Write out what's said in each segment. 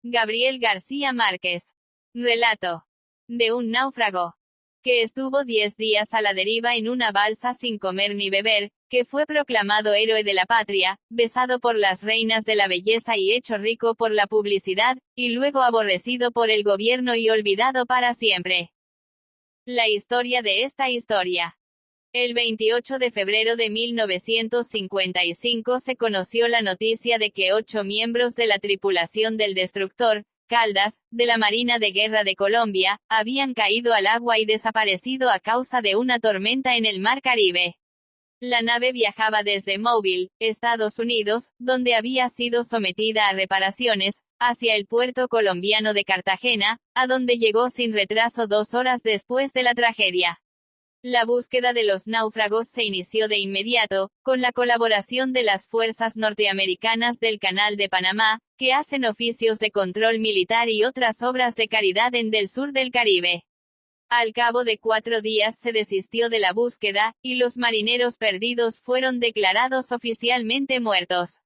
Gabriel García Márquez. Relato. De un náufrago que estuvo 10 días a la deriva en una balsa sin comer ni beber, que fue proclamado héroe de la patria, besado por las reinas de la belleza y hecho rico por la publicidad, y luego aborrecido por el gobierno y olvidado para siempre. La historia de esta historia. El 28 de febrero de 1955 se conoció la noticia de que 8 miembros de la tripulación del destructor Caldas, de la Marina de Guerra de Colombia, habían caído al agua y desaparecido a causa de una tormenta en el Mar Caribe. La nave viajaba desde Mobile, Estados Unidos, donde había sido sometida a reparaciones, hacia el puerto colombiano de Cartagena, a donde llegó sin retraso 2 horas después de la tragedia. La búsqueda de los náufragos se inició de inmediato, con la colaboración de las fuerzas norteamericanas del Canal de Panamá, que hacen oficios de control militar y otras obras de caridad en el sur del Caribe. Al cabo de 4 días se desistió de la búsqueda, y los marineros perdidos fueron declarados oficialmente muertos.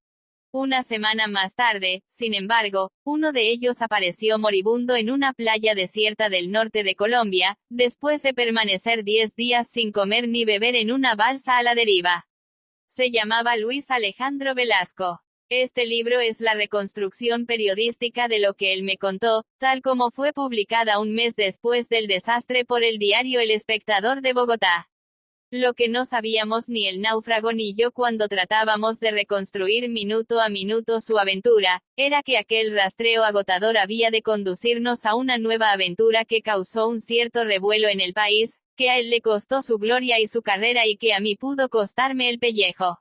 Una semana más tarde, sin embargo, uno de ellos apareció moribundo en una playa desierta del norte de Colombia, después de permanecer 10 días sin comer ni beber en una balsa a la deriva. Se llamaba Luis Alejandro Velasco. Este libro es la reconstrucción periodística de lo que él me contó, tal como fue publicada un mes después del desastre por el diario El Espectador de Bogotá. Lo que no sabíamos ni el náufrago ni yo cuando tratábamos de reconstruir minuto a minuto su aventura, era que aquel rastreo agotador había de conducirnos a una nueva aventura que causó un cierto revuelo en el país, que a él le costó su gloria y su carrera y que a mí pudo costarme el pellejo.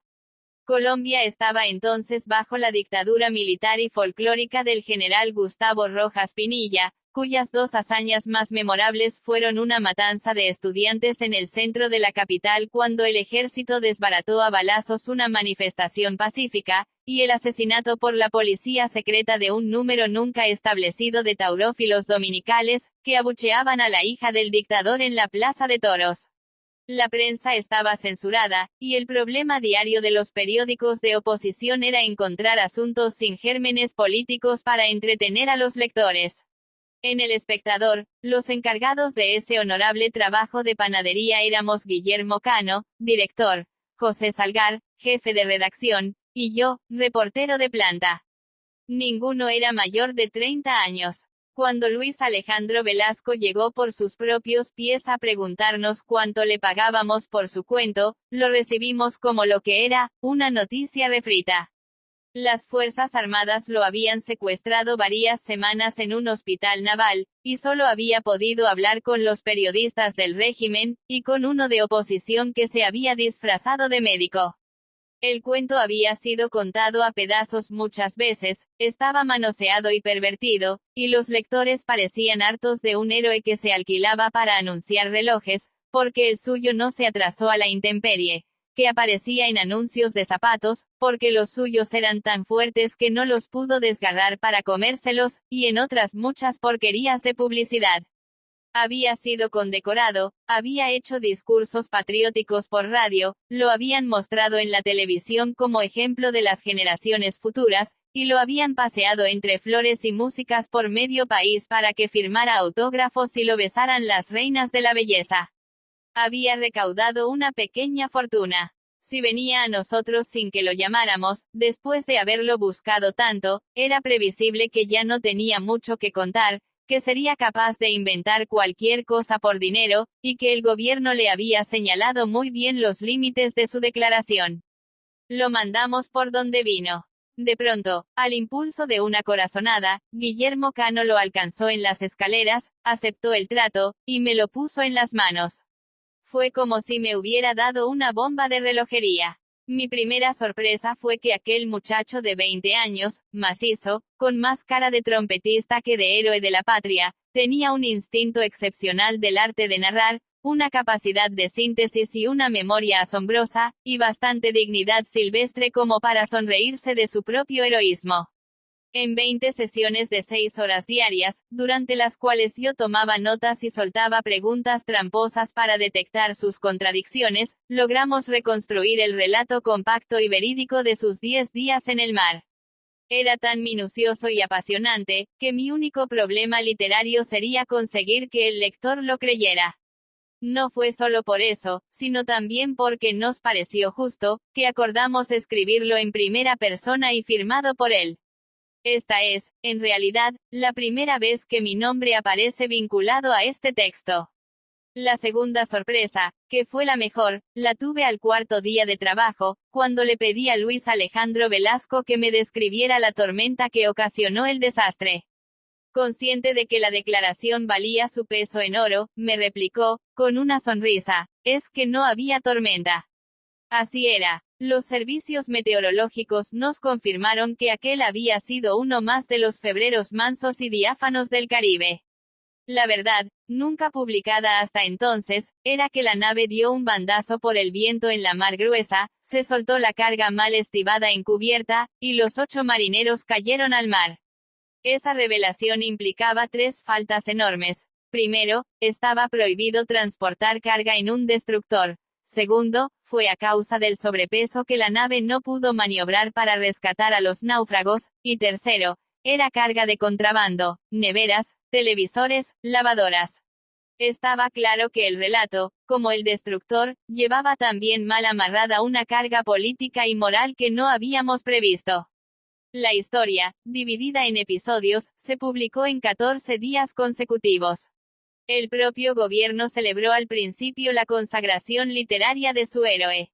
Colombia estaba entonces bajo la dictadura militar y folclórica del general Gustavo Rojas Pinilla, cuyas 2 hazañas más memorables fueron una matanza de estudiantes en el centro de la capital cuando el ejército desbarató a balazos una manifestación pacífica, y el asesinato por la policía secreta de un número nunca establecido de taurófilos dominicales, que abucheaban a la hija del dictador en la Plaza de Toros. La prensa estaba censurada, y el problema diario de los periódicos de oposición era encontrar asuntos sin gérmenes políticos para entretener a los lectores. En El Espectador, los encargados de ese honorable trabajo de panadería éramos Guillermo Cano, director, José Salgar, jefe de redacción, y yo, reportero de planta. Ninguno era mayor de 30 años. Cuando Luis Alejandro Velasco llegó por sus propios pies a preguntarnos cuánto le pagábamos por su cuento, lo recibimos como lo que era, una noticia refrita. Las Fuerzas Armadas lo habían secuestrado varias semanas en un hospital naval, y solo había podido hablar con los periodistas del régimen, y con uno de oposición que se había disfrazado de médico. El cuento había sido contado a pedazos muchas veces, estaba manoseado y pervertido, y los lectores parecían hartos de un héroe que se alquilaba para anunciar relojes, porque el suyo no se atrasó a la intemperie, que aparecía en anuncios de zapatos, porque los suyos eran tan fuertes que no los pudo desgarrar para comérselos, y en otras muchas porquerías de publicidad. Había sido condecorado, había hecho discursos patrióticos por radio, lo habían mostrado en la televisión como ejemplo de las generaciones futuras, y lo habían paseado entre flores y músicas por medio país para que firmara autógrafos y lo besaran las reinas de la belleza. Había recaudado una pequeña fortuna. Si venía a nosotros sin que lo llamáramos, después de haberlo buscado tanto, era previsible que ya no tenía mucho que contar, que sería capaz de inventar cualquier cosa por dinero, y que el gobierno le había señalado muy bien los límites de su declaración. Lo mandamos por donde vino. De pronto, al impulso de una corazonada, Guillermo Cano lo alcanzó en las escaleras, aceptó el trato, y me lo puso en las manos. Fue como si me hubiera dado una bomba de relojería. Mi primera sorpresa fue que aquel muchacho de 20 años, macizo, con más cara de trompetista que de héroe de la patria, tenía un instinto excepcional del arte de narrar, una capacidad de síntesis y una memoria asombrosa, y bastante dignidad silvestre como para sonreírse de su propio heroísmo. En 20 sesiones de 6 horas diarias, durante las cuales yo tomaba notas y soltaba preguntas tramposas para detectar sus contradicciones, logramos reconstruir el relato compacto y verídico de sus 10 días en el mar. Era tan minucioso y apasionante, que mi único problema literario sería conseguir que el lector lo creyera. No fue solo por eso, sino también porque nos pareció justo, que acordamos escribirlo en primera persona y firmado por él. Esta es, en realidad, la primera vez que mi nombre aparece vinculado a este texto. La segunda sorpresa, que fue la mejor, la tuve al cuarto día de trabajo, cuando le pedí a Luis Alejandro Velasco que me describiera la tormenta que ocasionó el desastre. Consciente de que la declaración valía su peso en oro, me replicó, con una sonrisa, es que no había tormenta. Así era. Los servicios meteorológicos nos confirmaron que aquel había sido uno más de los febreros mansos y diáfanos del Caribe. La verdad, nunca publicada hasta entonces, era que la nave dio un bandazo por el viento en la mar gruesa, se soltó la carga mal estibada en cubierta, y los 8 marineros cayeron al mar. Esa revelación implicaba 3 faltas enormes. Primero, estaba prohibido transportar carga en un destructor. Segundo, fue a causa del sobrepeso que la nave no pudo maniobrar para rescatar a los náufragos, y tercero, era carga de contrabando, neveras, televisores, lavadoras. Estaba claro que el relato, como el destructor, llevaba también mal amarrada una carga política y moral que no habíamos previsto. La historia, dividida en episodios, se publicó en 14 días consecutivos. El propio gobierno celebró al principio la consagración literaria de su héroe.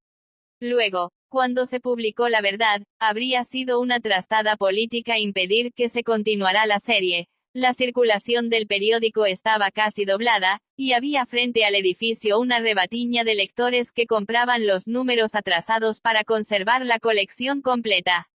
Luego, cuando se publicó La Verdad, habría sido una trastada política impedir que se continuara la serie. La circulación del periódico estaba casi doblada, y había frente al edificio una rebatiña de lectores que compraban los números atrasados para conservar la colección completa.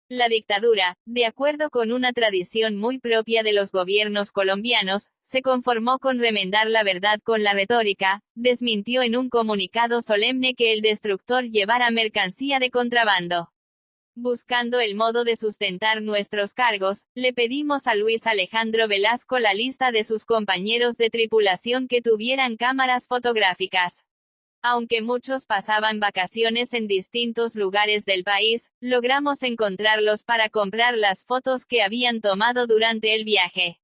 La dictadura, de acuerdo con una tradición muy propia de los gobiernos colombianos, se conformó con remendar la verdad con la retórica, desmintió en un comunicado solemne que el destructor llevara mercancía de contrabando. Buscando el modo de sustentar nuestros cargos, le pedimos a Luis Alejandro Velasco la lista de sus compañeros de tripulación que tuvieran cámaras fotográficas. Aunque muchos pasaban vacaciones en distintos lugares del país, logramos encontrarlos para comprar las fotos que habían tomado durante el viaje.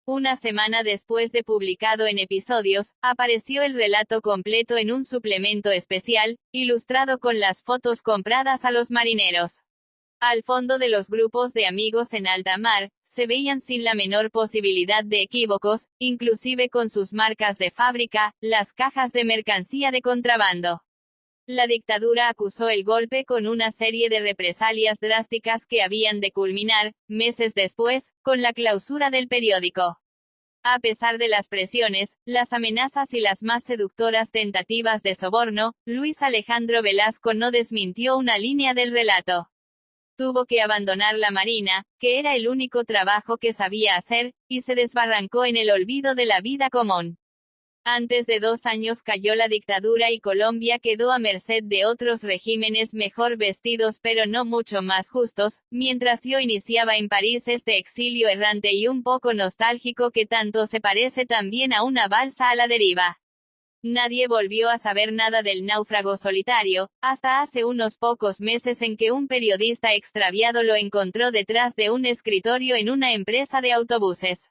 Una semana después de publicado en episodios, apareció el relato completo en un suplemento especial, ilustrado con las fotos compradas a los marineros. Al fondo de los grupos de amigos en alta mar, se veían sin la menor posibilidad de equívocos, inclusive con sus marcas de fábrica, las cajas de mercancía de contrabando. La dictadura acusó el golpe con una serie de represalias drásticas que habían de culminar, meses después, con la clausura del periódico. A pesar de las presiones, las amenazas y las más seductoras tentativas de soborno, Luis Alejandro Velasco no desmintió una línea del relato. Tuvo que abandonar la marina, que era el único trabajo que sabía hacer, y se desbarrancó en el olvido de la vida común. Antes de 2 años cayó la dictadura y Colombia quedó a merced de otros regímenes mejor vestidos pero no mucho más justos, mientras yo iniciaba en París este exilio errante y un poco nostálgico que tanto se parece también a una balsa a la deriva. Nadie volvió a saber nada del náufrago solitario, hasta hace unos pocos meses en que un periodista extraviado lo encontró detrás de un escritorio en una empresa de autobuses.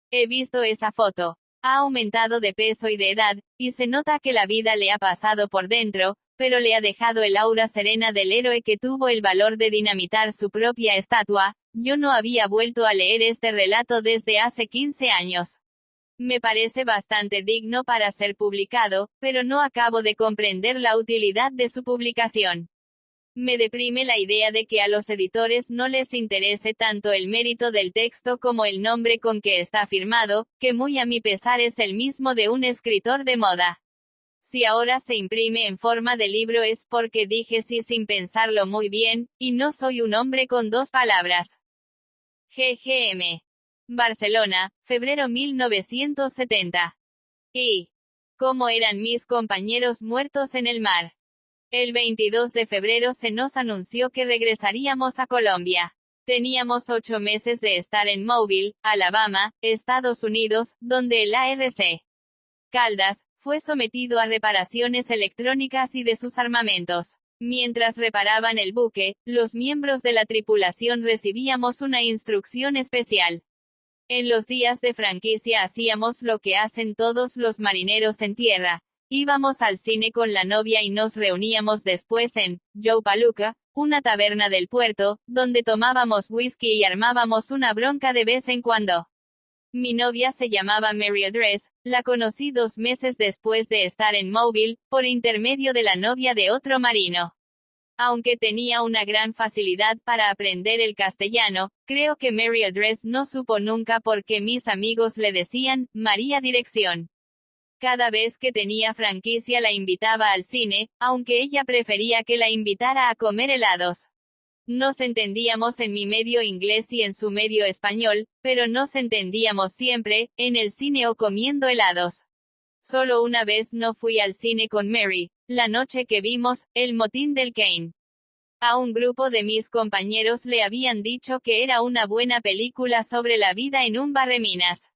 He visto esa foto. Ha aumentado de peso y de edad, y se nota que la vida le ha pasado por dentro, pero le ha dejado el aura serena del héroe que tuvo el valor de dinamitar su propia estatua. Yo no había vuelto a leer este relato desde hace 15 años. Me parece bastante digno para ser publicado, pero no acabo de comprender la utilidad de su publicación. Me deprime la idea de que a los editores no les interese tanto el mérito del texto como el nombre con que está firmado, que muy a mi pesar es el mismo de un escritor de moda. Si ahora se imprime en forma de libro es porque dije sí sin pensarlo muy bien, y no soy un hombre con 2 palabras. GGM. Barcelona, febrero 1970. Y ¿cómo eran mis compañeros muertos en el mar? El 22 de febrero se nos anunció que regresaríamos a Colombia. Teníamos 8 meses de estar en Mobile, Alabama, Estados Unidos, donde el ARC Caldas fue sometido a reparaciones electrónicas y de sus armamentos. Mientras reparaban el buque, los miembros de la tripulación recibíamos una instrucción especial. En los días de franquicia hacíamos lo que hacen todos los marineros en tierra. Íbamos al cine con la novia y nos reuníamos después en Joe Palooka, una taberna del puerto, donde tomábamos whisky y armábamos una bronca de vez en cuando. Mi novia se llamaba Mary Adress, la conocí 2 meses después de estar en Mobile, por intermedio de la novia de otro marino. Aunque tenía una gran facilidad para aprender el castellano, creo que Mary Adress no supo nunca por qué mis amigos le decían María Dirección. Cada vez que tenía franquicia la invitaba al cine, aunque ella prefería que la invitara a comer helados. Nos entendíamos en mi medio inglés y en su medio español, pero nos entendíamos siempre, en el cine o comiendo helados. Solo una vez no fui al cine con Mary, la noche que vimos El motín del Kane. A un grupo de mis compañeros le habían dicho que era una buena película sobre la vida en un barreminas.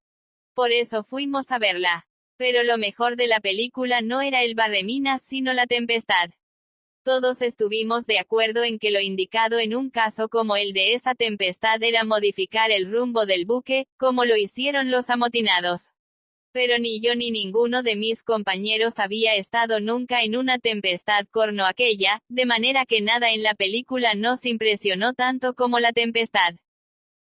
Por eso fuimos a verla. Pero lo mejor de la película no era el barreminas sino la tempestad. Todos estuvimos de acuerdo en que lo indicado en un caso como el de esa tempestad era modificar el rumbo del buque, como lo hicieron los amotinados. Pero ni yo ni ninguno de mis compañeros había estado nunca en una tempestad corno aquella, de manera que nada en la película nos impresionó tanto como la tempestad.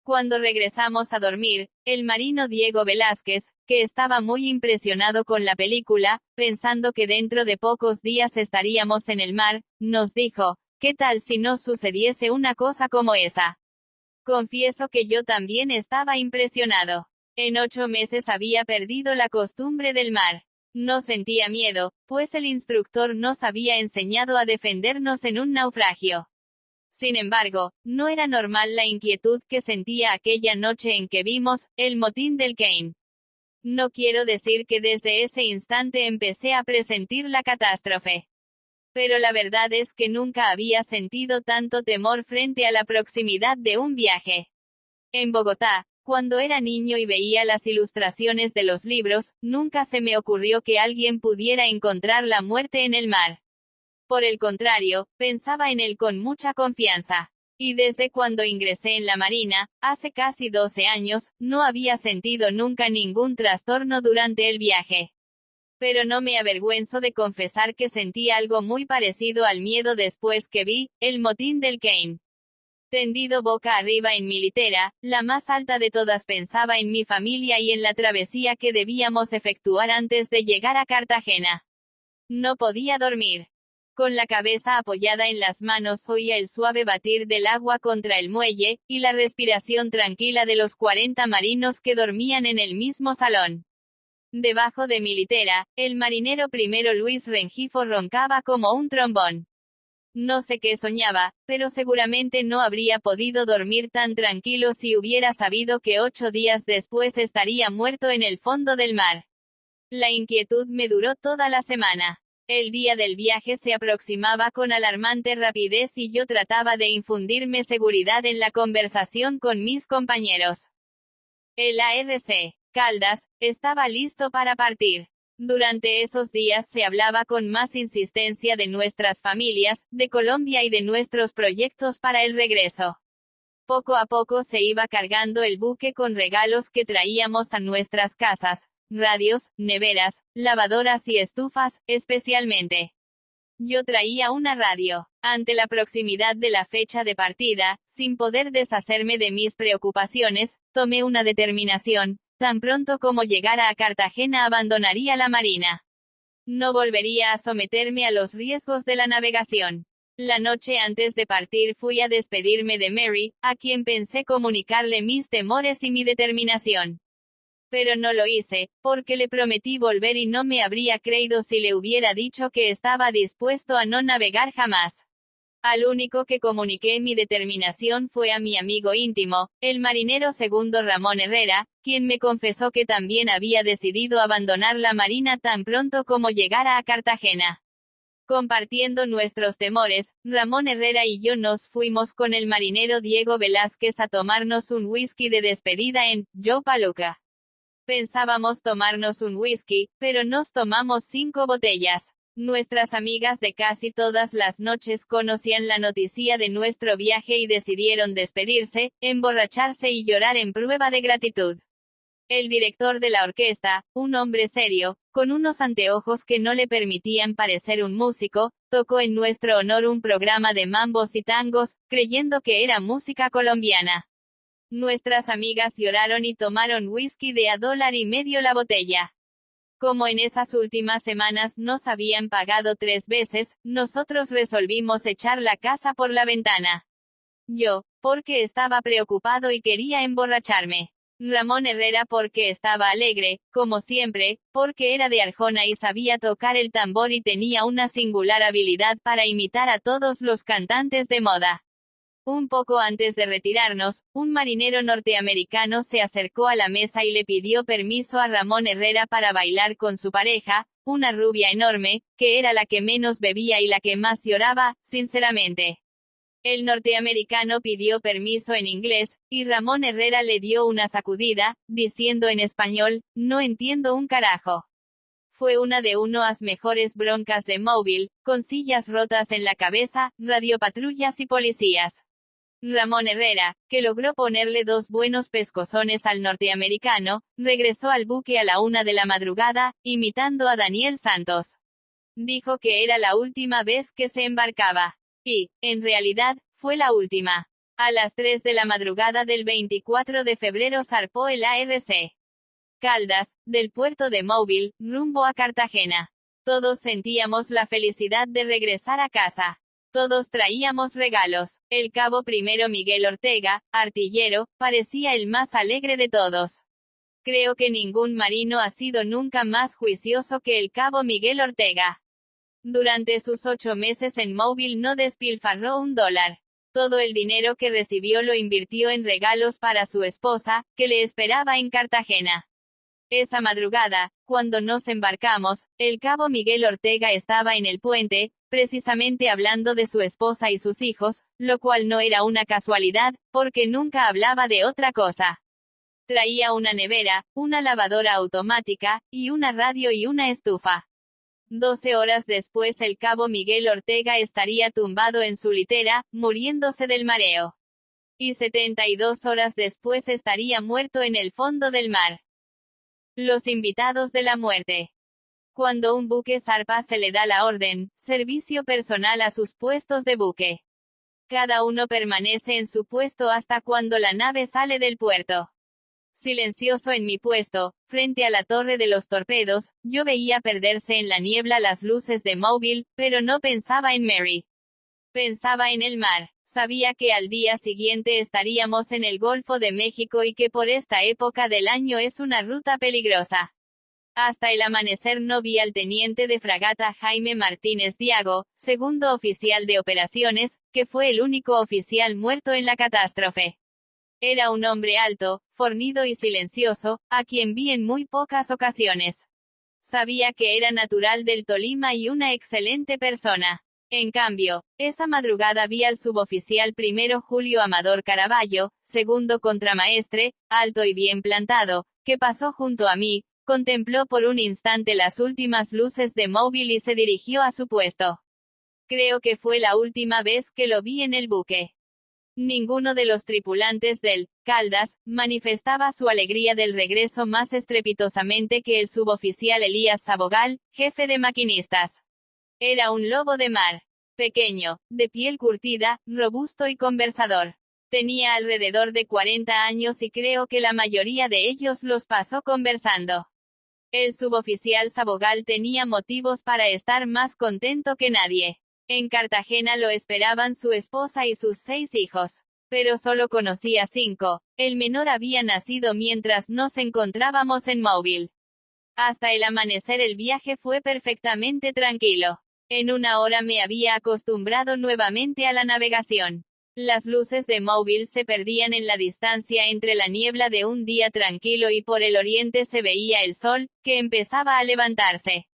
Cuando regresamos a dormir, el marino Diego Velázquez, que estaba muy impresionado con la película, pensando que dentro de pocos días estaríamos en el mar, nos dijo, ¿qué tal si nos sucediese una cosa como esa? Confieso que yo también estaba impresionado. En 8 meses había perdido la costumbre del mar. No sentía miedo, pues el instructor nos había enseñado a defendernos en un naufragio. Sin embargo, no era normal la inquietud que sentía aquella noche en que vimos El motín del Kane. No quiero decir que desde ese instante empecé a presentir la catástrofe. Pero la verdad es que nunca había sentido tanto temor frente a la proximidad de un viaje. En Bogotá, cuando era niño y veía las ilustraciones de los libros, nunca se me ocurrió que alguien pudiera encontrar la muerte en el mar. Por el contrario, pensaba en él con mucha confianza. Y desde cuando ingresé en la Marina, hace casi 12 años, no había sentido nunca ningún trastorno durante el viaje. Pero no me avergüenzo de confesar que sentí algo muy parecido al miedo después que vi El motín del Kane. Tendido boca arriba en mi litera, la más alta de todas, pensaba en mi familia y en la travesía que debíamos efectuar antes de llegar a Cartagena. No podía dormir. Con la cabeza apoyada en las manos oía el suave batir del agua contra el muelle, y la respiración tranquila de los 40 marinos que dormían en el mismo salón. Debajo de mi litera, el marinero primero Luis Rengifo roncaba como un trombón. No sé qué soñaba, pero seguramente no habría podido dormir tan tranquilo si hubiera sabido que 8 días después estaría muerto en el fondo del mar. La inquietud me duró toda la semana. El día del viaje se aproximaba con alarmante rapidez y yo trataba de infundirme seguridad en la conversación con mis compañeros. El ARC Caldas estaba listo para partir. Durante esos días se hablaba con más insistencia de nuestras familias, de Colombia y de nuestros proyectos para el regreso. Poco a poco se iba cargando el buque con regalos que traíamos a nuestras casas. Radios, neveras, lavadoras y estufas, especialmente. Yo traía una radio. Ante la proximidad de la fecha de partida, sin poder deshacerme de mis preocupaciones, tomé una determinación: tan pronto como llegara a Cartagena abandonaría la Marina. No volvería a someterme a los riesgos de la navegación. La noche antes de partir fui a despedirme de Mary, a quien pensé comunicarle mis temores y mi determinación. Pero no lo hice, porque le prometí volver y no me habría creído si le hubiera dicho que estaba dispuesto a no navegar jamás. Al único que comuniqué mi determinación fue a mi amigo íntimo, el marinero segundo Ramón Herrera, quien me confesó que también había decidido abandonar la Marina tan pronto como llegara a Cartagena. Compartiendo nuestros temores, Ramón Herrera y yo nos fuimos con el marinero Diego Velázquez a tomarnos un whisky de despedida en Joe Palooka. Pensábamos tomarnos un whisky, pero nos tomamos 5 botellas. Nuestras amigas de casi todas las noches conocían la noticia de nuestro viaje y decidieron despedirse, emborracharse y llorar en prueba de gratitud. El director de la orquesta, un hombre serio, con unos anteojos que no le permitían parecer un músico, tocó en nuestro honor un programa de mambos y tangos, creyendo que era música colombiana. Nuestras amigas lloraron y tomaron whisky de $1.50 la botella. Como en esas últimas semanas nos habían pagado 3 veces, nosotros resolvimos echar la casa por la ventana. Yo, porque estaba preocupado y quería emborracharme. Ramón Herrera porque estaba alegre, como siempre, porque era de Arjona y sabía tocar el tambor y tenía una singular habilidad para imitar a todos los cantantes de moda. Un poco antes de retirarnos, un marinero norteamericano se acercó a la mesa y le pidió permiso a Ramón Herrera para bailar con su pareja, una rubia enorme, que era la que menos bebía y la que más lloraba, sinceramente. El norteamericano pidió permiso en inglés, y Ramón Herrera le dio una sacudida, diciendo en español, no entiendo un carajo. Fue una de las mejores broncas de Mobile, con sillas rotas en la cabeza, radiopatrullas y policías. Ramón Herrera, que logró ponerle 2 buenos pescozones al norteamericano, regresó al buque a la 1 de la madrugada, imitando a Daniel Santos. Dijo que era la última vez que se embarcaba. Y, en realidad, fue la última. A las 3 de la madrugada del 24 de febrero zarpó el ARC Caldas, del puerto de Mobile, rumbo a Cartagena. Todos sentíamos la felicidad de regresar a casa. Todos traíamos regalos. El cabo primero Miguel Ortega, artillero, parecía el más alegre de todos. Creo que ningún marino ha sido nunca más juicioso que el cabo Miguel Ortega. Durante sus 8 meses en Mobile no despilfarró $1. Todo el dinero que recibió lo invirtió en regalos para su esposa, que le esperaba en Cartagena. Esa madrugada, cuando nos embarcamos, el cabo Miguel Ortega estaba en el puente, precisamente hablando de su esposa y sus hijos, lo cual no era una casualidad, porque nunca hablaba de otra cosa. Traía una nevera, una lavadora automática, y una radio y una estufa. 12 horas después el cabo Miguel Ortega estaría tumbado en su litera, muriéndose del mareo. Y 72 horas después estaría muerto en el fondo del mar. Los invitados de la muerte. Cuando un buque zarpa se le da la orden, servicio personal a sus puestos de buque. Cada uno permanece en su puesto hasta cuando la nave sale del puerto. Silencioso en mi puesto, frente a la torre de los torpedos, yo veía perderse en la niebla las luces de Mobile, pero no pensaba en Mary. Pensaba en el mar. Sabía que al día siguiente estaríamos en el Golfo de México y que por esta época del año es una ruta peligrosa. Hasta el amanecer no vi al teniente de fragata Jaime Martínez Diago, segundo oficial de operaciones, que fue el único oficial muerto en la catástrofe. Era un hombre alto, fornido y silencioso, a quien vi en muy pocas ocasiones. Sabía que era natural del Tolima y una excelente persona. En cambio, esa madrugada vi al suboficial primero Julio Amador Caraballo, segundo contramaestre, alto y bien plantado, que pasó junto a mí, contempló por un instante las últimas luces de Mobile y se dirigió a su puesto. Creo que fue la última vez que lo vi en el buque. Ninguno de los tripulantes del Caldas manifestaba su alegría del regreso más estrepitosamente que el suboficial Elías Sabogal, jefe de maquinistas. Era un lobo de mar. Pequeño, de piel curtida, robusto y conversador. Tenía alrededor de 40 años y creo que la mayoría de ellos los pasó conversando. El suboficial Sabogal tenía motivos para estar más contento que nadie. En Cartagena lo esperaban su esposa y sus 6 hijos. Pero solo conocía 5. El menor había nacido mientras nos encontrábamos en Mobile. Hasta el amanecer el viaje fue perfectamente tranquilo. En una hora me había acostumbrado nuevamente a la navegación. Las luces de Mobile se perdían en la distancia entre la niebla de un día tranquilo y por el oriente se veía el sol, que empezaba a levantarse.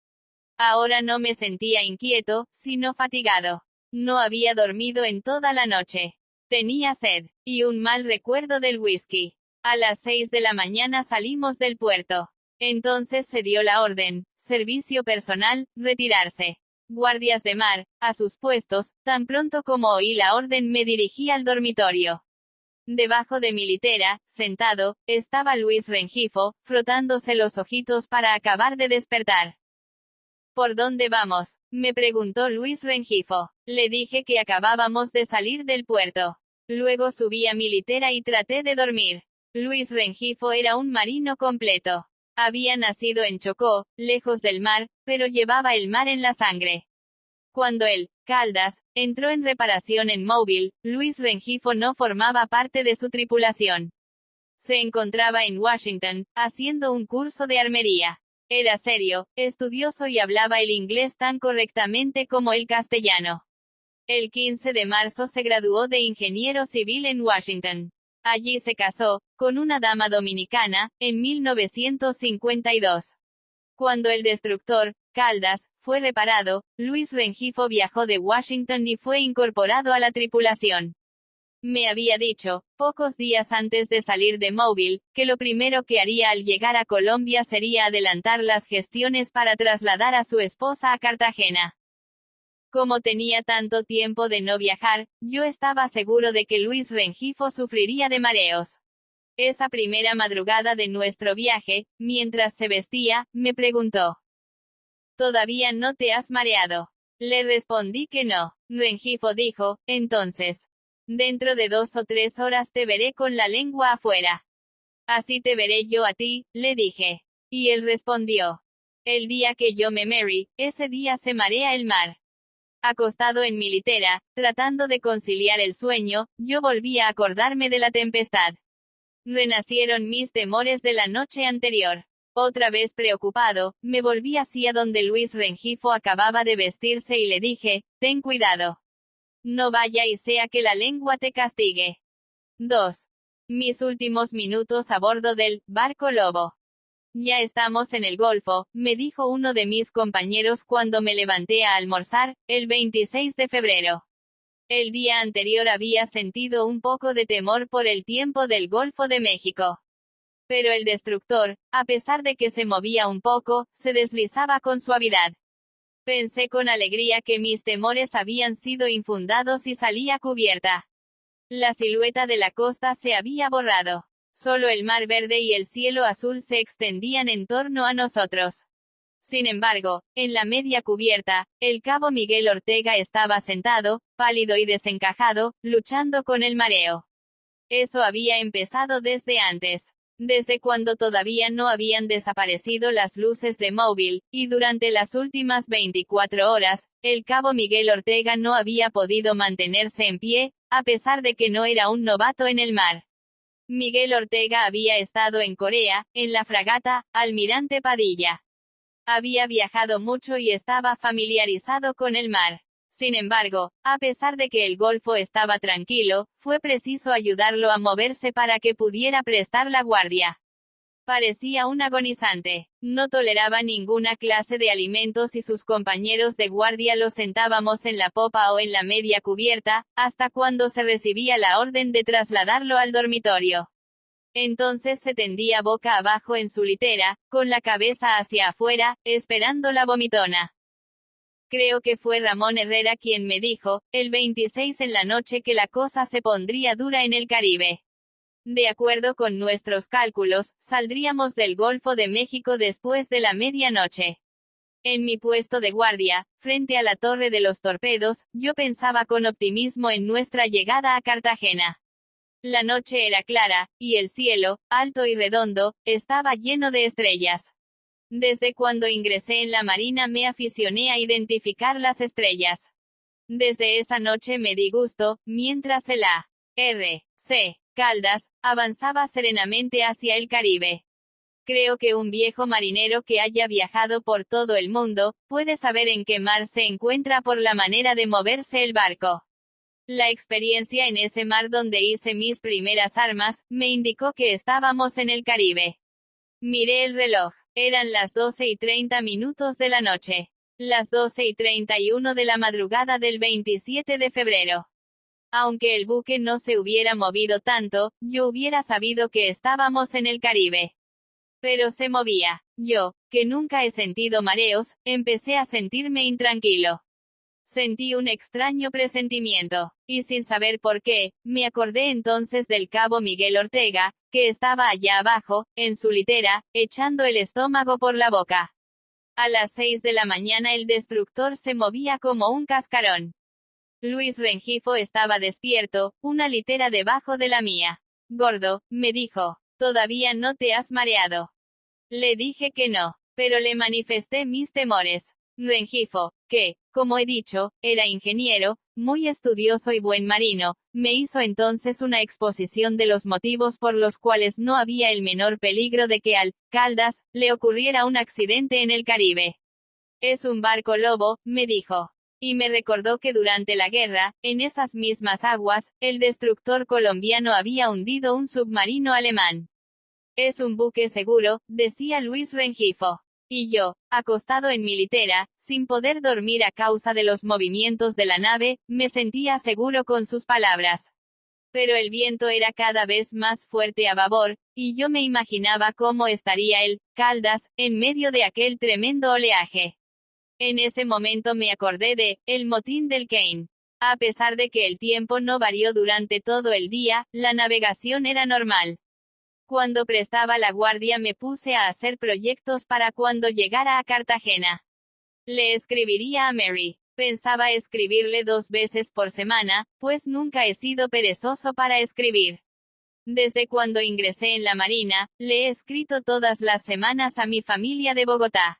Ahora no me sentía inquieto, sino fatigado. No había dormido en toda la noche. Tenía sed, y un mal recuerdo del whisky. A las 6 de la mañana salimos del puerto. Entonces se dio la orden, servicio personal, retirarse. guardias de mar, a sus puestos. Tan pronto como oí la orden me dirigí al dormitorio. Debajo de mi litera, sentado, estaba Luis Rengifo, frotándose los ojitos para acabar de despertar. ¿Por dónde vamos?, me preguntó Luis Rengifo. Le dije que acabábamos de salir del puerto. Luego subí a mi litera y traté de dormir. Luis Rengifo era un marino completo. Había nacido en Chocó, lejos del mar, pero llevaba el mar en la sangre. Cuando él, Caldas, entró en reparación en Mobile, Luis Rengifo no formaba parte de su tripulación. Se encontraba en Washington, haciendo un curso de armería. Era serio, estudioso y hablaba el inglés tan correctamente como el castellano. El 15 de marzo se graduó de ingeniero civil en Washington. Allí se casó, con una dama dominicana, en 1952. Cuando el destructor, Caldas, fue reparado, Luis Rengifo viajó de Washington y fue incorporado a la tripulación. Me había dicho, pocos días antes de salir de Mobile, que lo primero que haría al llegar a Colombia sería adelantar las gestiones para trasladar a su esposa a Cartagena. Como tenía tanto tiempo de no viajar, yo estaba seguro de que Luis Rengifo sufriría de mareos. Esa primera madrugada de nuestro viaje, mientras se vestía, me preguntó: ¿todavía no te has mareado? Le respondí que no. Rengifo dijo, entonces, dentro de 2 o 3 horas te veré con la lengua afuera. Así te veré yo a ti, le dije. Y él respondió: el día que yo me marry, ese día se marea el mar. Acostado en mi litera, tratando de conciliar el sueño, yo volví a acordarme de la tempestad. Renacieron mis temores de la noche anterior. Otra vez preocupado, me volví hacia donde Luis Rengifo acababa de vestirse y le dije: ten cuidado. No vaya y sea que la lengua te castigue. 2. Mis últimos minutos a bordo del barco Lobo. Ya estamos en el Golfo, me dijo uno de mis compañeros cuando me levanté a almorzar, el 26 de febrero. El día anterior había sentido un poco de temor por el tiempo del Golfo de México. Pero el destructor, a pesar de que se movía un poco, se deslizaba con suavidad. Pensé con alegría que mis temores habían sido infundados y salí a cubierta. La silueta de la costa se había borrado. Solo el mar verde y el cielo azul se extendían en torno a nosotros. Sin embargo, en la media cubierta, el cabo Miguel Ortega estaba sentado, pálido y desencajado, luchando con el mareo. Eso había empezado desde antes. Desde cuando todavía no habían desaparecido las luces de Mobile, y durante las últimas 24 horas, el cabo Miguel Ortega no había podido mantenerse en pie, a pesar de que no era un novato en el mar. Miguel Ortega había estado en Corea, en la fragata Almirante Padilla. Había viajado mucho y estaba familiarizado con el mar. Sin embargo, a pesar de que el Golfo estaba tranquilo, fue preciso ayudarlo a moverse para que pudiera prestar la guardia. Parecía un agonizante. No toleraba ninguna clase de alimentos y sus compañeros de guardia lo sentábamos en la popa o en la media cubierta, hasta cuando se recibía la orden de trasladarlo al dormitorio. Entonces se tendía boca abajo en su litera, con la cabeza hacia afuera, esperando la vomitona. Creo que fue Ramón Herrera quien me dijo, el 26 en la noche, que la cosa se pondría dura en el Caribe. De acuerdo con nuestros cálculos, saldríamos del Golfo de México después de la medianoche. En mi puesto de guardia, frente a la torre de los torpedos, yo pensaba con optimismo en nuestra llegada a Cartagena. La noche era clara, y el cielo, alto y redondo, estaba lleno de estrellas. Desde cuando ingresé en la Marina me aficioné a identificar las estrellas. Desde esa noche me di gusto, mientras el A.R.C. Caldas avanzaba serenamente hacia el Caribe. Creo que un viejo marinero que haya viajado por todo el mundo, puede saber en qué mar se encuentra por la manera de moverse el barco. La experiencia en ese mar donde hice mis primeras armas, me indicó que estábamos en el Caribe. Miré el reloj. Eran las 12:30 de la noche. Las 12:31 de la madrugada del 27 de febrero. Aunque el buque no se hubiera movido tanto, yo hubiera sabido que estábamos en el Caribe. pero se movía. Yo, que nunca he sentido mareos, empecé a sentirme intranquilo. Sentí un extraño presentimiento, y sin saber por qué, me acordé entonces del cabo Miguel Ortega, que estaba allá abajo, en su litera, echando el estómago por la boca. A las 6 de la mañana el destructor se movía como un cascarón. Luis Rengifo estaba despierto, una litera debajo de la mía. Gordo, me dijo, ¿todavía no te has mareado? Le dije que no, pero le manifesté mis temores. Rengifo, que, como he dicho, era ingeniero, muy estudioso y buen marino, me hizo entonces una exposición de los motivos por los cuales no había el menor peligro de que al Caldas le ocurriera un accidente en el Caribe. Es un barco lobo, me dijo. Y me recordó que durante la guerra, en esas mismas aguas, el destructor colombiano había hundido un submarino alemán. Es un buque seguro, decía Luis Rengifo. Y yo, acostado en mi litera, sin poder dormir a causa de los movimientos de la nave, me sentía seguro con sus palabras. Pero el viento era cada vez más fuerte a babor, y yo me imaginaba cómo estaría el Caldas, en medio de aquel tremendo oleaje. En ese momento me acordé de el motín del Kane. A pesar de que el tiempo no varió durante todo el día, la navegación era normal. Cuando prestaba la guardia me puse a hacer proyectos para cuando llegara a Cartagena. Le escribiría a Mary. Pensaba escribirle 2 veces por semana, pues nunca he sido perezoso para escribir. Desde cuando ingresé en la Marina, le he escrito todas las semanas a mi familia de Bogotá.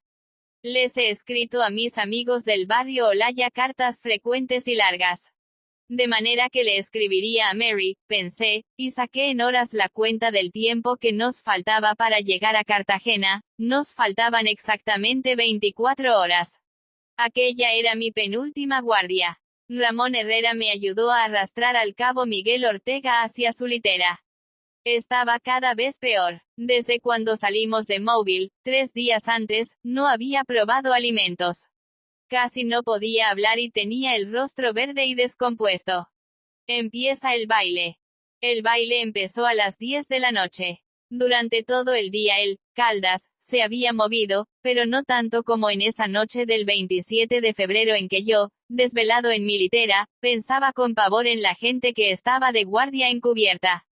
Les he escrito a mis amigos del barrio Olaya cartas frecuentes y largas. De manera que le escribiría a Mary, pensé, y saqué en horas la cuenta del tiempo que nos faltaba para llegar a Cartagena. Nos faltaban exactamente 24 horas. Aquella era mi penúltima guardia. Ramón Herrera me ayudó a arrastrar al cabo Miguel Ortega hacia su litera. Estaba cada vez peor. Desde cuando salimos de Mobile, 3 días antes, no había probado alimentos. Casi no podía hablar y tenía el rostro verde y descompuesto. Empieza el baile. El baile empezó a las 10 de la noche. Durante todo el día el Caldas se había movido, pero no tanto como en esa noche del 27 de febrero en que yo, desvelado en mi litera, pensaba con pavor en la gente que estaba de guardia en cubierta.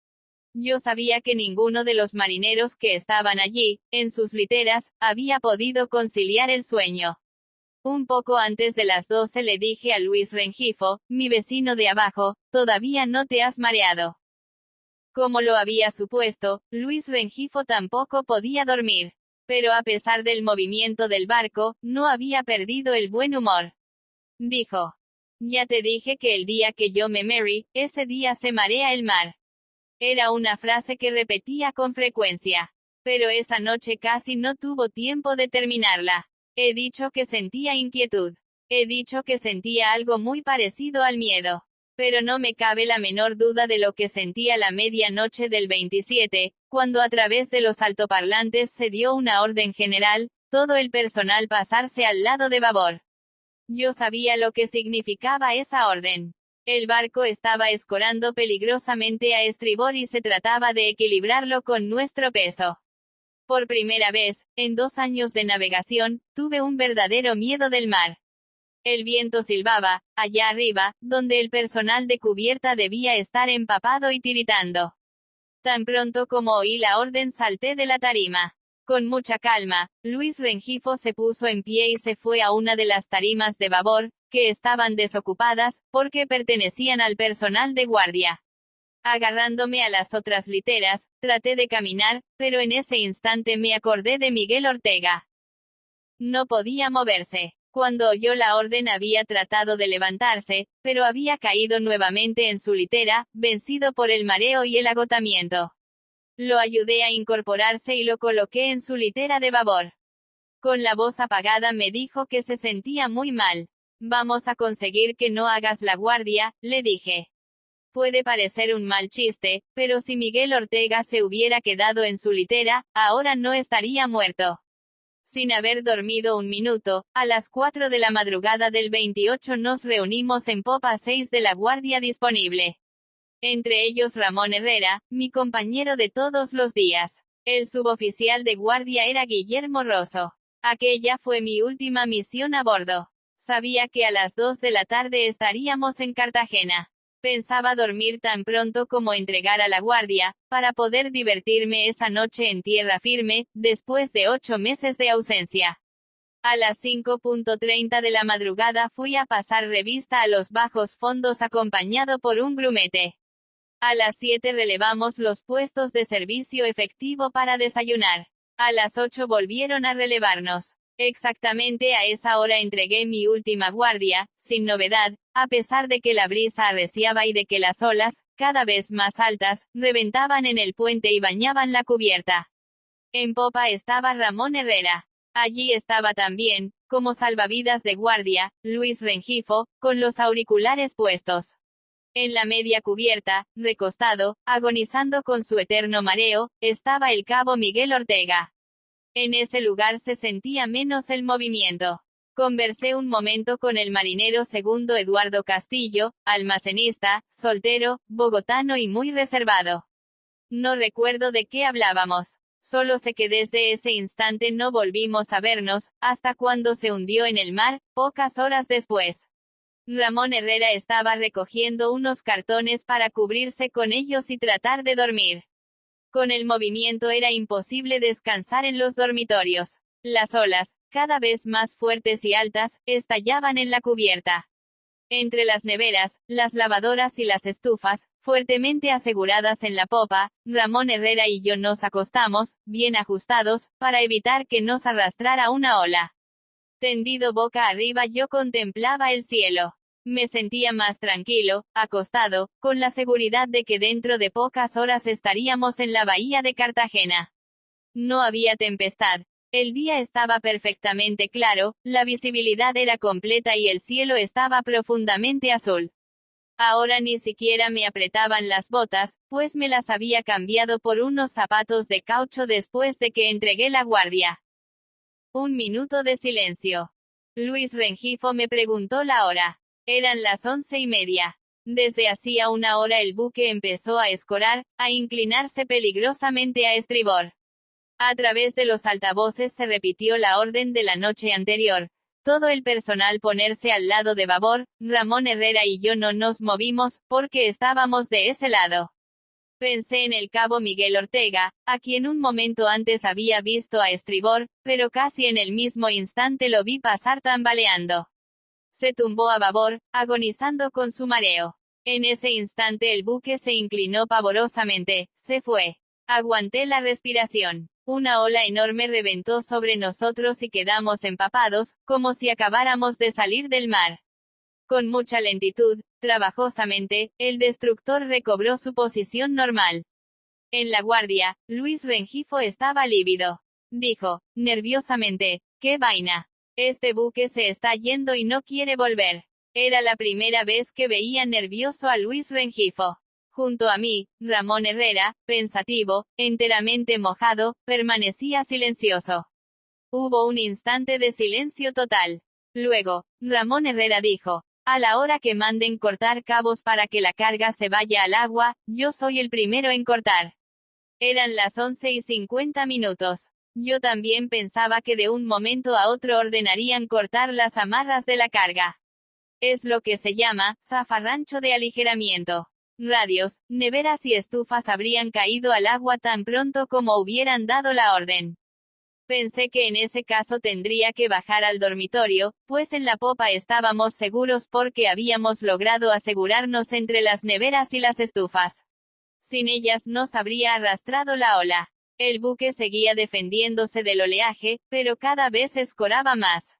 Yo sabía que ninguno de los marineros que estaban allí, en sus literas, había podido conciliar el sueño. Un poco antes de las 12 le dije a Luis Rengifo, mi vecino de abajo, ¿todavía no te has mareado? Como lo había supuesto, Luis Rengifo tampoco podía dormir. Pero a pesar del movimiento del barco, no había perdido el buen humor. Dijo. Ya te dije que el día que yo me marry, ese día se marea el mar. Era una frase que repetía con frecuencia. Pero esa noche casi no tuvo tiempo de terminarla. He dicho que sentía inquietud. He dicho que sentía algo muy parecido al miedo. Pero no me cabe la menor duda de lo que sentía la medianoche del 27, cuando a través de los altoparlantes se dio una orden general, todo el personal pasarse al lado de babor. Yo sabía lo que significaba esa orden. El barco estaba escorando peligrosamente a estribor y se trataba de equilibrarlo con nuestro peso. Por primera vez, en 2 años de navegación, tuve un verdadero miedo del mar. El viento silbaba, allá arriba, donde el personal de cubierta debía estar empapado y tiritando. Tan pronto como oí la orden salté de la tarima. Con mucha calma, Luis Rengifo se puso en pie y se fue a una de las tarimas de babor, que estaban desocupadas, porque pertenecían al personal de guardia. Agarrándome a las otras literas, traté de caminar, pero en ese instante me acordé de Miguel Ortega. No podía moverse. Cuando oyó la orden había tratado de levantarse, pero había caído nuevamente en su litera, vencido por el mareo y el agotamiento. Lo ayudé a incorporarse y lo coloqué en su litera de babor. Con la voz apagada me dijo que se sentía muy mal. Vamos a conseguir que no hagas la guardia, le dije. Puede parecer un mal chiste, pero si Miguel Ortega se hubiera quedado en su litera, ahora no estaría muerto. Sin haber dormido un minuto, a las 4 de la madrugada del 28 nos reunimos en popa 6 de la guardia disponible. Entre ellos Ramón Herrera, mi compañero de todos los días. El suboficial de guardia era Guillermo Rosso. Aquella fue mi última misión a bordo. Sabía que a las 2 de la tarde estaríamos en Cartagena. Pensaba dormir tan pronto como entregar a la guardia, para poder divertirme esa noche en tierra firme, después de 8 meses de ausencia. A las 5:30 de la madrugada fui a pasar revista a los bajos fondos acompañado por un grumete. A las 7 relevamos los puestos de servicio efectivo para desayunar. A las 8 volvieron a relevarnos. Exactamente a esa hora entregué mi última guardia, sin novedad, a pesar de que la brisa arreciaba y de que las olas, cada vez más altas, reventaban en el puente y bañaban la cubierta. En popa estaba Ramón Herrera. Allí estaba también, como salvavidas de guardia, Luis Rengifo, con los auriculares puestos. En la media cubierta, recostado, agonizando con su eterno mareo, estaba el cabo Miguel Ortega. En ese lugar se sentía menos el movimiento. Conversé un momento con el marinero segundo Eduardo Castillo, almacenista, soltero, bogotano y muy reservado. No recuerdo de qué hablábamos. Solo sé que desde ese instante no volvimos a vernos, hasta cuando se hundió en el mar, pocas horas después. Ramón Herrera estaba recogiendo unos cartones para cubrirse con ellos y tratar de dormir. Con el movimiento era imposible descansar en los dormitorios. Las olas, cada vez más fuertes y altas, estallaban en la cubierta. Entre las neveras, las lavadoras y las estufas, fuertemente aseguradas en la popa, Ramón Herrera y yo nos acostamos, bien ajustados, para evitar que nos arrastrara una ola. Tendido boca arriba yo contemplaba el cielo. Me sentía más tranquilo, acostado, con la seguridad de que dentro de pocas horas estaríamos en la bahía de Cartagena. No había tempestad. El día estaba perfectamente claro, la visibilidad era completa y el cielo estaba profundamente azul. Ahora ni siquiera me apretaban las botas, pues me las había cambiado por unos zapatos de caucho después de que entregué la guardia. Un minuto de silencio. Luis Rengifo me preguntó la hora. Eran las 11:30. Desde hacía una hora el buque empezó a escorar, a inclinarse peligrosamente a estribor. A través de los altavoces se repitió la orden de la noche anterior. Todo el personal ponerse al lado de babor. Ramón Herrera y yo no nos movimos, porque estábamos de ese lado. Pensé en el cabo Miguel Ortega, a quien un momento antes había visto a estribor, pero casi en el mismo instante lo vi pasar tambaleando. Se tumbó a babor, agonizando con su mareo. En ese instante el buque se inclinó pavorosamente, se fue. Aguanté la respiración. Una ola enorme reventó sobre nosotros y quedamos empapados, como si acabáramos de salir del mar. Con mucha lentitud, trabajosamente, el destructor recobró su posición normal. En la guardia, Luis Rengifo estaba lívido. Dijo, nerviosamente, «¿Qué vaina? Este buque se está yendo y no quiere volver». Era la primera vez que veía nervioso a Luis Rengifo. Junto a mí, Ramón Herrera, pensativo, enteramente mojado, permanecía silencioso. Hubo un instante de silencio total. Luego, Ramón Herrera dijo, «A la hora que manden cortar cabos para que la carga se vaya al agua, yo soy el primero en cortar». Eran las 11:50. Yo también pensaba que de un momento a otro ordenarían cortar las amarras de la carga. Es lo que se llama zafarrancho de aligeramiento. Radios, neveras y estufas habrían caído al agua tan pronto como hubieran dado la orden. Pensé que en ese caso tendría que bajar al dormitorio, pues en la popa estábamos seguros porque habíamos logrado asegurarnos entre las neveras y las estufas. Sin ellas nos habría arrastrado la ola. El buque seguía defendiéndose del oleaje, pero cada vez escoraba más.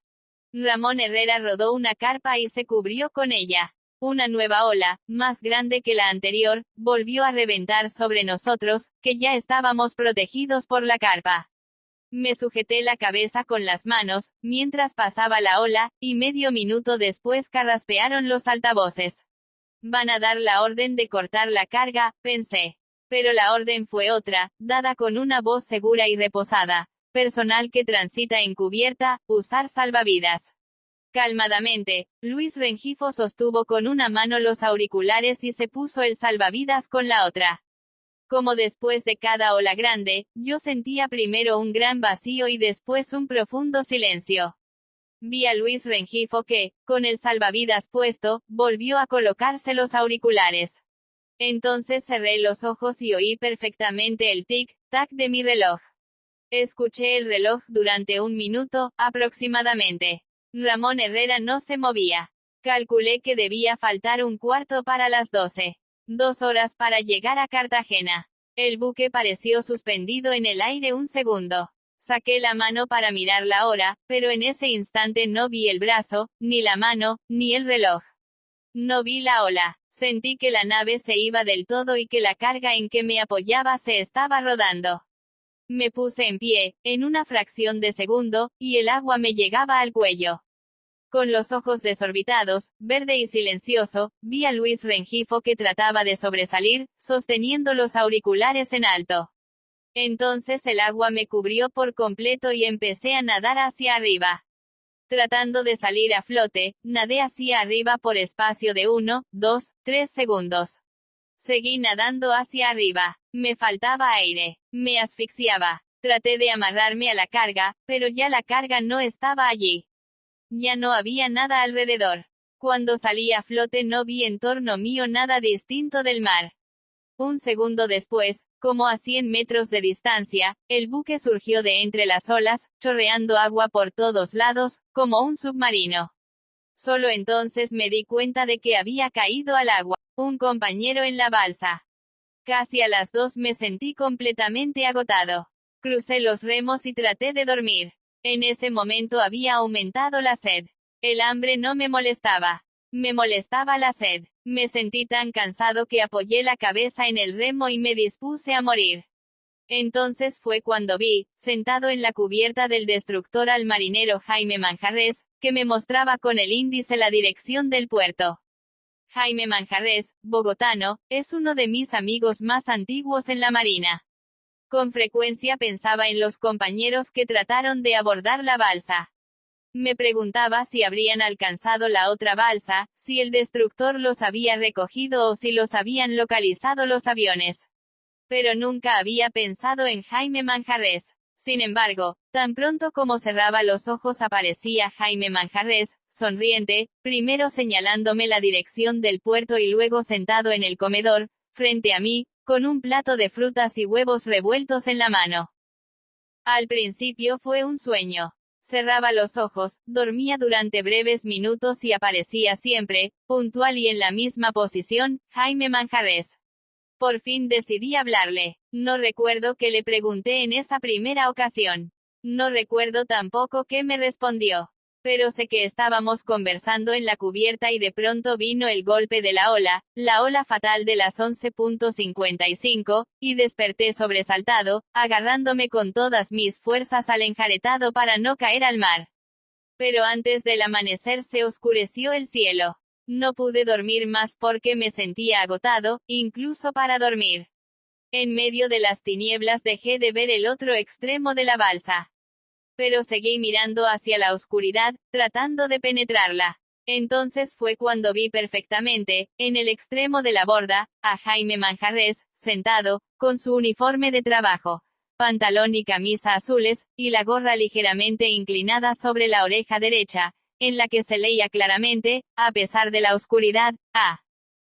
Ramón Herrera rodó una carpa y se cubrió con ella. Una nueva ola, más grande que la anterior, volvió a reventar sobre nosotros, que ya estábamos protegidos por la carpa. Me sujeté la cabeza con las manos, mientras pasaba la ola, y medio minuto después carraspearon los altavoces. Van a dar la orden de cortar la carga, pensé. Pero la orden fue otra, dada con una voz segura y reposada. Personal que transita en cubierta, usar salvavidas. Calmadamente, Luis Rengifo sostuvo con una mano los auriculares y se puso el salvavidas con la otra. Como después de cada ola grande, yo sentía primero un gran vacío y después un profundo silencio. Vi a Luis Rengifo que, con el salvavidas puesto, volvió a colocarse los auriculares. Entonces cerré los ojos y oí perfectamente el tic-tac de mi reloj. Escuché el reloj durante 1 minuto, aproximadamente. Ramón Herrera no se movía. Calculé que debía faltar un cuarto para las 12. 2 horas para llegar a Cartagena. El buque pareció suspendido en el aire un segundo. Saqué la mano para mirar la hora, pero en ese instante no vi el brazo, ni la mano, ni el reloj. No vi la ola. Sentí que la nave se iba del todo y que la carga en que me apoyaba se estaba rodando. Me puse en pie, en una fracción de segundo, y el agua me llegaba al cuello. Con los ojos desorbitados, verde y silencioso, vi a Luis Rengifo que trataba de sobresalir, sosteniendo los auriculares en alto. Entonces el agua me cubrió por completo y empecé a nadar hacia arriba. Tratando de salir a flote, nadé hacia arriba por espacio de 1, 2, 3 segundos. Seguí nadando hacia arriba. Me faltaba aire. Me asfixiaba. Traté de amarrarme a la carga, pero ya la carga no estaba allí. Ya no había nada alrededor. Cuando salí a flote no vi en torno mío nada distinto del mar. Un segundo después, como a 100 metros de distancia, el buque surgió de entre las olas, chorreando agua por todos lados, como un submarino. Solo entonces me di cuenta de que había caído al agua, un compañero en la balsa. Casi a las 2 me sentí completamente agotado. Crucé los remos y traté de dormir. En ese momento había aumentado la sed. El hambre no me molestaba. Me molestaba la sed. Me sentí tan cansado que apoyé la cabeza en el remo y me dispuse a morir. Entonces fue cuando vi, sentado en la cubierta del destructor al marinero Jaime Manjarrés, que me mostraba con el índice la dirección del puerto. Jaime Manjarrés, bogotano, es uno de mis amigos más antiguos en la Marina. Con frecuencia pensaba en los compañeros que trataron de abordar la balsa. Me preguntaba si habrían alcanzado la otra balsa, si el destructor los había recogido o si los habían localizado los aviones. Pero nunca había pensado en Jaime Manjarrés. Sin embargo, tan pronto como cerraba los ojos aparecía Jaime Manjarrés, sonriente, primero señalándome la dirección del puerto y luego sentado en el comedor, frente a mí, con un plato de frutas y huevos revueltos en la mano. Al principio fue un sueño. Cerraba los ojos, dormía durante breves minutos y aparecía siempre, puntual y en la misma posición, Jaime Manjarrés. Por fin decidí hablarle. No recuerdo qué le pregunté en esa primera ocasión. No recuerdo tampoco qué me respondió. Pero sé que estábamos conversando en la cubierta y de pronto vino el golpe de la ola fatal de las 11:55, y desperté sobresaltado, agarrándome con todas mis fuerzas al enjaretado para no caer al mar. Pero antes del amanecer se oscureció el cielo. No pude dormir más porque me sentía agotado, incluso para dormir. En medio de las tinieblas dejé de ver el otro extremo de la balsa. Pero seguí mirando hacia la oscuridad, tratando de penetrarla. Entonces fue cuando vi perfectamente, en el extremo de la borda, a Jaime Manjarrés, sentado, con su uniforme de trabajo, pantalón y camisa azules, y la gorra ligeramente inclinada sobre la oreja derecha, en la que se leía claramente, a pesar de la oscuridad, A.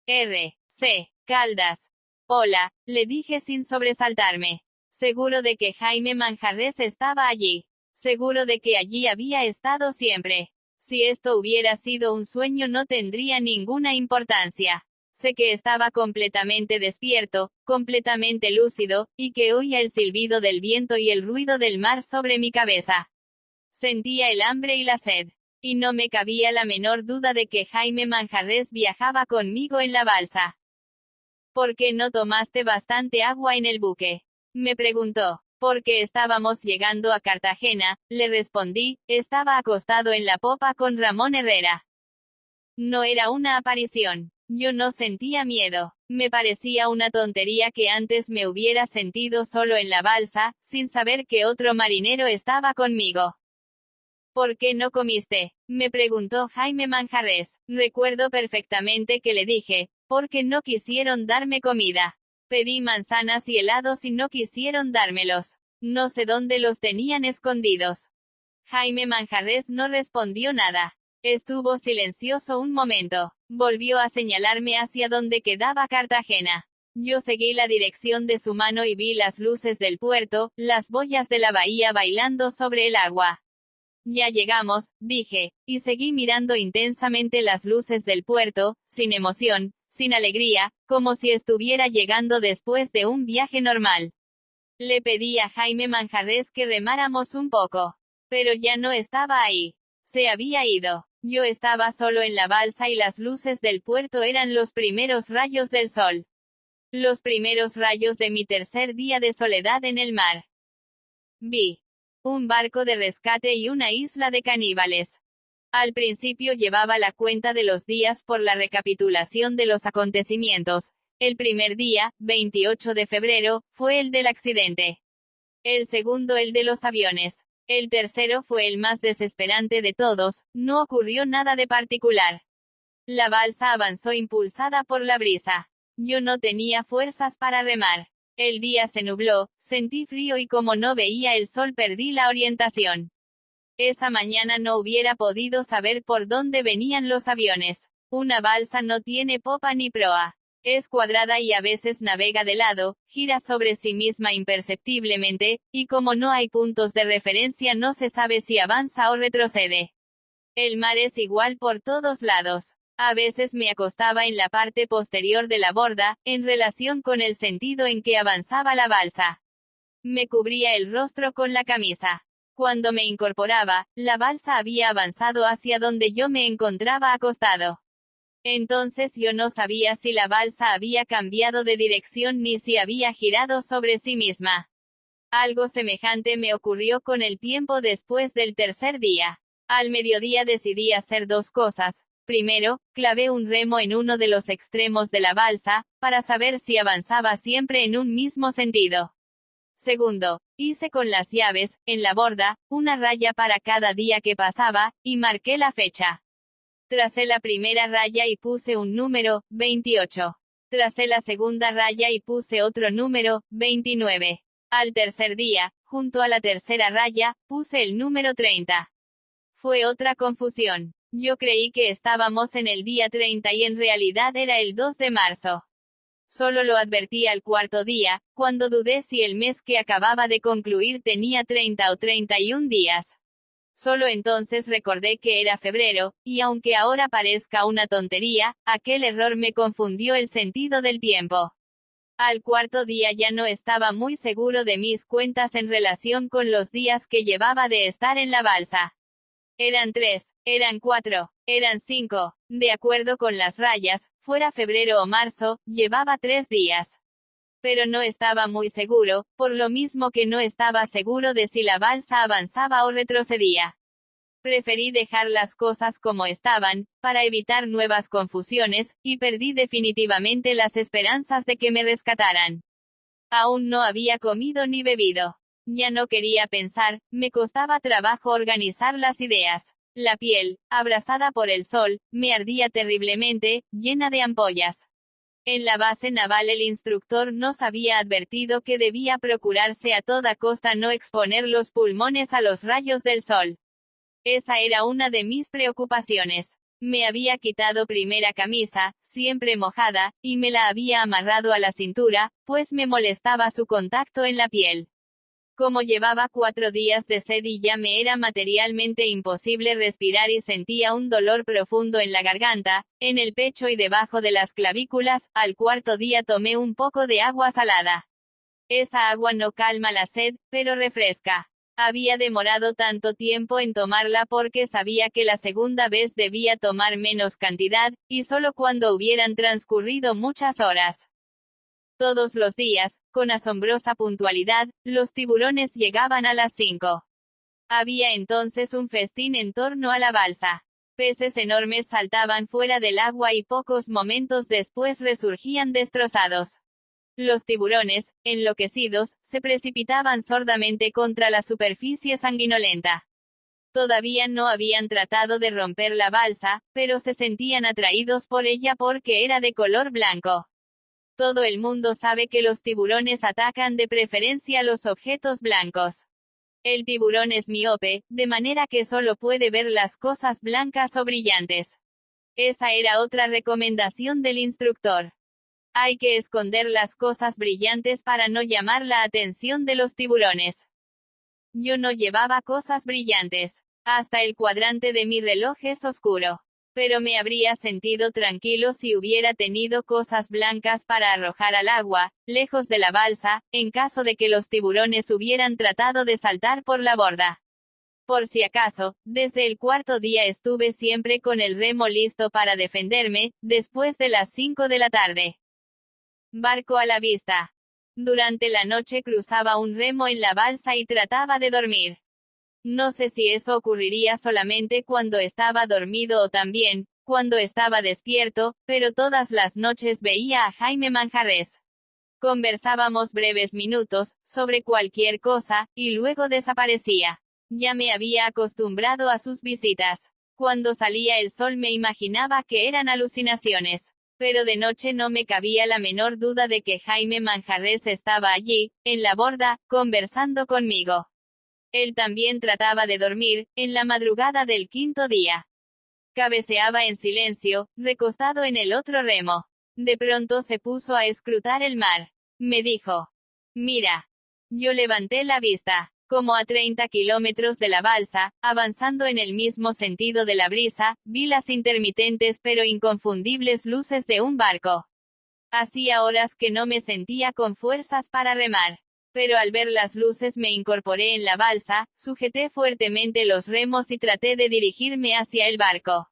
R. C. Caldas. Hola, le dije sin sobresaltarme. Seguro de que Jaime Manjarrés estaba allí. Seguro de que allí había estado siempre. Si esto hubiera sido un sueño no tendría ninguna importancia. Sé que estaba completamente despierto, completamente lúcido, y que oía el silbido del viento y el ruido del mar sobre mi cabeza. Sentía el hambre y la sed. Y no me cabía la menor duda de que Jaime Manjarrés viajaba conmigo en la balsa. ¿Por qué no tomaste bastante agua en el buque?, me preguntó. Porque estábamos llegando a Cartagena, le respondí, estaba acostado en la popa con Ramón Herrera. No era una aparición. Yo no sentía miedo. Me parecía una tontería que antes me hubiera sentido solo en la balsa, sin saber que otro marinero estaba conmigo. ¿Por qué no comiste?, me preguntó Jaime Manjarrés. Recuerdo perfectamente que le dije, porque no quisieron darme comida. Pedí manzanas y helados y no quisieron dármelos. No sé dónde los tenían escondidos. Jaime Manjarres no respondió nada. Estuvo silencioso un momento. Volvió a señalarme hacia donde quedaba Cartagena. Yo seguí la dirección de su mano y vi las luces del puerto, las boyas de la bahía bailando sobre el agua. Ya llegamos, dije, y seguí mirando intensamente las luces del puerto, sin emoción, sin alegría, como si estuviera llegando después de un viaje normal. Le pedí a Jaime Manjarres que remáramos un poco. Pero ya no estaba ahí. Se había ido. Yo estaba solo en la balsa y las luces del puerto eran los primeros rayos del sol. Los primeros rayos de mi tercer día de soledad en el mar. Vi un barco de rescate y una isla de caníbales. Al principio llevaba la cuenta de los días por la recapitulación de los acontecimientos. El primer día, 28 de febrero, fue el del accidente. El segundo el de los aviones. El tercero fue el más desesperante de todos, no ocurrió nada de particular. La balsa avanzó impulsada por la brisa. Yo no tenía fuerzas para remar. El día se nubló, sentí frío y como no veía el sol perdí la orientación. Esa mañana no hubiera podido saber por dónde venían los aviones. Una balsa no tiene popa ni proa. Es cuadrada y a veces navega de lado, gira sobre sí misma imperceptiblemente, y como no hay puntos de referencia no se sabe si avanza o retrocede. El mar es igual por todos lados. A veces me acostaba en la parte posterior de la borda, en relación con el sentido en que avanzaba la balsa. Me cubría el rostro con la camisa. Cuando me incorporaba, la balsa había avanzado hacia donde yo me encontraba acostado. Entonces yo no sabía si la balsa había cambiado de dirección ni si había girado sobre sí misma. Algo semejante me ocurrió con el tiempo después del tercer día. Al mediodía decidí hacer dos cosas. Primero, clavé un remo en uno de los extremos de la balsa, para saber si avanzaba siempre en un mismo sentido. Segundo, hice con las llaves, en la borda, una raya para cada día que pasaba, y marqué la fecha. Tracé la primera raya y puse un número, 28. Tracé la segunda raya y puse otro número, 29. Al tercer día, junto a la tercera raya, puse el número 30. Fue otra confusión. Yo creí que estábamos en el día 30 y en realidad era el 2 de marzo. Solo lo advertí al cuarto día, cuando dudé si el mes que acababa de concluir tenía 30 o 31 días. Solo entonces recordé que era febrero, y aunque ahora parezca una tontería, aquel error me confundió el sentido del tiempo. Al cuarto día ya no estaba muy seguro de mis cuentas en relación con los días que llevaba de estar en la balsa. Eran 3, eran 4, eran 5, de acuerdo con las rayas, fuera febrero o marzo, llevaba 3 días. Pero no estaba muy seguro, por lo mismo que no estaba seguro de si la balsa avanzaba o retrocedía. Preferí dejar las cosas como estaban, para evitar nuevas confusiones, y perdí definitivamente las esperanzas de que me rescataran. Aún no había comido ni bebido. Ya no quería pensar, me costaba trabajo organizar las ideas. La piel, abrasada por el sol, me ardía terriblemente, llena de ampollas. En la base naval el instructor nos había advertido que debía procurarse a toda costa no exponer los pulmones a los rayos del sol. Esa era una de mis preocupaciones. Me había quitado primera camisa, siempre mojada, y me la había amarrado a la cintura, pues me molestaba su contacto en la piel. Como llevaba 4 días de sed y ya me era materialmente imposible respirar y sentía un dolor profundo en la garganta, en el pecho y debajo de las clavículas, al cuarto día tomé un poco de agua salada. Esa agua no calma la sed, pero refresca. Había demorado tanto tiempo en tomarla porque sabía que la segunda vez debía tomar menos cantidad, y solo cuando hubieran transcurrido muchas horas. Todos los días, con asombrosa puntualidad, los tiburones llegaban a las 5. Había entonces un festín en torno a la balsa. Peces enormes saltaban fuera del agua y pocos momentos después resurgían destrozados. Los tiburones, enloquecidos, se precipitaban sordamente contra la superficie sanguinolenta. Todavía no habían tratado de romper la balsa, pero se sentían atraídos por ella porque era de color blanco. Todo el mundo sabe que los tiburones atacan de preferencia los objetos blancos. El tiburón es miope, de manera que solo puede ver las cosas blancas o brillantes. Esa era otra recomendación del instructor. Hay que esconder las cosas brillantes para no llamar la atención de los tiburones. Yo no llevaba cosas brillantes. Hasta el cuadrante de mi reloj es oscuro. Pero me habría sentido tranquilo si hubiera tenido cosas blancas para arrojar al agua, lejos de la balsa, en caso de que los tiburones hubieran tratado de saltar por la borda. Por si acaso, desde el cuarto día estuve siempre con el remo listo para defenderme, después de las 5 de la tarde. Barco a la vista. Durante la noche cruzaba un remo en la balsa y trataba de dormir. No sé si eso ocurriría solamente cuando estaba dormido o también, cuando estaba despierto, pero todas las noches veía a Jaime Manjarres. Conversábamos breves minutos, sobre cualquier cosa, y luego desaparecía. Ya me había acostumbrado a sus visitas. Cuando salía el sol me imaginaba que eran alucinaciones. Pero de noche no me cabía la menor duda de que Jaime Manjarres estaba allí, en la borda, conversando conmigo. Él también trataba de dormir, en la madrugada del quinto día. Cabeceaba en silencio, recostado en el otro remo. De pronto se puso a escrutar el mar. Me dijo: «Mira». Yo levanté la vista. Como a 30 kilómetros de la balsa, avanzando en el mismo sentido de la brisa, vi las intermitentes pero inconfundibles luces de un barco. Hacía horas que no me sentía con fuerzas para remar. Pero al ver las luces me incorporé en la balsa, sujeté fuertemente los remos y traté de dirigirme hacia el barco.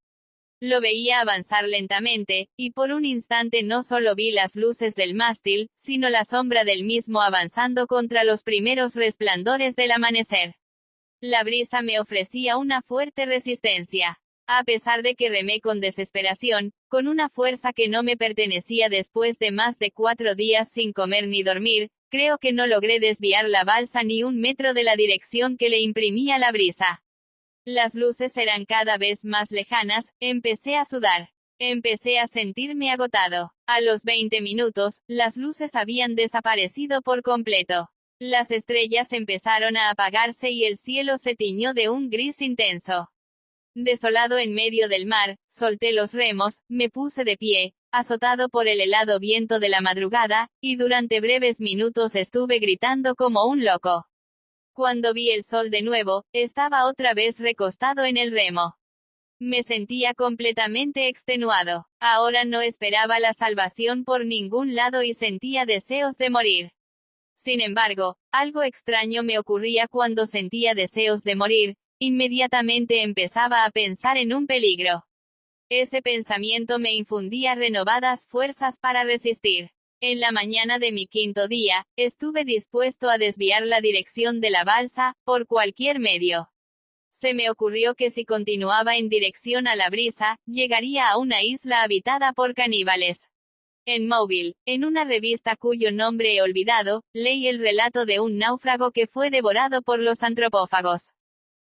Lo veía avanzar lentamente, y por un instante no solo vi las luces del mástil, sino la sombra del mismo avanzando contra los primeros resplandores del amanecer. La brisa me ofrecía una fuerte resistencia. A pesar de que remé con desesperación, con una fuerza que no me pertenecía después de más de 4 días sin comer ni dormir, creo que no logré desviar la balsa ni un metro de la dirección que le imprimía la brisa. Las luces eran cada vez más lejanas, empecé a sudar. Empecé a sentirme agotado. A los 20 minutos, las luces habían desaparecido por completo. Las estrellas empezaron a apagarse y el cielo se tiñó de un gris intenso. Desolado en medio del mar, solté los remos, me puse de pie, azotado por el helado viento de la madrugada, y durante breves minutos estuve gritando como un loco. Cuando vi el sol de nuevo, estaba otra vez recostado en el remo. Me sentía completamente extenuado. Ahora no esperaba la salvación por ningún lado y sentía deseos de morir. Sin embargo, algo extraño me ocurría cuando sentía deseos de morir. Inmediatamente empezaba a pensar en un peligro. Ese pensamiento me infundía renovadas fuerzas para resistir. En la mañana de mi quinto día, estuve dispuesto a desviar la dirección de la balsa, por cualquier medio. Se me ocurrió que si continuaba en dirección a la brisa, llegaría a una isla habitada por caníbales. En Mobile, en una revista cuyo nombre he olvidado, leí el relato de un náufrago que fue devorado por los antropófagos.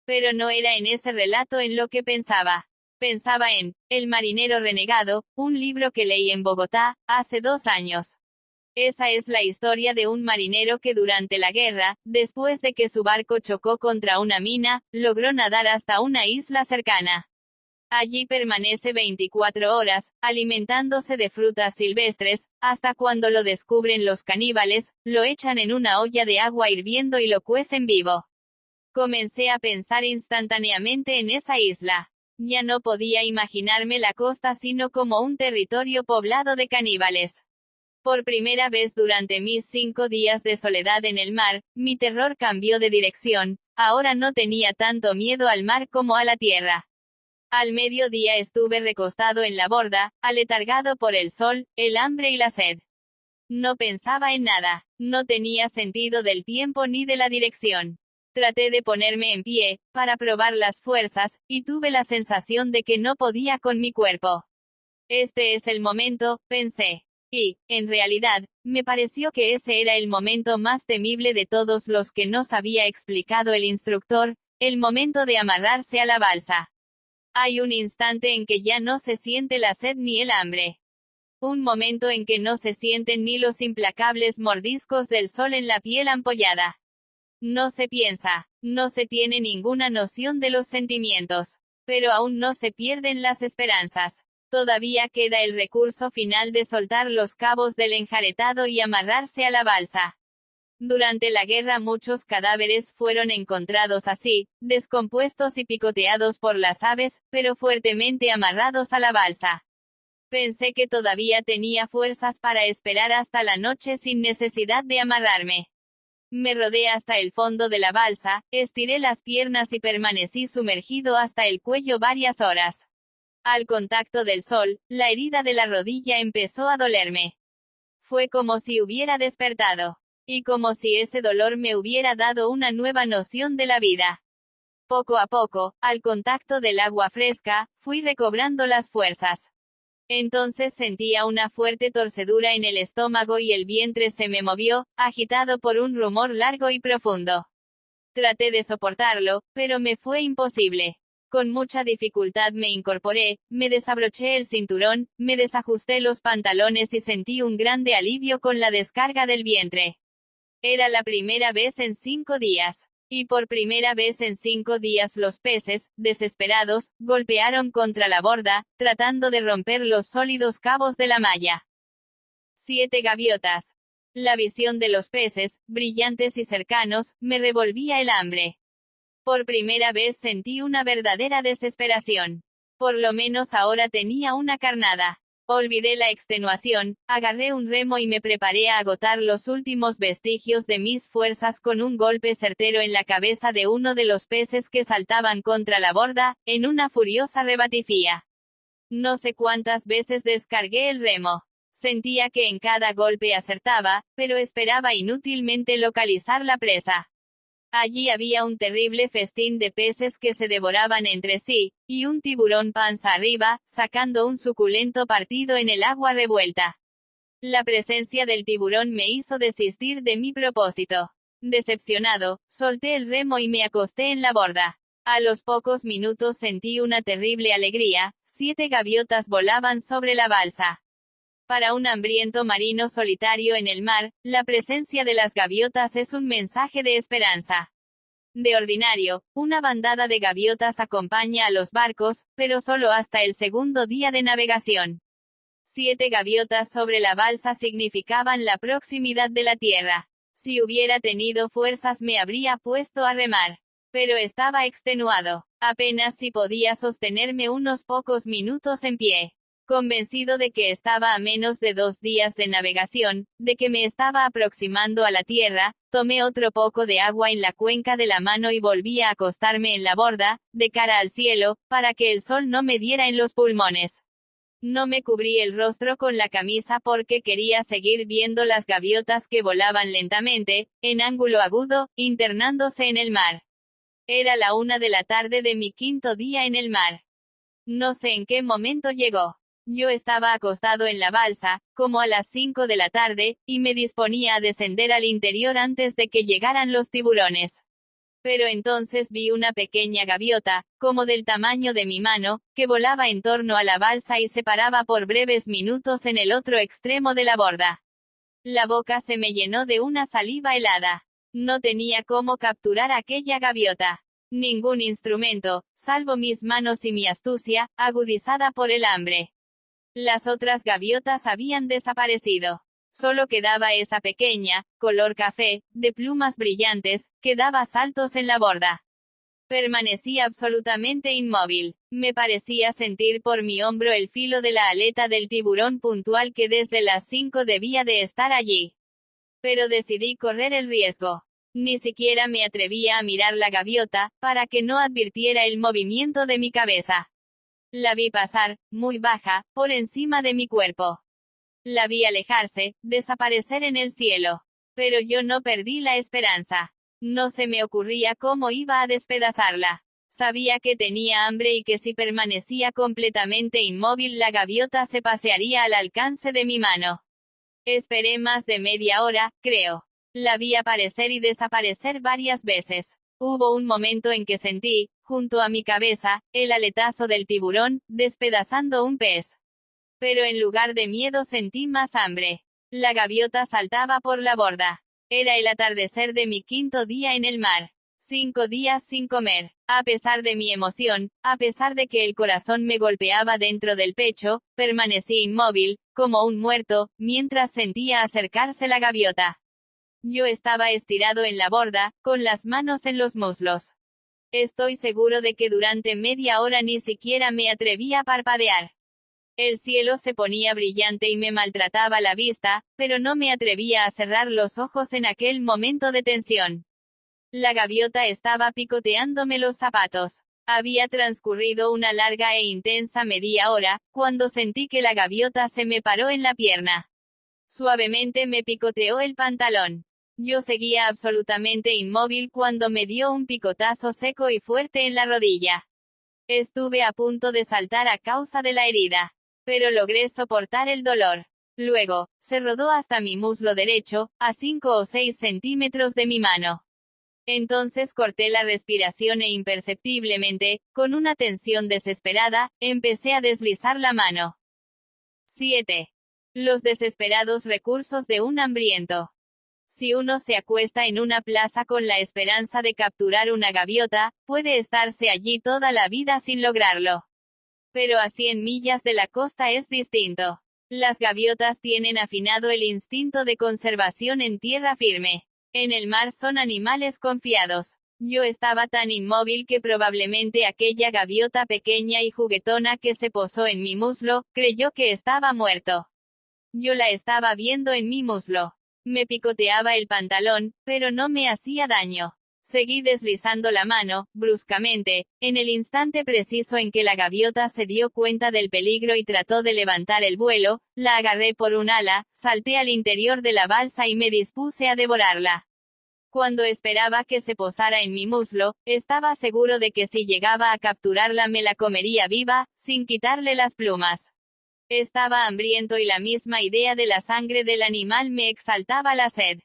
Pero no era en ese relato en lo que pensaba. Pensaba en El marinero renegado, un libro que leí en Bogotá, hace 2 años. Esa es la historia de un marinero que durante la guerra, después de que su barco chocó contra una mina, logró nadar hasta una isla cercana. Allí permanece 24 horas, alimentándose de frutas silvestres, hasta cuando lo descubren los caníbales, lo echan en una olla de agua hirviendo y lo cuecen vivo. Comencé a pensar instantáneamente en esa isla. Ya no podía imaginarme la costa sino como un territorio poblado de caníbales. Por primera vez durante mis 5 días de soledad en el mar, mi terror cambió de dirección. Ahora no tenía tanto miedo al mar como a la tierra. Al mediodía estuve recostado en la borda, aletargado por el sol, el hambre y la sed. No pensaba en nada, no tenía sentido del tiempo ni de la dirección. Traté de ponerme en pie, para probar las fuerzas, y tuve la sensación de que no podía con mi cuerpo. Este es el momento, pensé. Y, en realidad, me pareció que ese era el momento más temible de todos los que nos había explicado el instructor, el momento de amarrarse a la balsa. Hay un instante en que ya no se siente la sed ni el hambre. Un momento en que no se sienten ni los implacables mordiscos del sol en la piel ampollada. No se piensa, no se tiene ninguna noción de los sentimientos. Pero aún no se pierden las esperanzas. Todavía queda el recurso final de soltar los cabos del enjaretado y amarrarse a la balsa. Durante la guerra muchos cadáveres fueron encontrados así, descompuestos y picoteados por las aves, pero fuertemente amarrados a la balsa. Pensé que todavía tenía fuerzas para esperar hasta la noche sin necesidad de amarrarme. Me rodé hasta el fondo de la balsa, estiré las piernas y permanecí sumergido hasta el cuello varias horas. Al contacto del sol, la herida de la rodilla empezó a dolerme. Fue como si hubiera despertado. Y como si ese dolor me hubiera dado una nueva noción de la vida. Poco a poco, al contacto del agua fresca, fui recobrando las fuerzas. Entonces sentía una fuerte torcedura en el estómago y el vientre se me movió, agitado por un rumor largo y profundo. Traté de soportarlo, pero me fue imposible. Con mucha dificultad me incorporé, me desabroché el cinturón, me desajusté los pantalones y sentí un grande alivio con la descarga del vientre. Era la primera vez en 5 días. Y por primera vez en 5 días los peces, desesperados, golpearon contra la borda, tratando de romper los sólidos cabos de la malla. 7 gaviotas. La visión de los peces, brillantes y cercanos, me revolvía el hambre. Por primera vez sentí una verdadera desesperación. Por lo menos ahora tenía una carnada. Olvidé la extenuación, agarré un remo y me preparé a agotar los últimos vestigios de mis fuerzas con un golpe certero en la cabeza de uno de los peces que saltaban contra la borda, en una furiosa rebatifía. No sé cuántas veces descargué el remo. Sentía que en cada golpe acertaba, pero esperaba inútilmente localizar la presa. Allí había un terrible festín de peces que se devoraban entre sí, y un tiburón panza arriba, sacando un suculento partido en el agua revuelta. La presencia del tiburón me hizo desistir de mi propósito. Decepcionado, solté el remo y me acosté en la borda. A los pocos minutos sentí una terrible alegría, 7 gaviotas volaban sobre la balsa. Para un hambriento marino solitario en el mar, la presencia de las gaviotas es un mensaje de esperanza. De ordinario, una bandada de gaviotas acompaña a los barcos, pero solo hasta el segundo día de navegación. 7 gaviotas sobre la balsa significaban la proximidad de la tierra. Si hubiera tenido fuerzas me habría puesto a remar. Pero estaba extenuado. Apenas si podía sostenerme unos pocos minutos en pie. Convencido de que estaba a menos de 2 días de navegación, de que me estaba aproximando a la tierra, tomé otro poco de agua en la cuenca de la mano y volví a acostarme en la borda, de cara al cielo, para que el sol no me diera en los pulmones. No me cubrí el rostro con la camisa porque quería seguir viendo las gaviotas que volaban lentamente, en ángulo agudo, internándose en el mar. Era la 1 de la tarde de mi 5.º día en el mar. No sé en qué momento llegó. Yo estaba acostado en la balsa, como a las 5 de la tarde, y me disponía a descender al interior antes de que llegaran los tiburones. Pero entonces vi una pequeña gaviota, como del tamaño de mi mano, que volaba en torno a la balsa y se paraba por breves minutos en el otro extremo de la borda. La boca se me llenó de una saliva helada. No tenía cómo capturar aquella gaviota. Ningún instrumento, salvo mis manos y mi astucia, agudizada por el hambre. Las otras gaviotas habían desaparecido. Solo quedaba esa pequeña, color café, de plumas brillantes, que daba saltos en la borda. Permanecí absolutamente inmóvil. Me parecía sentir por mi hombro el filo de la aleta del tiburón puntual que desde las 5 debía de estar allí. Pero decidí correr el riesgo. Ni siquiera me atrevía a mirar la gaviota, para que no advirtiera el movimiento de mi cabeza. La vi pasar, muy baja, por encima de mi cuerpo. La vi alejarse, desaparecer en el cielo. Pero yo no perdí la esperanza. No se me ocurría cómo iba a despedazarla. Sabía que tenía hambre y que si permanecía completamente inmóvil la gaviota se pasearía al alcance de mi mano. Esperé más de media hora, creo. La vi aparecer y desaparecer varias veces. Hubo un momento en que sentí, junto a mi cabeza, el aletazo del tiburón, despedazando un pez. Pero en lugar de miedo sentí más hambre. La gaviota saltaba por la borda. Era el atardecer de mi 5.º día en el mar. 5 días sin comer. A pesar de mi emoción, a pesar de que el corazón me golpeaba dentro del pecho, permanecí inmóvil, como un muerto, mientras sentía acercarse la gaviota. Yo estaba estirado en la borda, con las manos en los muslos. Estoy seguro de que durante media hora ni siquiera me atreví a parpadear. El cielo se ponía brillante y me maltrataba la vista, pero no me atrevía a cerrar los ojos en aquel momento de tensión. La gaviota estaba picoteándome los zapatos. Había transcurrido una larga e intensa media hora, cuando sentí que la gaviota se me paró en la pierna. Suavemente me picoteó el pantalón. Yo seguía absolutamente inmóvil cuando me dio un picotazo seco y fuerte en la rodilla. Estuve a punto de saltar a causa de la herida, pero logré soportar el dolor. Luego, se rodó hasta mi muslo derecho, a 5 o 6 centímetros de mi mano. Entonces corté la respiración e imperceptiblemente, con una tensión desesperada, empecé a deslizar la mano. 7. Los desesperados recursos de un hambriento. Si uno se acuesta en una plaza con la esperanza de capturar una gaviota, puede estarse allí toda la vida sin lograrlo. Pero a 100 millas de la costa es distinto. Las gaviotas tienen afinado el instinto de conservación en tierra firme. En el mar son animales confiados. Yo estaba tan inmóvil que probablemente aquella gaviota pequeña y juguetona que se posó en mi muslo, creyó que estaba muerto. Yo la estaba viendo en mi muslo. Me picoteaba el pantalón, pero no me hacía daño. Seguí deslizando la mano, bruscamente, en el instante preciso en que la gaviota se dio cuenta del peligro y trató de levantar el vuelo, la agarré por un ala, salté al interior de la balsa y me dispuse a devorarla. Cuando esperaba que se posara en mi muslo, estaba seguro de que si llegaba a capturarla me la comería viva, sin quitarle las plumas. Estaba hambriento y la misma idea de la sangre del animal me exaltaba la sed.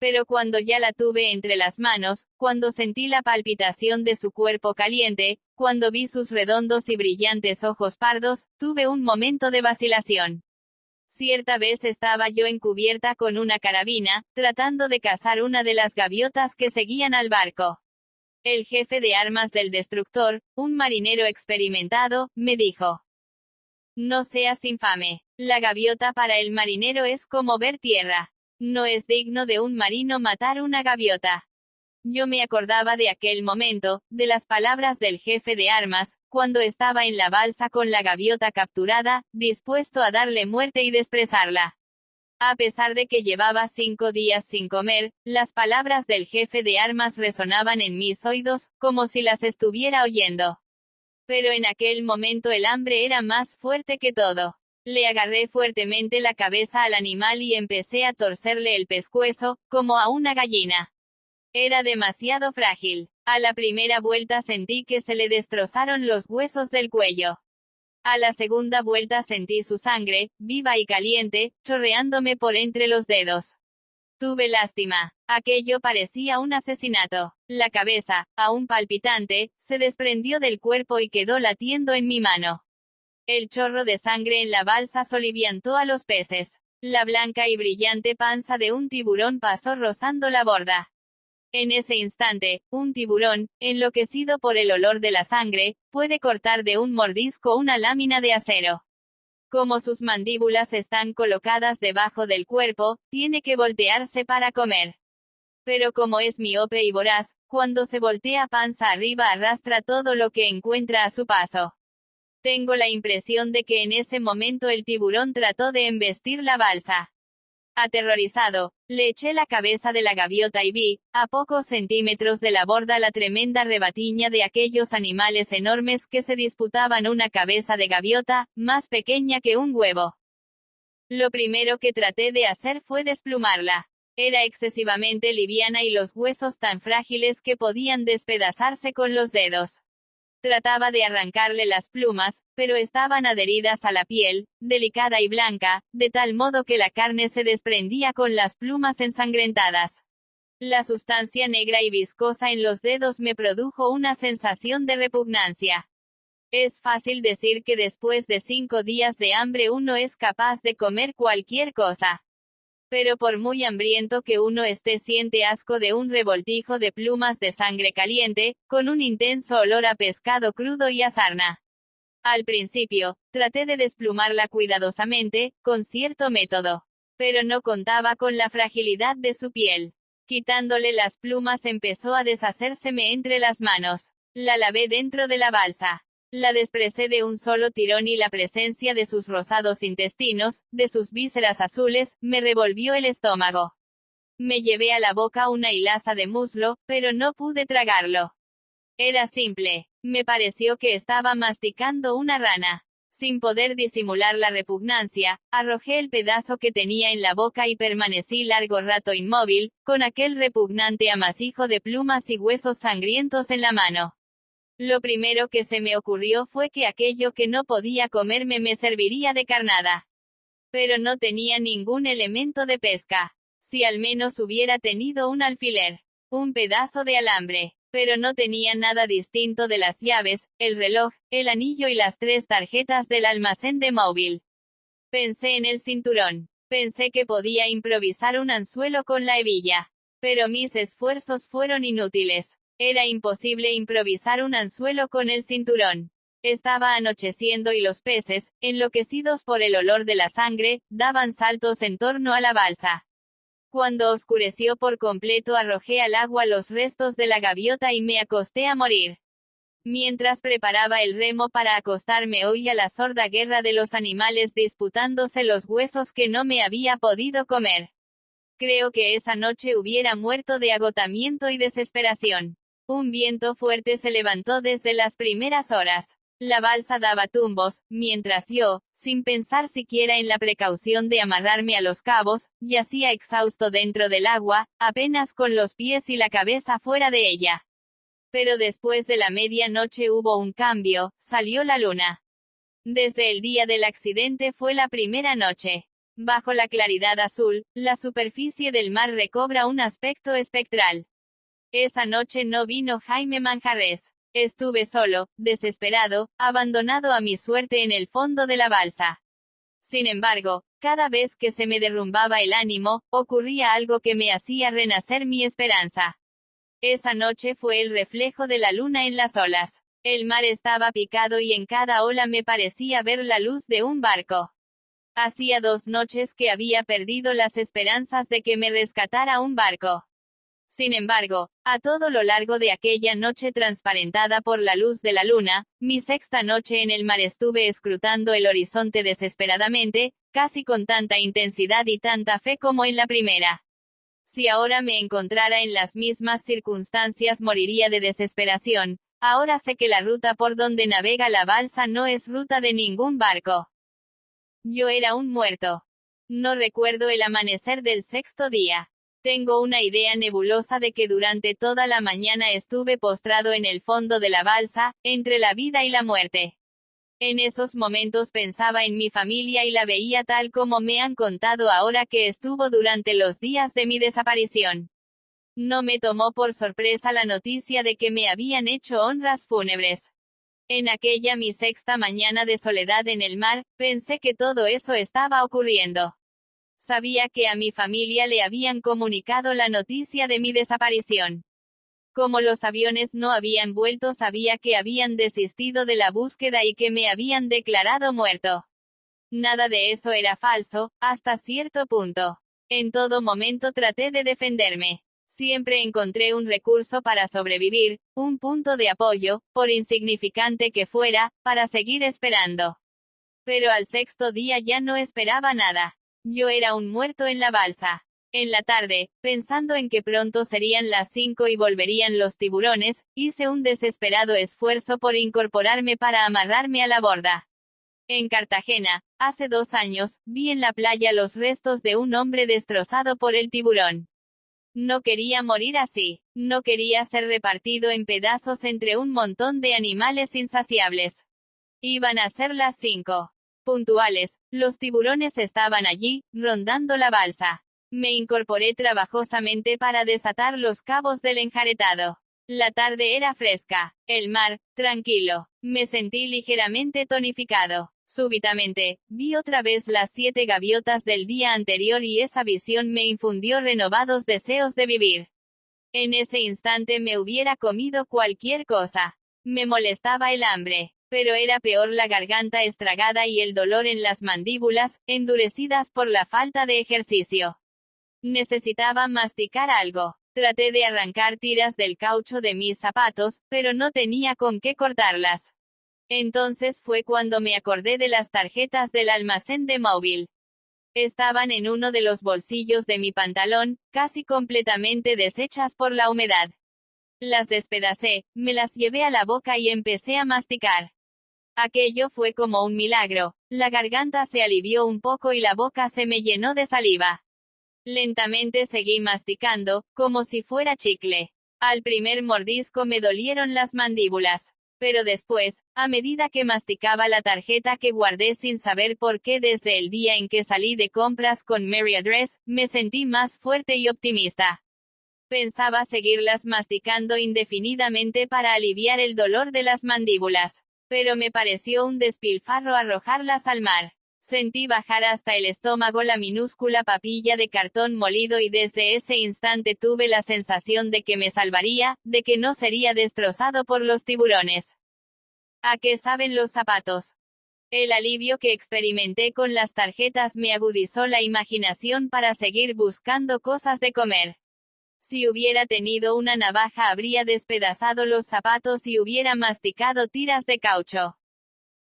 Pero cuando ya la tuve entre las manos, cuando sentí la palpitación de su cuerpo caliente, cuando vi sus redondos y brillantes ojos pardos, tuve un momento de vacilación. Cierta vez estaba yo encubierta con una carabina, tratando de cazar una de las gaviotas que seguían al barco. El jefe de armas del destructor, un marinero experimentado, me dijo: «No seas infame. La gaviota para el marinero es como ver tierra. No es digno de un marino matar una gaviota». Yo me acordaba de aquel momento, de las palabras del jefe de armas, cuando estaba en la balsa con la gaviota capturada, dispuesto a darle muerte y desprezarla. A pesar de que llevaba 5 días sin comer, las palabras del jefe de armas resonaban en mis oídos, como si las estuviera oyendo. Pero en aquel momento el hambre era más fuerte que todo. Le agarré fuertemente la cabeza al animal y empecé a torcerle el pescuezo, como a una gallina. Era demasiado frágil. A la primera vuelta sentí que se le destrozaron los huesos del cuello. A la segunda vuelta sentí su sangre, viva y caliente, chorreándome por entre los dedos. Tuve lástima. Aquello parecía un asesinato. La cabeza, aún palpitante, se desprendió del cuerpo y quedó latiendo en mi mano. El chorro de sangre en la balsa soliviantó a los peces. La blanca y brillante panza de un tiburón pasó rozando la borda. En ese instante, un tiburón, enloquecido por el olor de la sangre, puede cortar de un mordisco una lámina de acero. Como sus mandíbulas están colocadas debajo del cuerpo, tiene que voltearse para comer. Pero como es miope y voraz, cuando se voltea panza arriba arrastra todo lo que encuentra a su paso. Tengo la impresión de que en ese momento el tiburón trató de embestir la balsa. Aterrorizado, le eché la cabeza de la gaviota y vi, a pocos centímetros de la borda, la tremenda rebatiña de aquellos animales enormes que se disputaban una cabeza de gaviota, más pequeña que un huevo. Lo primero que traté de hacer fue desplumarla. Era excesivamente liviana y los huesos tan frágiles que podían despedazarse con los dedos. Trataba de arrancarle las plumas, pero estaban adheridas a la piel, delicada y blanca, de tal modo que la carne se desprendía con las plumas ensangrentadas. La sustancia negra y viscosa en los dedos me produjo una sensación de repugnancia. Es fácil decir que después de 5 días de hambre uno es capaz de comer cualquier cosa. Pero por muy hambriento que uno esté siente asco de un revoltijo de plumas de sangre caliente, con un intenso olor a pescado crudo y a sarna. Al principio, traté de desplumarla cuidadosamente, con cierto método. Pero no contaba con la fragilidad de su piel. Quitándole las plumas empezó a deshacérseme entre las manos. La lavé dentro de la balsa. La desprecé de un solo tirón y la presencia de sus rosados intestinos, de sus vísceras azules, me revolvió el estómago. Me llevé a la boca una hilaza de muslo, pero no pude tragarlo. Era simple. Me pareció que estaba masticando una rana. Sin poder disimular la repugnancia, arrojé el pedazo que tenía en la boca y permanecí largo rato inmóvil, con aquel repugnante amasijo de plumas y huesos sangrientos en la mano. Lo primero que se me ocurrió fue que aquello que no podía comerme me serviría de carnada. Pero no tenía ningún elemento de pesca. Si al menos hubiera tenido un alfiler, un pedazo de alambre. Pero no tenía nada distinto de las llaves, el reloj, el anillo y las 3 tarjetas del almacén de móvil. Pensé en el cinturón. Pensé que podía improvisar un anzuelo con la hebilla. Pero mis esfuerzos fueron inútiles. Era imposible improvisar un anzuelo con el cinturón. Estaba anocheciendo y los peces, enloquecidos por el olor de la sangre, daban saltos en torno a la balsa. Cuando oscureció por completo arrojé al agua los restos de la gaviota y me acosté a morir. Mientras preparaba el remo para acostarme oía la sorda guerra de los animales disputándose los huesos que no me había podido comer. Creo que esa noche hubiera muerto de agotamiento y desesperación. Un viento fuerte se levantó desde las primeras horas. La balsa daba tumbos, mientras yo, sin pensar siquiera en la precaución de amarrarme a los cabos, yacía exhausto dentro del agua, apenas con los pies y la cabeza fuera de ella. Pero después de la medianoche hubo un cambio, salió la luna. Desde el día del accidente fue la primera noche. Bajo la claridad azul, la superficie del mar recobra un aspecto espectral. Esa noche no vino Jaime Manjarres. Estuve solo, desesperado, abandonado a mi suerte en el fondo de la balsa. Sin embargo, cada vez que se me derrumbaba el ánimo, ocurría algo que me hacía renacer mi esperanza. Esa noche fue el reflejo de la luna en las olas. El mar estaba picado y en cada ola me parecía ver la luz de un barco. Hacía 2 noches que había perdido las esperanzas de que me rescatara un barco. Sin embargo, a todo lo largo de aquella noche transparentada por la luz de la luna, mi 6ª noche en el mar estuve escrutando el horizonte desesperadamente, casi con tanta intensidad y tanta fe como en la primera. Si ahora me encontrara en las mismas circunstancias moriría de desesperación. Ahora sé que la ruta por donde navega la balsa no es ruta de ningún barco. Yo era un muerto. No recuerdo el amanecer del 6º día. Tengo una idea nebulosa de que durante toda la mañana estuve postrado en el fondo de la balsa, entre la vida y la muerte. En esos momentos pensaba en mi familia y la veía tal como me han contado ahora que estuvo durante los días de mi desaparición. No me tomó por sorpresa la noticia de que me habían hecho honras fúnebres. En aquella mi 6ª mañana de soledad en el mar, pensé que todo eso estaba ocurriendo. Sabía que a mi familia le habían comunicado la noticia de mi desaparición. Como los aviones no habían vuelto, sabía que habían desistido de la búsqueda y que me habían declarado muerto. Nada de eso era falso, hasta cierto punto. En todo momento traté de defenderme. Siempre encontré un recurso para sobrevivir, un punto de apoyo, por insignificante que fuera, para seguir esperando. Pero al 6º día ya no esperaba nada. Yo era un muerto en la balsa. En la tarde, pensando en que pronto serían las 5 y volverían los tiburones, hice un desesperado esfuerzo por incorporarme para amarrarme a la borda. En Cartagena, hace 2 años, vi en la playa los restos de un hombre destrozado por el tiburón. No quería morir así. No quería ser repartido en pedazos entre un montón de animales insaciables. Iban a ser las 5. Puntuales, los tiburones estaban allí, rondando la balsa. Me incorporé trabajosamente para desatar los cabos del enjaretado. La tarde era fresca, el mar, tranquilo. Me sentí ligeramente tonificado. Súbitamente, vi otra vez las 7 gaviotas del día anterior y esa visión me infundió renovados deseos de vivir. En ese instante me hubiera comido cualquier cosa. Me molestaba el hambre, pero era peor la garganta estragada y el dolor en las mandíbulas, endurecidas por la falta de ejercicio. Necesitaba masticar algo. Traté de arrancar tiras del caucho de mis zapatos, pero no tenía con qué cortarlas. Entonces fue cuando me acordé de las tarjetas del almacén de móvil. Estaban en uno de los bolsillos de mi pantalón, casi completamente deshechas por la humedad. Las despedacé, me las llevé a la boca y empecé a masticar. Aquello fue como un milagro. La garganta se alivió un poco y la boca se me llenó de saliva. Lentamente seguí masticando, como si fuera chicle. Al primer mordisco me dolieron las mandíbulas. Pero después, a medida que masticaba la tarjeta que guardé sin saber por qué desde el día en que salí de compras con Mary Address, me sentí más fuerte y optimista. Pensaba seguirlas masticando indefinidamente para aliviar el dolor de las mandíbulas. Pero me pareció un despilfarro arrojarlas al mar. Sentí bajar hasta el estómago la minúscula papilla de cartón molido y desde ese instante tuve la sensación de que me salvaría, de que no sería destrozado por los tiburones. ¿A qué saben los zapatos? El alivio que experimenté con las tarjetas me agudizó la imaginación para seguir buscando cosas de comer. Si hubiera tenido una navaja habría despedazado los zapatos y hubiera masticado tiras de caucho.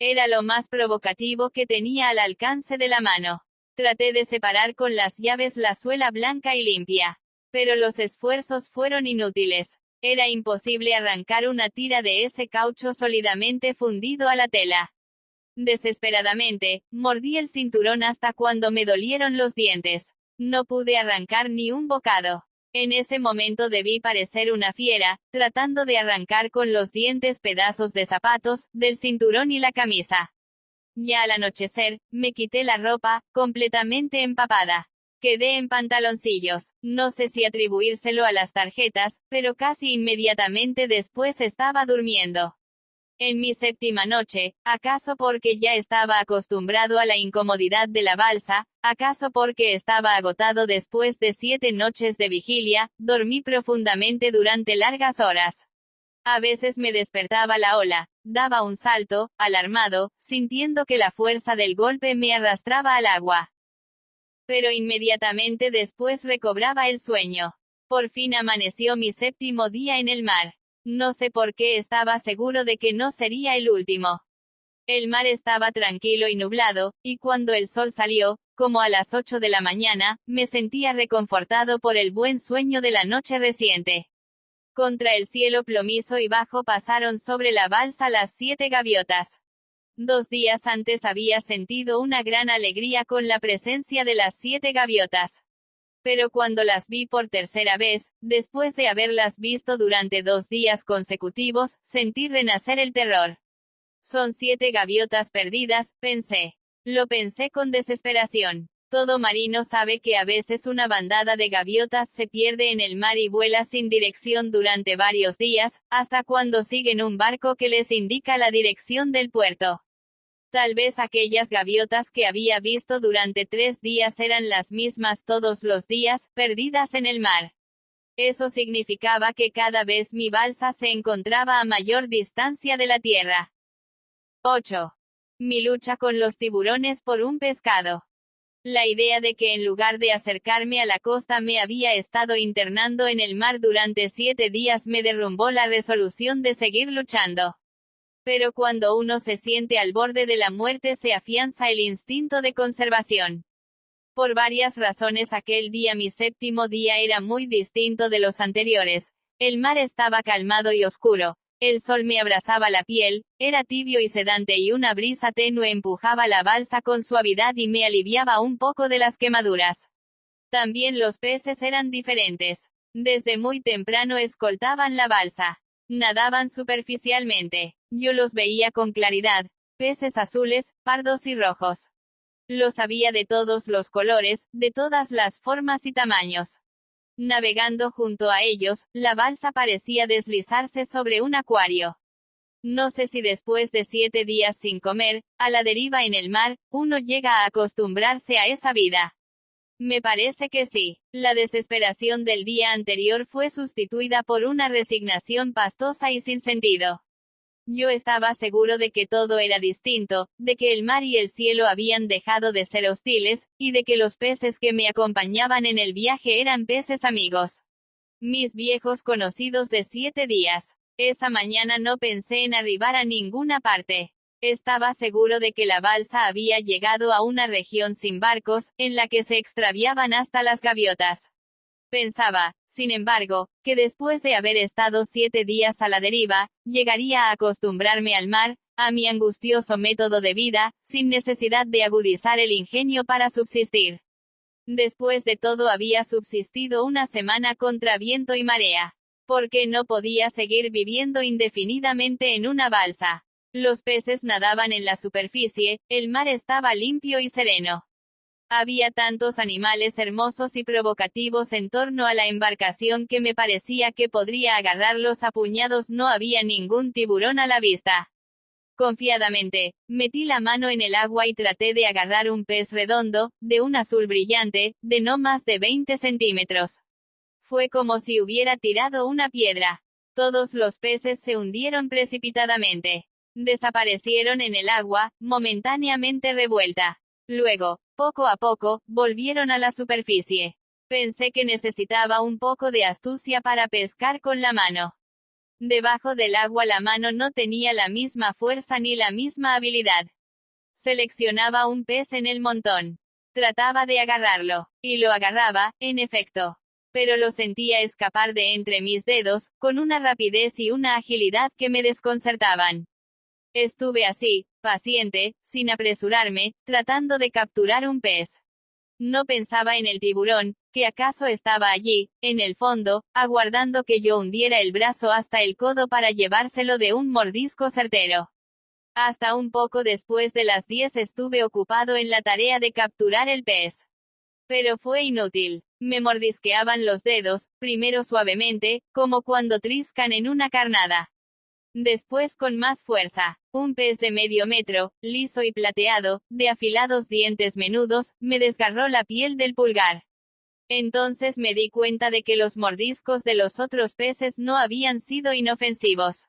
Era lo más provocativo que tenía al alcance de la mano. Traté de separar con las llaves la suela blanca y limpia. Pero los esfuerzos fueron inútiles. Era imposible arrancar una tira de ese caucho sólidamente fundido a la tela. Desesperadamente, mordí el cinturón hasta cuando me dolieron los dientes. No pude arrancar ni un bocado. En ese momento debí parecer una fiera, tratando de arrancar con los dientes pedazos de zapatos, del cinturón y la camisa. Ya al anochecer, me quité la ropa, completamente empapada. Quedé en pantaloncillos. No sé si atribuírselo a las tarjetas, pero casi inmediatamente después estaba durmiendo. En mi 7ª noche, acaso porque ya estaba acostumbrado a la incomodidad de la balsa, acaso porque estaba agotado después de 7 noches de vigilia, dormí profundamente durante largas horas. A veces me despertaba la ola, daba un salto, alarmado, sintiendo que la fuerza del golpe me arrastraba al agua. Pero inmediatamente después recobraba el sueño. Por fin amaneció mi 7º día en el mar. No sé por qué estaba seguro de que no sería el último. El mar estaba tranquilo y nublado, y cuando el sol salió, como a las 8 de la mañana, me sentía reconfortado por el buen sueño de la noche reciente. Contra el cielo plomizo y bajo pasaron sobre la balsa las 7 gaviotas. 2 días antes había sentido una gran alegría con la presencia de las 7 gaviotas. Pero cuando las vi por tercera vez, después de haberlas visto durante 2 días consecutivos, sentí renacer el terror. Son 7 gaviotas perdidas, pensé. Lo pensé con desesperación. Todo marino sabe que a veces una bandada de gaviotas se pierde en el mar y vuela sin dirección durante varios días, hasta cuando siguen un barco que les indica la dirección del puerto. Tal vez aquellas gaviotas que había visto durante 3 días eran las mismas todos los días, perdidas en el mar. Eso significaba que cada vez mi balsa se encontraba a mayor distancia de la tierra. 8. Mi lucha con los tiburones por un pescado. La idea de que en lugar de acercarme a la costa me había estado internando en el mar durante 7 días me derrumbó la resolución de seguir luchando. Pero cuando uno se siente al borde de la muerte se afianza el instinto de conservación. Por varias razones aquel día, mi 7º día, era muy distinto de los anteriores. El mar estaba calmado y oscuro. El sol me abrazaba la piel, era tibio y sedante y una brisa tenue empujaba la balsa con suavidad y me aliviaba un poco de las quemaduras. También los peces eran diferentes. Desde muy temprano escoltaban la balsa. Nadaban superficialmente. Yo los veía con claridad. Peces azules, pardos y rojos. Los había de todos los colores, de todas las formas y tamaños. Navegando junto a ellos, la balsa parecía deslizarse sobre un acuario. No sé si después de 7 días sin comer, a la deriva en el mar, uno llega a acostumbrarse a esa vida. Me parece que sí. La desesperación del día anterior fue sustituida por una resignación pastosa y sin sentido. Yo estaba seguro de que todo era distinto, de que el mar y el cielo habían dejado de ser hostiles, y de que los peces que me acompañaban en el viaje eran peces amigos. Mis viejos conocidos de 7 días. Esa mañana no pensé en arribar a ninguna parte. Estaba seguro de que la balsa había llegado a una región sin barcos, en la que se extraviaban hasta las gaviotas. Pensaba, sin embargo, que después de haber estado 7 días a la deriva, llegaría a acostumbrarme al mar, a mi angustioso método de vida, sin necesidad de agudizar el ingenio para subsistir. Después de todo había subsistido una semana contra viento y marea. Porque no podía seguir viviendo indefinidamente en una balsa. Los peces nadaban en la superficie, el mar estaba limpio y sereno. Había tantos animales hermosos y provocativos en torno a la embarcación que me parecía que podría agarrarlos a puñados. No había ningún tiburón a la vista. Confiadamente, metí la mano en el agua y traté de agarrar un pez redondo, de un azul brillante, de no más de 20 centímetros. Fue como si hubiera tirado una piedra. Todos los peces se hundieron precipitadamente. Desaparecieron en el agua, momentáneamente revuelta. Luego, poco a poco, volvieron a la superficie. Pensé que necesitaba un poco de astucia para pescar con la mano. Debajo del agua la mano no tenía la misma fuerza ni la misma habilidad. Seleccionaba un pez en el montón. Trataba de agarrarlo. Y lo agarraba, en efecto. Pero lo sentía escapar de entre mis dedos, con una rapidez y una agilidad que me desconcertaban. Estuve así, paciente, sin apresurarme, tratando de capturar un pez. No pensaba en el tiburón, que acaso estaba allí, en el fondo, aguardando que yo hundiera el brazo hasta el codo para llevárselo de un mordisco certero. Hasta un poco después de las 10 estuve ocupado en la tarea de capturar el pez. Pero fue inútil. Me mordisqueaban los dedos, primero suavemente, como cuando triscan en una carnada. Después con más fuerza. Un pez de medio metro, liso y plateado, de afilados dientes menudos, me desgarró la piel del pulgar. Entonces me di cuenta de que los mordiscos de los otros peces no habían sido inofensivos.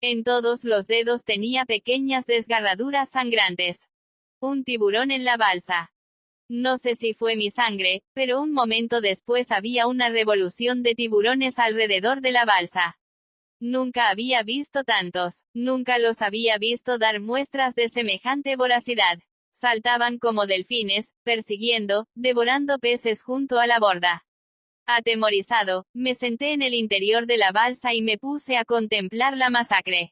En todos los dedos tenía pequeñas desgarraduras sangrantes. Un tiburón en la balsa. No sé si fue mi sangre, pero un momento después había una revolución de tiburones alrededor de la balsa. Nunca había visto tantos, nunca los había visto dar muestras de semejante voracidad. Saltaban como delfines, persiguiendo, devorando peces junto a la borda. Atemorizado, me senté en el interior de la balsa y me puse a contemplar la masacre.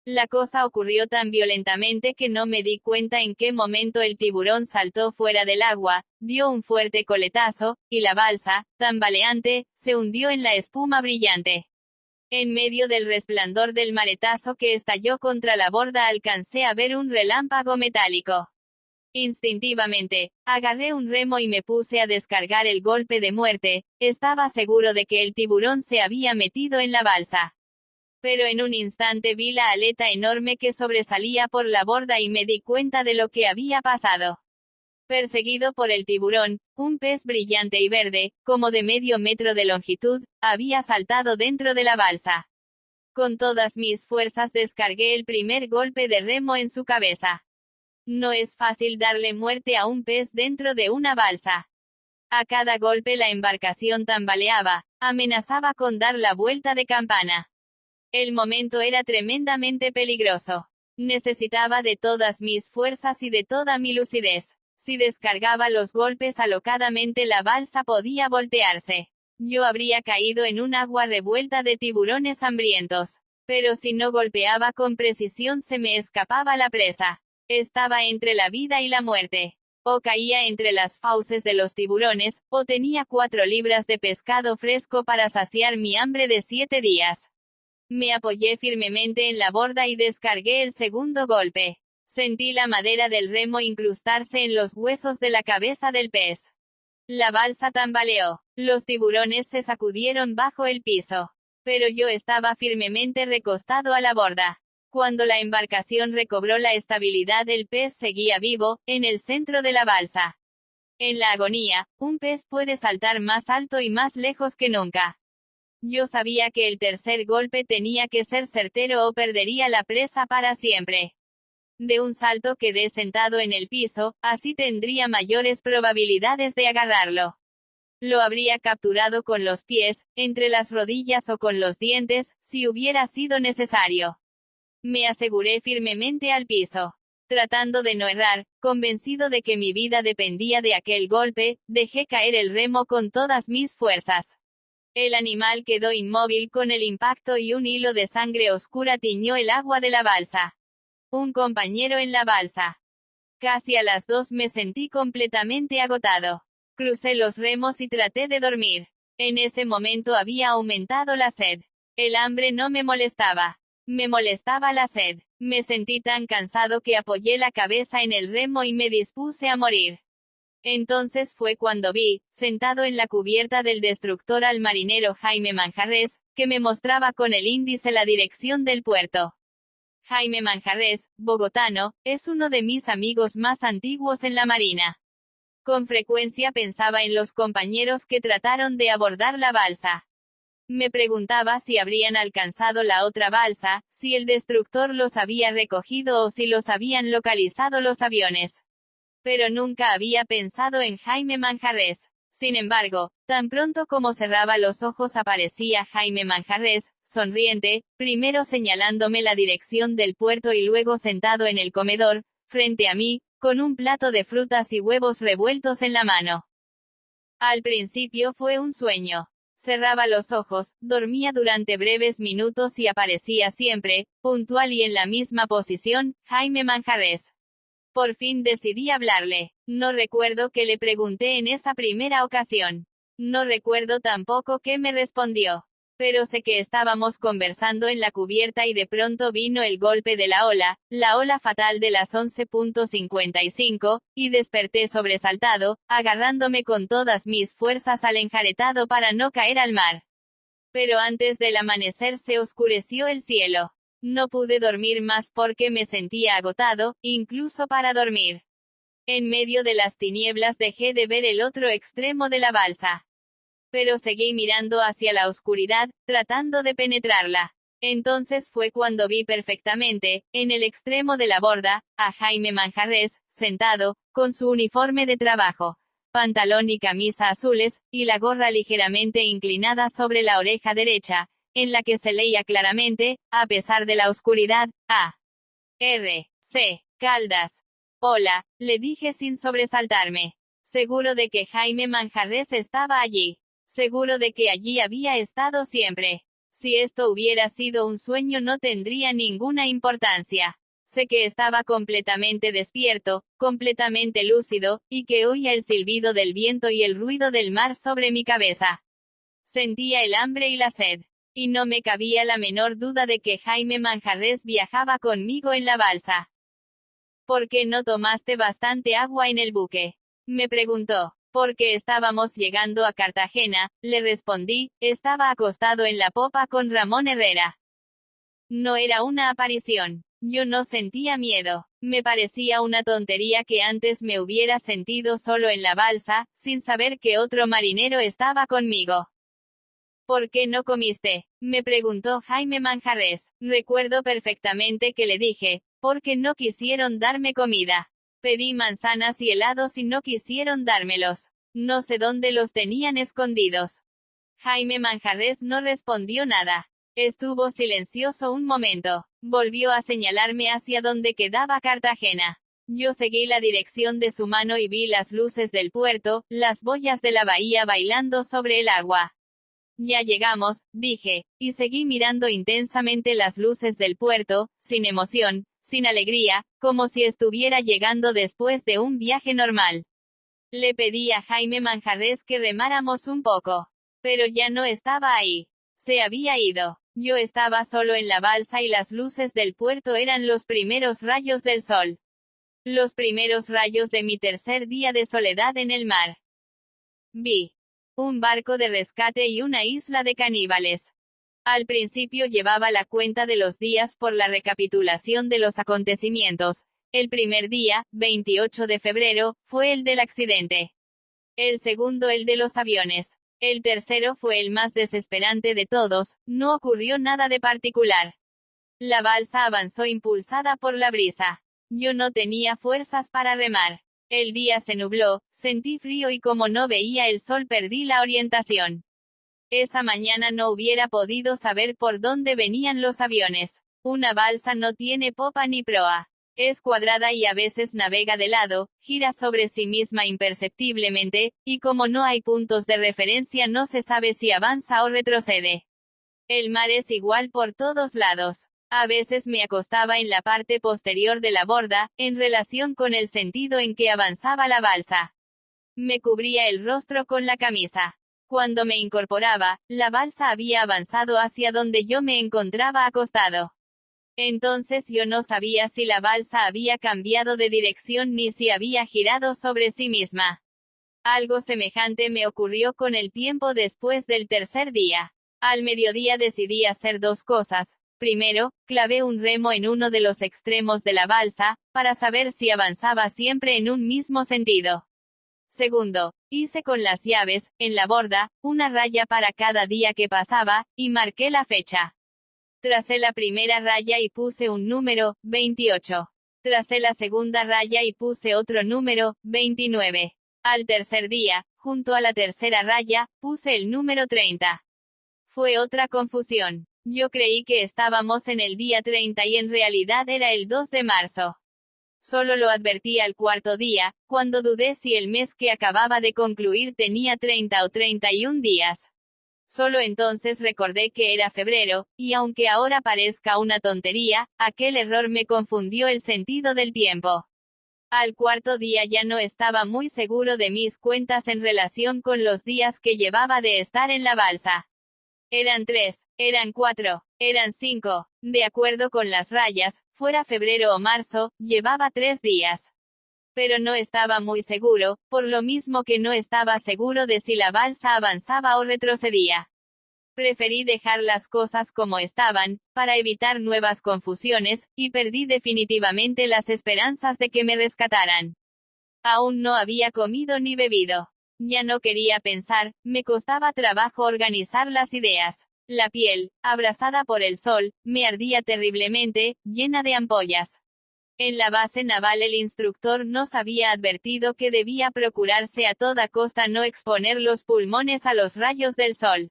La cosa ocurrió tan violentamente que no me di cuenta en qué momento el tiburón saltó fuera del agua, dio un fuerte coletazo, y la balsa, tambaleante, se hundió en la espuma brillante. En medio del resplandor del maretazo que estalló contra la borda alcancé a ver un relámpago metálico. Instintivamente, agarré un remo y me puse a descargar el golpe de muerte. Estaba seguro de que el tiburón se había metido en la balsa. Pero en un instante vi la aleta enorme que sobresalía por la borda y me di cuenta de lo que había pasado. Perseguido por el tiburón, un pez brillante y verde, como de medio metro de longitud, había saltado dentro de la balsa. Con todas mis fuerzas descargué el primer golpe de remo en su cabeza. No es fácil darle muerte a un pez dentro de una balsa. A cada golpe la embarcación tambaleaba, amenazaba con dar la vuelta de campana. El momento era tremendamente peligroso. Necesitaba de todas mis fuerzas y de toda mi lucidez. Si descargaba los golpes alocadamente la balsa podía voltearse. Yo habría caído en un agua revuelta de tiburones hambrientos. Pero si no golpeaba con precisión se me escapaba la presa. Estaba entre la vida y la muerte. O caía entre las fauces de los tiburones, o tenía 4 libras de pescado fresco para saciar mi hambre de 7 días. Me apoyé firmemente en la borda y descargué el segundo golpe. Sentí la madera del remo incrustarse en los huesos de la cabeza del pez. La balsa tambaleó. Los tiburones se sacudieron bajo el piso. Pero yo estaba firmemente recostado a la borda. Cuando la embarcación recobró la estabilidad, el pez seguía vivo, en el centro de la balsa. En la agonía, un pez puede saltar más alto y más lejos que nunca. Yo sabía que el tercer golpe tenía que ser certero o perdería la presa para siempre. De un salto quedé sentado en el piso, así tendría mayores probabilidades de agarrarlo. Lo habría capturado con los pies, entre las rodillas o con los dientes, si hubiera sido necesario. Me aseguré firmemente al piso. Tratando de no errar, convencido de que mi vida dependía de aquel golpe, dejé caer el remo con todas mis fuerzas. El animal quedó inmóvil con el impacto y un hilo de sangre oscura tiñó el agua de la balsa. Un compañero en la balsa. Casi a las 2 me sentí completamente agotado. Crucé los remos y traté de dormir. En ese momento había aumentado la sed. El hambre no me molestaba. Me molestaba la sed. Me sentí tan cansado que apoyé la cabeza en el remo y me dispuse a morir. Entonces fue cuando vi, sentado en la cubierta del destructor, al marinero Jaime Manjarres, que me mostraba con el índice la dirección del puerto. Jaime Manjarres, bogotano, es uno de mis amigos más antiguos en la marina. Con frecuencia pensaba en los compañeros que trataron de abordar la balsa. Me preguntaba si habrían alcanzado la otra balsa, si el destructor los había recogido o si los habían localizado los aviones. Pero nunca había pensado en Jaime Manjarres. Sin embargo, tan pronto como cerraba los ojos aparecía Jaime Manjarres, sonriente, primero señalándome la dirección del puerto y luego sentado en el comedor, frente a mí, con un plato de frutas y huevos revueltos en la mano. Al principio fue un sueño. Cerraba los ojos, dormía durante breves minutos y aparecía siempre, puntual y en la misma posición, Jaime Manjarres. Por fin decidí hablarle. No recuerdo qué le pregunté en esa primera ocasión. No recuerdo tampoco qué me respondió. Pero sé que estábamos conversando en la cubierta y de pronto vino el golpe de la ola fatal de las 11:55, y desperté sobresaltado, agarrándome con todas mis fuerzas al enjaretado para no caer al mar. Pero antes del amanecer se oscureció el cielo. No pude dormir más porque me sentía agotado, incluso para dormir. En medio de las tinieblas dejé de ver el otro extremo de la balsa. Pero seguí mirando hacia la oscuridad, tratando de penetrarla. Entonces fue cuando vi perfectamente, en el extremo de la borda, a Jaime Manjarres, sentado, con su uniforme de trabajo, pantalón y camisa azules, y la gorra ligeramente inclinada sobre la oreja derecha, en la que se leía claramente, a pesar de la oscuridad, A. R. C. Caldas. Hola, le dije sin sobresaltarme. Seguro de que Jaime Manjarres estaba allí. Seguro de que allí había estado siempre. Si esto hubiera sido un sueño no tendría ninguna importancia. Sé que estaba completamente despierto, completamente lúcido, y que oía el silbido del viento y el ruido del mar sobre mi cabeza. Sentía el hambre y la sed. Y no me cabía la menor duda de que Jaime Manjarres viajaba conmigo en la balsa. ¿Por qué no tomaste bastante agua en el buque?, me preguntó. Porque estábamos llegando a Cartagena, le respondí, estaba acostado en la popa con Ramón Herrera. No era una aparición. Yo no sentía miedo. Me parecía una tontería que antes me hubiera sentido solo en la balsa, sin saber que otro marinero estaba conmigo. ¿Por qué no comiste?, me preguntó Jaime Manjarres. Recuerdo perfectamente que le dije, porque no quisieron darme comida. Pedí manzanas y helados y no quisieron dármelos. No sé dónde los tenían escondidos. Jaime Manjarres no respondió nada. Estuvo silencioso un momento. Volvió a señalarme hacia donde quedaba Cartagena. Yo seguí la dirección de su mano y vi las luces del puerto, las boyas de la bahía bailando sobre el agua. Ya llegamos, dije, y seguí mirando intensamente las luces del puerto, sin emoción, sin alegría, como si estuviera llegando después de un viaje normal. Le pedí a Jaime Manjarres que remáramos un poco. Pero ya no estaba ahí. Se había ido. Yo estaba solo en la balsa y las luces del puerto eran los primeros rayos del sol. Los primeros rayos de mi tercer día de soledad en el mar. Vi un barco de rescate y una isla de caníbales. Al principio llevaba la cuenta de los días por la recapitulación de los acontecimientos. El primer día, 28 de febrero, fue el del accidente. El segundo el de los aviones. El tercero fue el más desesperante de todos, no ocurrió nada de particular. La balsa avanzó impulsada por la brisa. Yo no tenía fuerzas para remar. El día se nubló, sentí frío y como no veía el sol perdí la orientación. Esa mañana no hubiera podido saber por dónde venían los aviones. Una balsa no tiene popa ni proa. Es cuadrada y a veces navega de lado, gira sobre sí misma imperceptiblemente, y como no hay puntos de referencia no se sabe si avanza o retrocede. El mar es igual por todos lados. A veces me acostaba en la parte posterior de la borda, en relación con el sentido en que avanzaba la balsa. Me cubría el rostro con la camisa. Cuando me incorporaba, la balsa había avanzado hacia donde yo me encontraba acostado. Entonces yo no sabía si la balsa había cambiado de dirección ni si había girado sobre sí misma. Algo semejante me ocurrió con el tiempo después del tercer día. Al mediodía decidí hacer dos cosas. Primero, clavé un remo en uno de los extremos de la balsa, para saber si avanzaba siempre en un mismo sentido. Segundo, hice con las llaves, en la borda, una raya para cada día que pasaba, y marqué la fecha. Tracé la primera raya y puse un número, 28. Tracé la segunda raya y puse otro número, 29. Al tercer día, junto a la tercera raya, puse el número 30. Fue otra confusión. Yo creí que estábamos en el día 30 y en realidad era el 2 de marzo. Solo lo advertí al cuarto día, cuando dudé si el mes que acababa de concluir tenía 30 o 31 días. Solo entonces recordé que era febrero, y aunque ahora parezca una tontería, aquel error me confundió el sentido del tiempo. Al cuarto día ya no estaba muy seguro de mis cuentas en relación con los días que llevaba de estar en la balsa. Eran 3, eran 4, eran 5, de acuerdo con las rayas, fuera febrero o marzo, llevaba 3 días. Pero no estaba muy seguro, por lo mismo que no estaba seguro de si la balsa avanzaba o retrocedía. Preferí dejar las cosas como estaban, para evitar nuevas confusiones, y perdí definitivamente las esperanzas de que me rescataran. Aún no había comido ni bebido. Ya no quería pensar, me costaba trabajo organizar las ideas. La piel, abrasada por el sol, me ardía terriblemente, llena de ampollas. En la base naval el instructor nos había advertido que debía procurarse a toda costa no exponer los pulmones a los rayos del sol.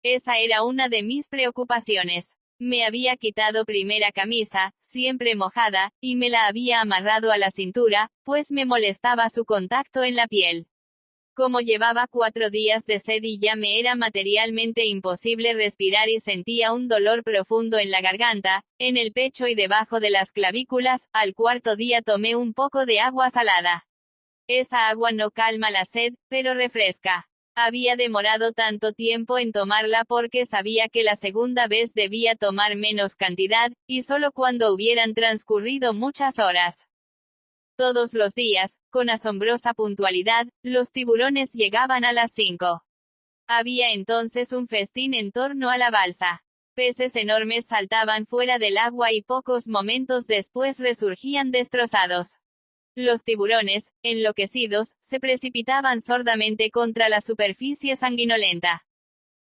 Esa era una de mis preocupaciones. Me había quitado primera camisa, siempre mojada, y me la había amarrado a la cintura, pues me molestaba su contacto en la piel. Como llevaba 4 días de sed y ya me era materialmente imposible respirar y sentía un dolor profundo en la garganta, en el pecho y debajo de las clavículas, al cuarto día tomé un poco de agua salada. Esa agua no calma la sed, pero refresca. Había demorado tanto tiempo en tomarla porque sabía que la segunda vez debía tomar menos cantidad, y solo cuando hubieran transcurrido muchas horas. Todos los días, con asombrosa puntualidad, los tiburones llegaban a las 5. Había entonces un festín en torno a la balsa. Peces enormes saltaban fuera del agua y pocos momentos después resurgían destrozados. Los tiburones, enloquecidos, se precipitaban sordamente contra la superficie sanguinolenta.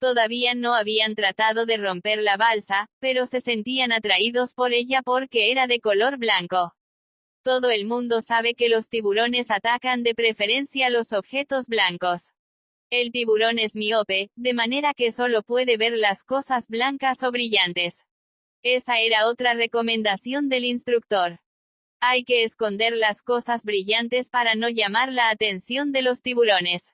Todavía no habían tratado de romper la balsa, pero se sentían atraídos por ella porque era de color blanco. Todo el mundo sabe que los tiburones atacan de preferencia los objetos blancos. El tiburón es miope, de manera que solo puede ver las cosas blancas o brillantes. Esa era otra recomendación del instructor. Hay que esconder las cosas brillantes para no llamar la atención de los tiburones.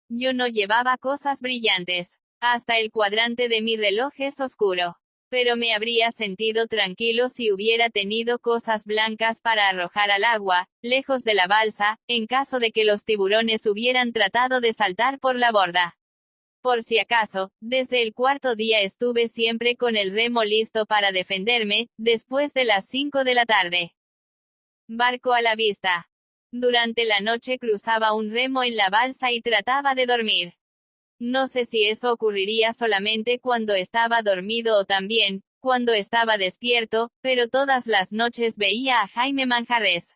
Yo no llevaba cosas brillantes. Hasta el cuadrante de mi reloj es oscuro. Pero me habría sentido tranquilo si hubiera tenido cosas blancas para arrojar al agua, lejos de la balsa, en caso de que los tiburones hubieran tratado de saltar por la borda. Por si acaso, desde el cuarto día estuve siempre con el remo listo para defenderme, después de las 5 de la tarde. Barco a la vista. Durante la noche cruzaba un remo en la balsa y trataba de dormir. No sé si eso ocurriría solamente cuando estaba dormido o también, cuando estaba despierto, pero todas las noches veía a Jaime Manjarres.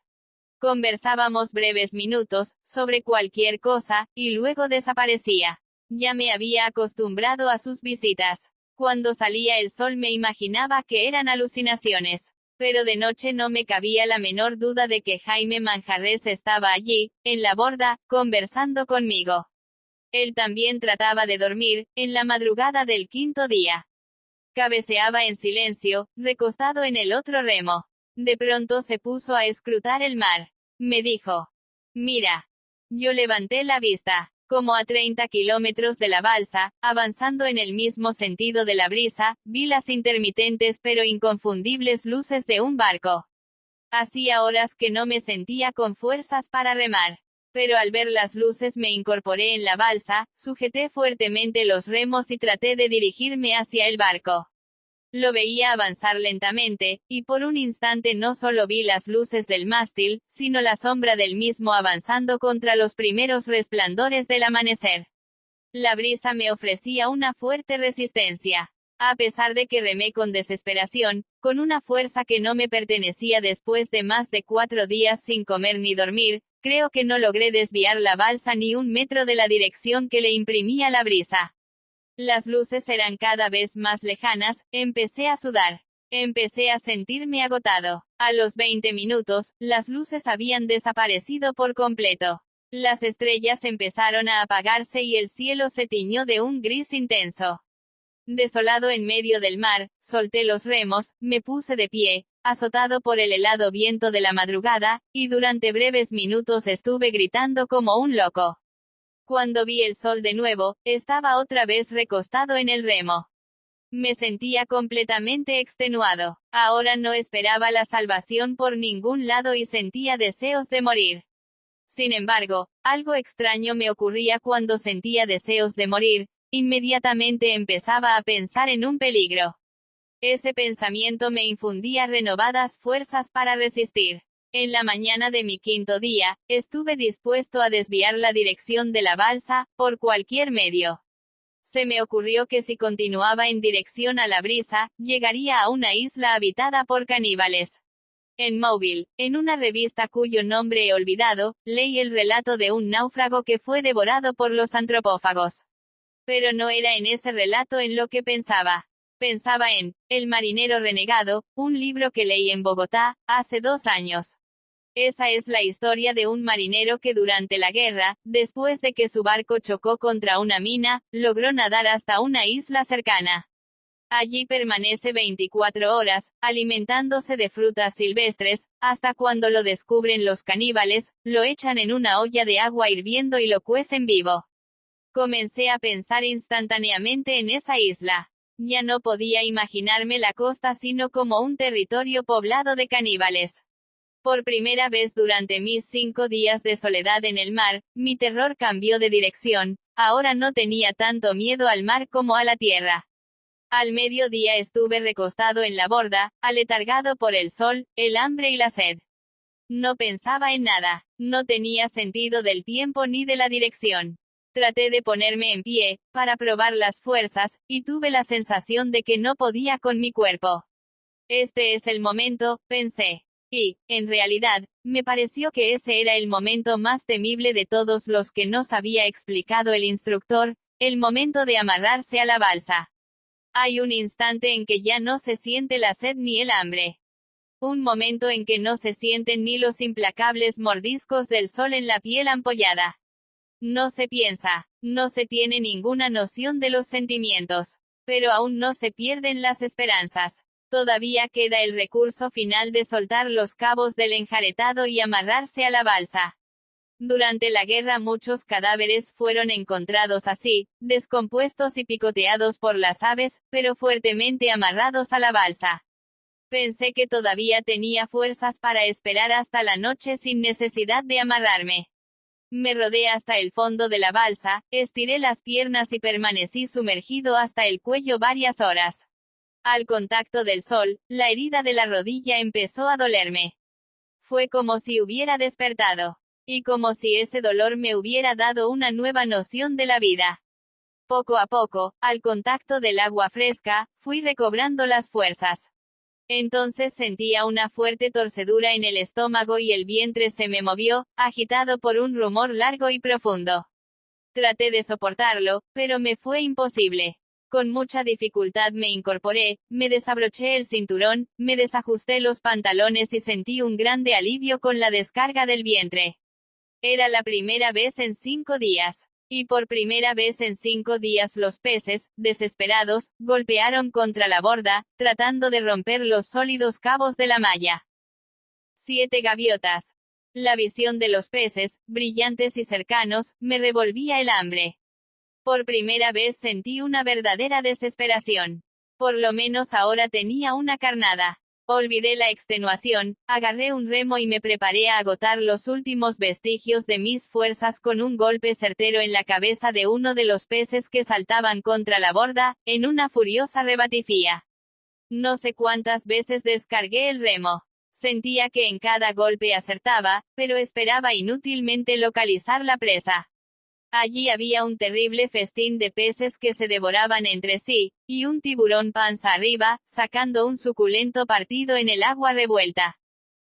Conversábamos breves minutos, sobre cualquier cosa, y luego desaparecía. Ya me había acostumbrado a sus visitas. Cuando salía el sol me imaginaba que eran alucinaciones. Pero de noche no me cabía la menor duda de que Jaime Manjarres estaba allí, en la borda, conversando conmigo. Él también trataba de dormir, en la madrugada del quinto día. Cabeceaba en silencio, recostado en el otro remo. De pronto se puso a escrutar el mar. Me dijo: «Mira». Yo levanté la vista. Como a 30 kilómetros de la balsa, avanzando en el mismo sentido de la brisa, vi las intermitentes pero inconfundibles luces de un barco. Hacía horas que no me sentía con fuerzas para remar. Pero al ver las luces me incorporé en la balsa, sujeté fuertemente los remos y traté de dirigirme hacia el barco. Lo veía avanzar lentamente, y por un instante no solo vi las luces del mástil, sino la sombra del mismo avanzando contra los primeros resplandores del amanecer. La brisa me ofrecía una fuerte resistencia. A pesar de que remé con desesperación, con una fuerza que no me pertenecía después de más de 4 días sin comer ni dormir, creo que no logré desviar la balsa ni un metro de la dirección que le imprimía la brisa. Las luces eran cada vez más lejanas, empecé a sudar. Empecé a sentirme agotado. A los 20 minutos, las luces habían desaparecido por completo. Las estrellas empezaron a apagarse y el cielo se tiñó de un gris intenso. Desolado en medio del mar, solté los remos, me puse de pie, azotado por el helado viento de la madrugada, y durante breves minutos estuve gritando como un loco. Cuando vi el sol de nuevo, estaba otra vez recostado en el remo. Me sentía completamente extenuado. Ahora no esperaba la salvación por ningún lado y sentía deseos de morir. Sin embargo, algo extraño me ocurría cuando sentía deseos de morir. Inmediatamente empezaba a pensar en un peligro. Ese pensamiento me infundía renovadas fuerzas para resistir. En la mañana de mi quinto día, estuve dispuesto a desviar la dirección de la balsa, por cualquier medio. Se me ocurrió que si continuaba en dirección a la brisa, llegaría a una isla habitada por caníbales. En Mobile, en una revista cuyo nombre he olvidado, leí el relato de un náufrago que fue devorado por los antropófagos. Pero no era en ese relato en lo que pensaba. Pensaba en El marinero renegado, un libro que leí en Bogotá, hace 2 años. Esa es la historia de un marinero que durante la guerra, después de que su barco chocó contra una mina, logró nadar hasta una isla cercana. Allí permanece 24 horas, alimentándose de frutas silvestres, hasta cuando lo descubren los caníbales, lo echan en una olla de agua hirviendo y lo cuecen vivo. Comencé a pensar instantáneamente en esa isla. Ya no podía imaginarme la costa sino como un territorio poblado de caníbales. Por primera vez durante mis 5 días de soledad en el mar, mi terror cambió de dirección. Ahora no tenía tanto miedo al mar como a la tierra. Al mediodía estuve recostado en la borda, aletargado por el sol, el hambre y la sed. No pensaba en nada, no tenía sentido del tiempo ni de la dirección. Traté de ponerme en pie, para probar las fuerzas, y tuve la sensación de que no podía con mi cuerpo. Este es el momento, pensé. Y, en realidad, me pareció que ese era el momento más temible de todos los que nos había explicado el instructor, el momento de amarrarse a la balsa. Hay un instante en que ya no se siente la sed ni el hambre. Un momento en que no se sienten ni los implacables mordiscos del sol en la piel ampollada. No se piensa, no se tiene ninguna noción de los sentimientos. Pero aún no se pierden las esperanzas. Todavía queda el recurso final de soltar los cabos del enjaretado y amarrarse a la balsa. Durante la guerra muchos cadáveres fueron encontrados así, descompuestos y picoteados por las aves, pero fuertemente amarrados a la balsa. Pensé que todavía tenía fuerzas para esperar hasta la noche sin necesidad de amarrarme. Me rodé hasta el fondo de la balsa, estiré las piernas y permanecí sumergido hasta el cuello varias horas. Al contacto del sol, la herida de la rodilla empezó a dolerme. Fue como si hubiera despertado. y como si ese dolor me hubiera dado una nueva noción de la vida. Poco a poco, al contacto del agua fresca, fui recobrando las fuerzas. Entonces sentía una fuerte torcedura en el estómago y el vientre se me movió, agitado por un rumor largo y profundo. Traté de soportarlo, pero me fue imposible. Con mucha dificultad me incorporé, me desabroché el cinturón, me desajusté los pantalones y sentí un grande alivio con la descarga del vientre. Era la primera vez en 5 días. Y por primera vez en 5 días los peces, desesperados, golpearon contra la borda, tratando de romper los sólidos cabos de la malla. 7 gaviotas. La visión de los peces, brillantes y cercanos, me revolvía el hambre. Por primera vez sentí una verdadera desesperación. Por lo menos ahora tenía una carnada. Olvidé la extenuación, agarré un remo y me preparé a agotar los últimos vestigios de mis fuerzas con un golpe certero en la cabeza de uno de los peces que saltaban contra la borda, en una furiosa rebatifía. No sé cuántas veces descargué el remo. Sentía que en cada golpe acertaba, pero esperaba inútilmente localizar la presa. Allí había un terrible festín de peces que se devoraban entre sí, y un tiburón panza arriba, sacando un suculento partido en el agua revuelta.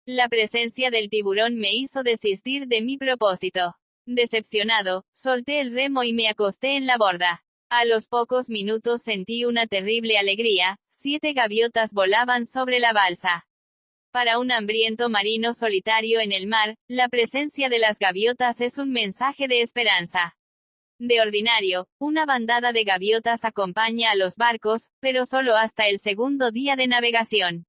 La presencia del tiburón me hizo desistir de mi propósito. Decepcionado, solté el remo y me acosté en la borda. A los pocos minutos sentí una terrible alegría, 7 gaviotas volaban sobre la balsa. Para un hambriento marino solitario en el mar, la presencia de las gaviotas es un mensaje de esperanza. De ordinario, una bandada de gaviotas acompaña a los barcos, pero solo hasta el segundo día de navegación.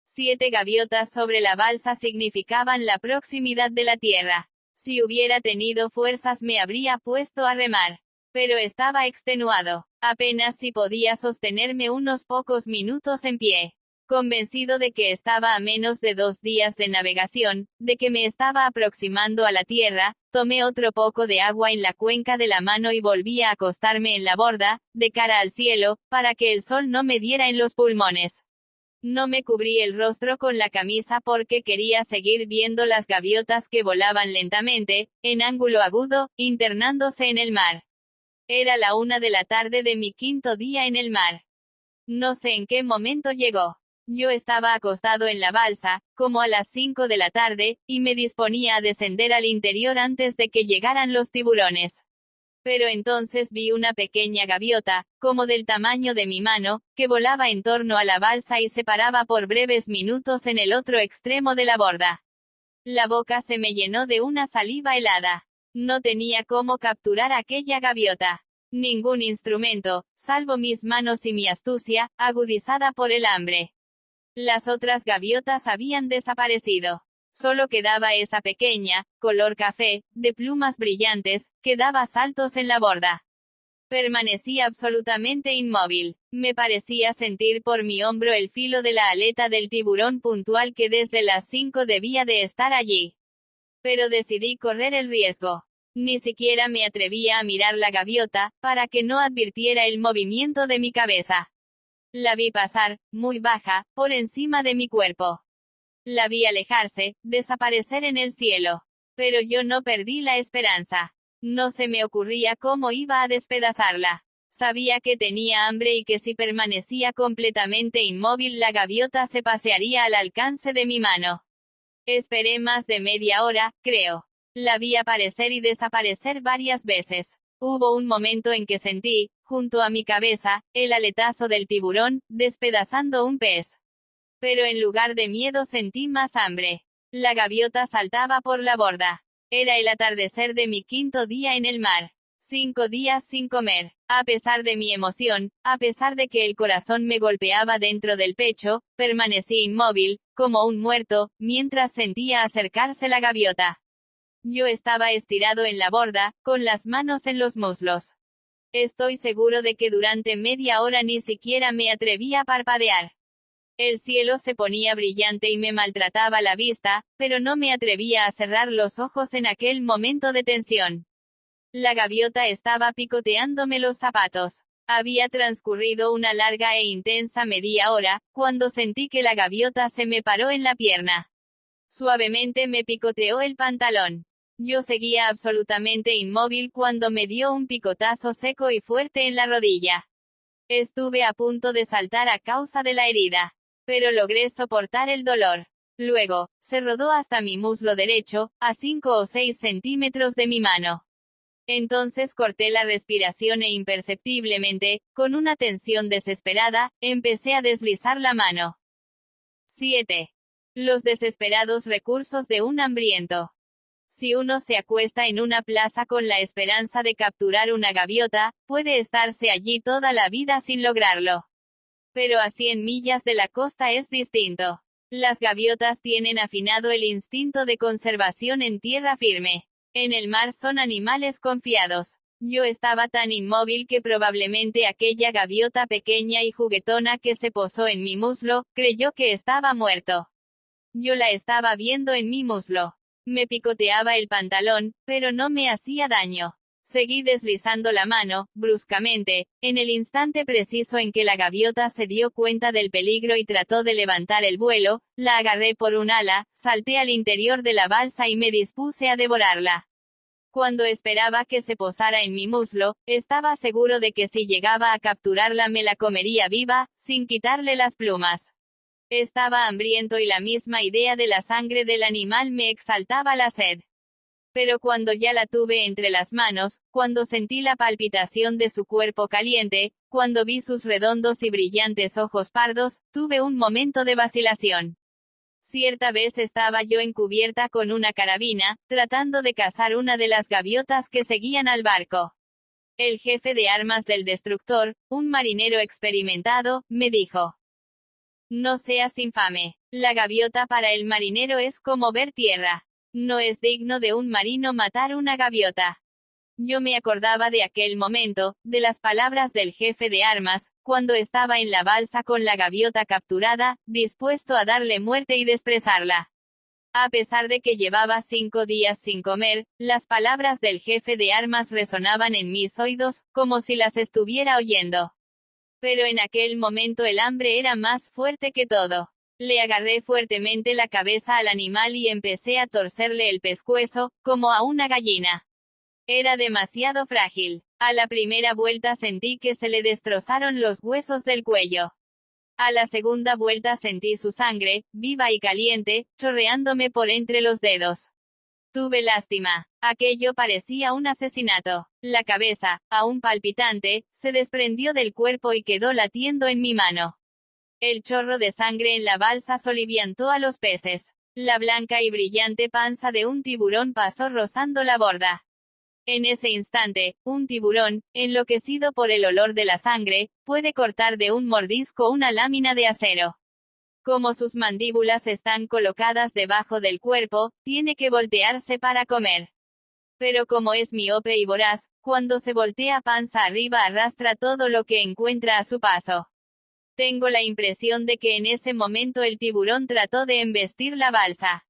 7 gaviotas sobre la balsa significaban la proximidad de la tierra. Si hubiera tenido fuerzas me habría puesto a remar. Pero estaba extenuado. Apenas si podía sostenerme unos pocos minutos en pie. Convencido de que estaba a menos de 2 días de navegación, de que me estaba aproximando a la tierra, tomé otro poco de agua en la cuenca de la mano y volví a acostarme en la borda, de cara al cielo, para que el sol no me diera en los pulmones. No me cubrí el rostro con la camisa porque quería seguir viendo las gaviotas que volaban lentamente, en ángulo agudo, internándose en el mar. Era la 1 de la tarde de mi 5.º día en el mar. No sé en qué momento llegó. Yo estaba acostado en la balsa, como a las 5 de la tarde, y me disponía a descender al interior antes de que llegaran los tiburones. Pero entonces vi una pequeña gaviota, como del tamaño de mi mano, que volaba en torno a la balsa y se paraba por breves minutos en el otro extremo de la borda. La boca se me llenó de una saliva helada. No tenía cómo capturar aquella gaviota. Ningún instrumento, salvo mis manos y mi astucia, agudizada por el hambre. Las otras gaviotas habían desaparecido. Solo quedaba esa pequeña, color café, de plumas brillantes, que daba saltos en la borda. Permanecía absolutamente inmóvil. Me parecía sentir por mi hombro el filo de la aleta del tiburón puntual que desde las 5 debía de estar allí. Pero decidí correr el riesgo. Ni siquiera me atrevía a mirar la gaviota, para que no advirtiera el movimiento de mi cabeza. La vi pasar, muy baja, por encima de mi cuerpo. La vi alejarse, desaparecer en el cielo. Pero yo no perdí la esperanza. No se me ocurría cómo iba a despedazarla. Sabía que tenía hambre y que si permanecía completamente inmóvil la gaviota se pasearía al alcance de mi mano. Esperé más de media hora, creo. La vi aparecer y desaparecer varias veces. Hubo un momento en que sentí, junto a mi cabeza, el aletazo del tiburón, despedazando un pez. Pero en lugar de miedo sentí más hambre. La gaviota saltaba por la borda. Era el atardecer de mi 5.º día en el mar. 5 días sin comer. A pesar de mi emoción, a pesar de que el corazón me golpeaba dentro del pecho, permanecí inmóvil, como un muerto, mientras sentía acercarse la gaviota. Yo estaba estirado en la borda, con las manos en los muslos. Estoy seguro de que durante media hora ni siquiera me atreví a parpadear. El cielo se ponía brillante y me maltrataba la vista, pero no me atrevía a cerrar los ojos en aquel momento de tensión. La gaviota estaba picoteándome los zapatos. Había transcurrido una larga e intensa media hora, cuando sentí que la gaviota se me paró en la pierna. Suavemente me picoteó el pantalón. Yo seguía absolutamente inmóvil cuando me dio un picotazo seco y fuerte en la rodilla. Estuve a punto de saltar a causa de la herida, pero logré soportar el dolor. Luego, se rodó hasta mi muslo derecho, a 5 o 6 centímetros de mi mano. Entonces corté la respiración e imperceptiblemente, con una tensión desesperada, empecé a deslizar la mano. 7. Los desesperados recursos de un hambriento. Si uno se acuesta en una plaza con la esperanza de capturar una gaviota, puede estarse allí toda la vida sin lograrlo. Pero a 100 millas de la costa es distinto. Las gaviotas tienen afinado el instinto de conservación en tierra firme. En el mar son animales confiados. Yo estaba tan inmóvil que probablemente aquella gaviota pequeña y juguetona que se posó en mi muslo, creyó que estaba muerto. Yo la estaba viendo en mi muslo. Me picoteaba el pantalón, pero no me hacía daño. Seguí deslizando la mano, bruscamente, en el instante preciso en que la gaviota se dio cuenta del peligro y trató de levantar el vuelo, la agarré por un ala, salté al interior de la balsa y me dispuse a devorarla. Cuando esperaba que se posara en mi muslo, estaba seguro de que si llegaba a capturarla me la comería viva, sin quitarle las plumas. Estaba hambriento y la misma idea de la sangre del animal me exaltaba la sed. Pero cuando ya la tuve entre las manos, cuando sentí la palpitación de su cuerpo caliente, cuando vi sus redondos y brillantes ojos pardos, tuve un momento de vacilación. Cierta vez estaba yo encubierta con una carabina, tratando de cazar una de las gaviotas que seguían al barco. El jefe de armas del destructor, un marinero experimentado, me dijo: no seas infame. La gaviota para el marinero es como ver tierra. No es digno de un marino matar una gaviota. Yo me acordaba de aquel momento, de las palabras del jefe de armas, cuando estaba en la balsa con la gaviota capturada, dispuesto a darle muerte y desprezarla. A pesar de que llevaba 5 días sin comer, las palabras del jefe de armas resonaban en mis oídos, como si las estuviera oyendo. Pero en aquel momento el hambre era más fuerte que todo. Le agarré fuertemente la cabeza al animal y empecé a torcerle el pescuezo, como a una gallina. Era demasiado frágil. A la primera vuelta sentí que se le destrozaron los huesos del cuello. A la segunda vuelta sentí su sangre, viva y caliente, chorreándome por entre los dedos. Tuve lástima. Aquello parecía un asesinato. La cabeza, aún palpitante, se desprendió del cuerpo y quedó latiendo en mi mano. El chorro de sangre en la balsa soliviantó a los peces. La blanca y brillante panza de un tiburón pasó rozando la borda. En ese instante, un tiburón, enloquecido por el olor de la sangre, puede cortar de un mordisco una lámina de acero. Como sus mandíbulas están colocadas debajo del cuerpo, tiene que voltearse para comer. Pero como es miope y voraz, cuando se voltea panza arriba arrastra todo lo que encuentra a su paso. Tengo la impresión de que en ese momento el tiburón trató de embestir la balsa.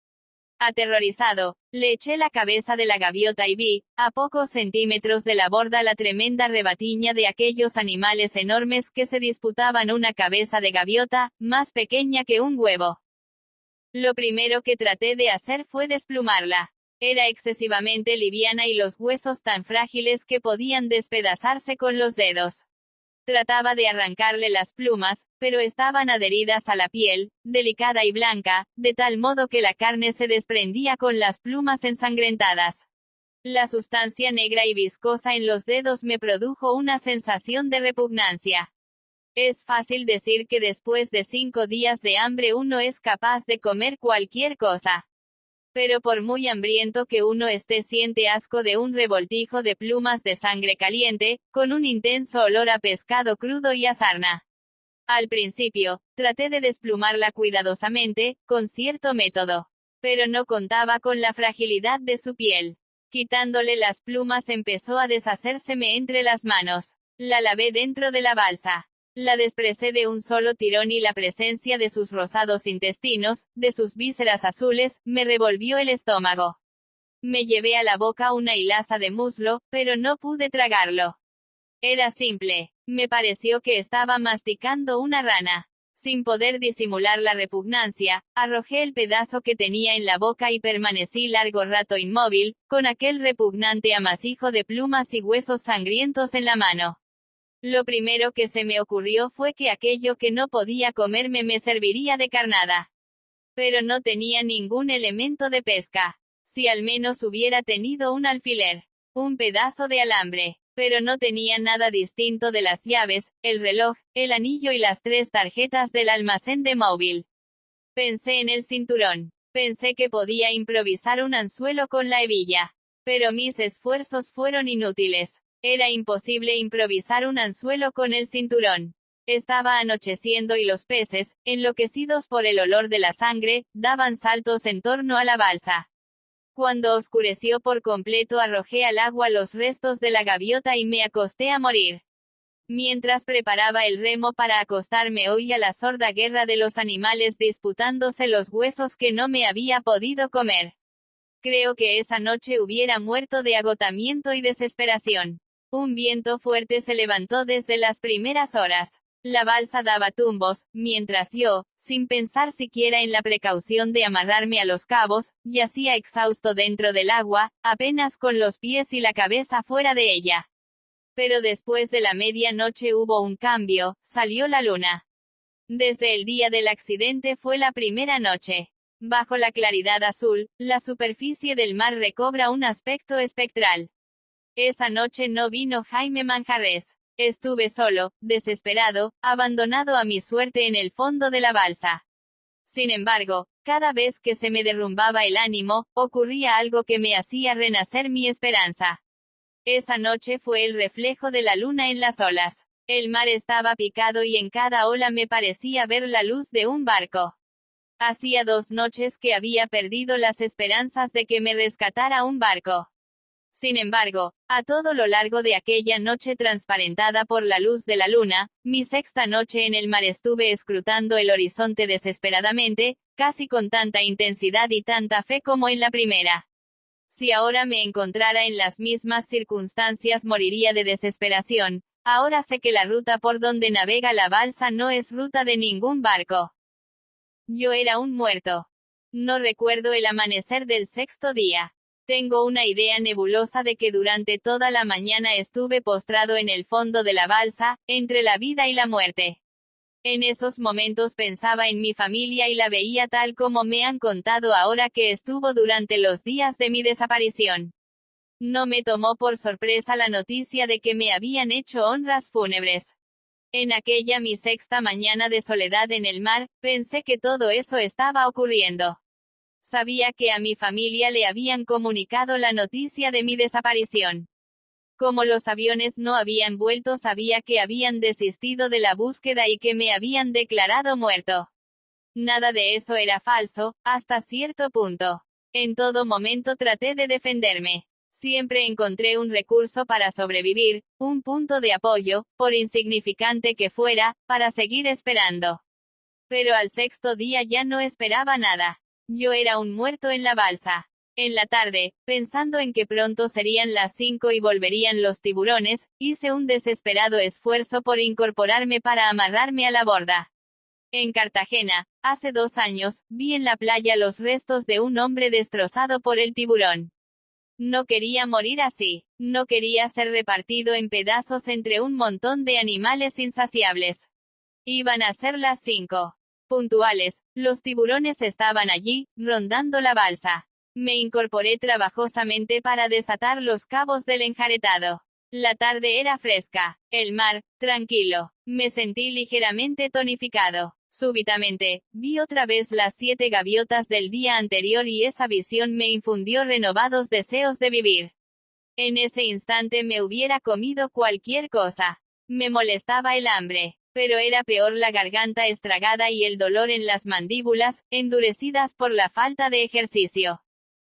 Aterrorizado, le eché la cabeza de la gaviota y vi, a pocos centímetros de la borda, la tremenda rebatiña de aquellos animales enormes que se disputaban una cabeza de gaviota, más pequeña que un huevo. Lo primero que traté de hacer fue desplumarla. Era excesivamente liviana y los huesos tan frágiles que podían despedazarse con los dedos. Trataba de arrancarle las plumas, pero estaban adheridas a la piel, delicada y blanca, de tal modo que la carne se desprendía con las plumas ensangrentadas. La sustancia negra y viscosa en los dedos me produjo una sensación de repugnancia. Es fácil decir que después de 5 días de hambre uno es capaz de comer cualquier cosa. Pero por muy hambriento que uno esté, siente asco de un revoltijo de plumas de sangre caliente, con un intenso olor a pescado crudo y a sarna. Al principio, traté de desplumarla cuidadosamente, con cierto método. Pero no contaba con la fragilidad de su piel. Quitándole las plumas empezó a deshacérseme entre las manos. La lavé dentro de la balsa. La desprecé de un solo tirón y la presencia de sus rosados intestinos, de sus vísceras azules, me revolvió el estómago. Me llevé a la boca una hilaza de muslo, pero no pude tragarlo. Era simple. Me pareció que estaba masticando una rana. Sin poder disimular la repugnancia, arrojé el pedazo que tenía en la boca y permanecí largo rato inmóvil, con aquel repugnante amasijo de plumas y huesos sangrientos en la mano. Lo primero que se me ocurrió fue que aquello que no podía comerme me serviría de carnada. Pero no tenía ningún elemento de pesca. Si al menos hubiera tenido un alfiler, un pedazo de alambre. Pero no tenía nada distinto de las llaves, el reloj, el anillo y las 3 tarjetas del almacén de móvil. Pensé en el cinturón. Pensé que podía improvisar un anzuelo con la hebilla. Pero mis esfuerzos fueron inútiles. Era imposible improvisar un anzuelo con el cinturón. Estaba anocheciendo y los peces, enloquecidos por el olor de la sangre, daban saltos en torno a la balsa. Cuando oscureció por completo arrojé al agua los restos de la gaviota y me acosté a morir. Mientras preparaba el remo para acostarme oía la sorda guerra de los animales disputándose los huesos que no me había podido comer. Creo que esa noche hubiera muerto de agotamiento y desesperación. Un viento fuerte se levantó desde las primeras horas. La balsa daba tumbos, mientras yo, sin pensar siquiera en la precaución de amarrarme a los cabos, yacía exhausto dentro del agua, apenas con los pies y la cabeza fuera de ella. Pero después de la medianoche hubo un cambio, salió la luna. Desde el día del accidente fue la primera noche. Bajo la claridad azul, la superficie del mar recobra un aspecto espectral. Esa noche no vino Jaime Manjarres. Estuve solo, desesperado, abandonado a mi suerte en el fondo de la balsa. Sin embargo, cada vez que se me derrumbaba el ánimo, ocurría algo que me hacía renacer mi esperanza. Esa noche fue el reflejo de la luna en las olas. El mar estaba picado y en cada ola me parecía ver la luz de un barco. Hacía 2 noches que había perdido las esperanzas de que me rescatara un barco. Sin embargo, a todo lo largo de aquella noche transparentada por la luz de la luna, mi 6ª noche en el mar estuve escrutando el horizonte desesperadamente, casi con tanta intensidad y tanta fe como en la primera. Si ahora me encontrara en las mismas circunstancias moriría de desesperación. Ahora sé que la ruta por donde navega la balsa no es ruta de ningún barco. Yo era un muerto. No recuerdo el amanecer del 6º día. Tengo una idea nebulosa de que durante toda la mañana estuve postrado en el fondo de la balsa, entre la vida y la muerte. En esos momentos pensaba en mi familia y la veía tal como me han contado ahora que estuvo durante los días de mi desaparición. No me tomó por sorpresa la noticia de que me habían hecho honras fúnebres. En aquella mi 6ª mañana de soledad en el mar, pensé que todo eso estaba ocurriendo. Sabía que a mi familia le habían comunicado la noticia de mi desaparición. Como los aviones no habían vuelto, sabía que habían desistido de la búsqueda y que me habían declarado muerto. Nada de eso era falso, hasta cierto punto. En todo momento traté de defenderme. Siempre encontré un recurso para sobrevivir, un punto de apoyo, por insignificante que fuera, para seguir esperando. Pero al 6º día ya no esperaba nada. Yo era un muerto en la balsa. En la tarde, pensando en que pronto serían las 5 y volverían los tiburones, hice un desesperado esfuerzo por incorporarme para amarrarme a la borda. En Cartagena, hace 2 años, vi en la playa los restos de un hombre destrozado por el tiburón. No quería morir así. No quería ser repartido en pedazos entre un montón de animales insaciables. Iban a ser las 5. Puntuales, los tiburones estaban allí, rondando la balsa. Me incorporé trabajosamente para desatar los cabos del enjaretado. La tarde era fresca, el mar, tranquilo. Me sentí ligeramente tonificado. Súbitamente, vi otra vez las 7 gaviotas del día anterior y esa visión me infundió renovados deseos de vivir. En ese instante me hubiera comido cualquier cosa. Me molestaba el hambre. Pero era peor la garganta estragada y el dolor en las mandíbulas, endurecidas por la falta de ejercicio.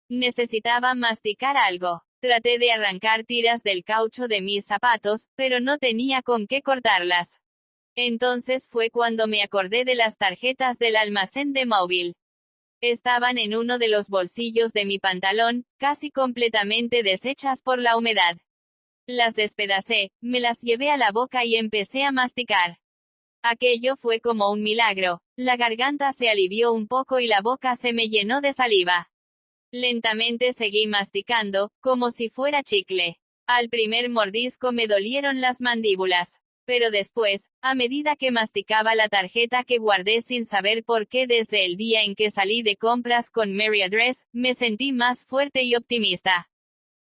Necesitaba masticar algo. Traté de arrancar tiras del caucho de mis zapatos, pero no tenía con qué cortarlas. Entonces fue cuando me acordé de las tarjetas del almacén de móvil. Estaban en uno de los bolsillos de mi pantalón, casi completamente deshechas por la humedad. Las despedacé, me las llevé a la boca y empecé a masticar. Aquello fue como un milagro, la garganta se alivió un poco y la boca se me llenó de saliva. Lentamente seguí masticando, como si fuera chicle. Al primer mordisco me dolieron las mandíbulas. Pero después, a medida que masticaba la tarjeta que guardé sin saber por qué desde el día en que salí de compras con Mary Address, me sentí más fuerte y optimista.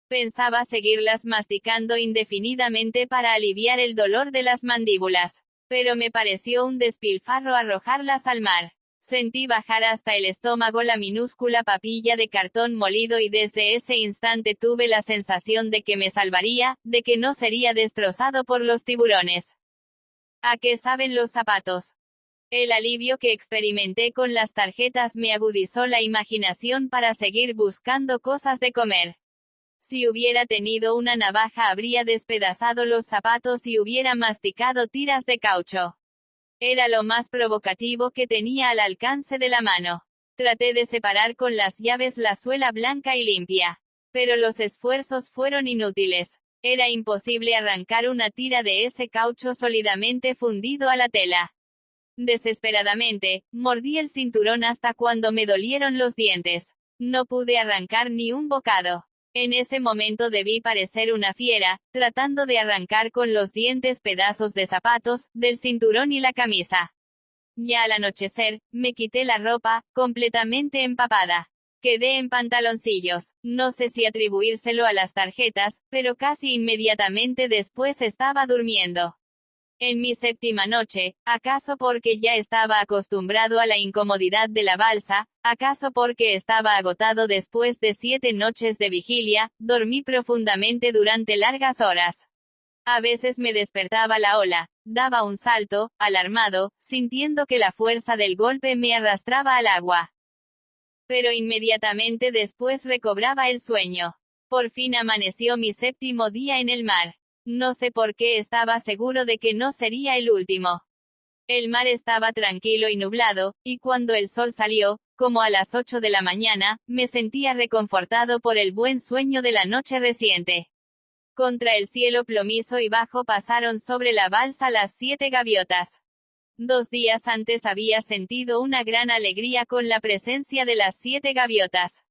Pensaba seguirlas masticando indefinidamente para aliviar el dolor de las mandíbulas. Pero me pareció un despilfarro arrojarlas al mar. Sentí bajar hasta el estómago la minúscula papilla de cartón molido y desde ese instante tuve la sensación de que me salvaría, de que no sería destrozado por los tiburones. ¿A qué saben los zapatos? El alivio que experimenté con las tarjetas me agudizó la imaginación para seguir buscando cosas de comer. Si hubiera tenido una navaja habría despedazado los zapatos y hubiera masticado tiras de caucho. Era lo más provocativo que tenía al alcance de la mano. Traté de separar con las llaves la suela blanca y limpia. Pero los esfuerzos fueron inútiles. Era imposible arrancar una tira de ese caucho sólidamente fundido a la tela. Desesperadamente, mordí el cinturón hasta cuando me dolieron los dientes. No pude arrancar ni un bocado. En ese momento debí parecer una fiera, tratando de arrancar con los dientes pedazos de zapatos, del cinturón y la camisa. Ya al anochecer, me quité la ropa, completamente empapada. Quedé en pantaloncillos, no sé si atribuírselo a las tarjetas, pero casi inmediatamente después estaba durmiendo. En mi séptima noche, acaso porque ya estaba acostumbrado a la incomodidad de la balsa, acaso porque estaba agotado después de 7 noches de vigilia, dormí profundamente durante largas horas. A veces me despertaba la ola, daba un salto, alarmado, sintiendo que la fuerza del golpe me arrastraba al agua. Pero inmediatamente después recobraba el sueño. Por fin amaneció mi séptimo día en el mar. No sé por qué estaba seguro de que no sería el último. El mar estaba tranquilo y nublado, y cuando el sol salió, como a las 8 de la mañana, me sentía reconfortado por el buen sueño de la noche reciente. Contra el cielo plomizo y bajo pasaron sobre la balsa las 7 gaviotas. 2 días antes había sentido una gran alegría con la presencia de las 7 gaviotas.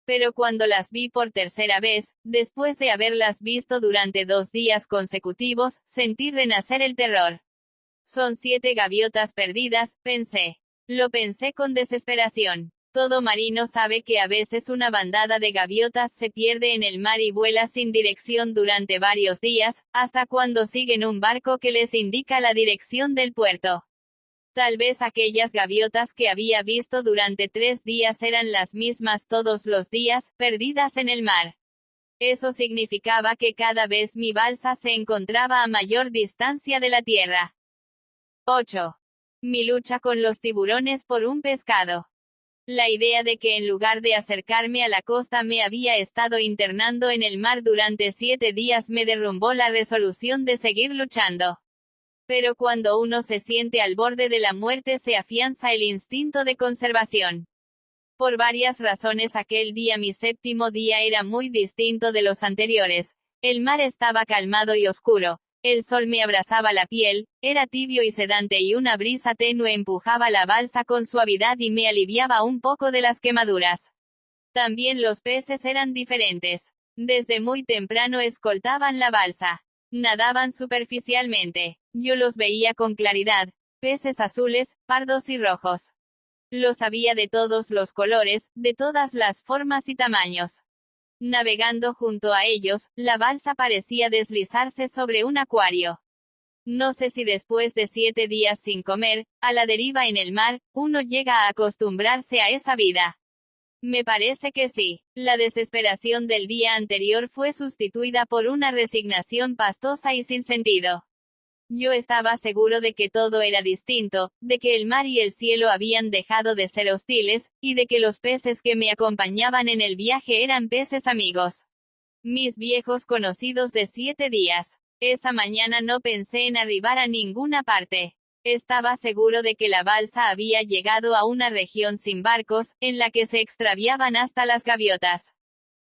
Pero cuando las vi por tercera vez, después de haberlas visto durante 2 días consecutivos, sentí renacer el terror. Son 7 gaviotas perdidas, pensé. Lo pensé con desesperación. Todo marino sabe que a veces una bandada de gaviotas se pierde en el mar y vuela sin dirección durante varios días, hasta cuando siguen un barco que les indica la dirección del puerto. Tal vez aquellas gaviotas que había visto durante 3 días eran las mismas todos los días, perdidas en el mar. Eso significaba que cada vez mi balsa se encontraba a mayor distancia de la tierra. 8. Mi lucha con los tiburones por un pescado. La idea de que en lugar de acercarme a la costa me había estado internando en el mar durante 7 días me derrumbó la resolución de seguir luchando. Pero cuando uno se siente al borde de la muerte se afianza el instinto de conservación. Por varias razones aquel día, mi séptimo día, era muy distinto de los anteriores. El mar estaba calmado y oscuro. El sol me abrazaba la piel, era tibio y sedante y una brisa tenue empujaba la balsa con suavidad y me aliviaba un poco de las quemaduras. También los peces eran diferentes. Desde muy temprano escoltaban la balsa. Nadaban superficialmente. Yo los veía con claridad. Peces azules, pardos y rojos. Los había de todos los colores, de todas las formas y tamaños. Navegando junto a ellos, la balsa parecía deslizarse sobre un acuario. No sé si después de 7 días sin comer, a la deriva en el mar, uno llega a acostumbrarse a esa vida. Me parece que sí. La desesperación del día anterior fue sustituida por una resignación pastosa y sin sentido. Yo estaba seguro de que todo era distinto, de que el mar y el cielo habían dejado de ser hostiles, y de que los peces que me acompañaban en el viaje eran peces amigos. Mis viejos conocidos de 7 días. Esa mañana no pensé en arribar a ninguna parte. Estaba seguro de que la balsa había llegado a una región sin barcos, en la que se extraviaban hasta las gaviotas.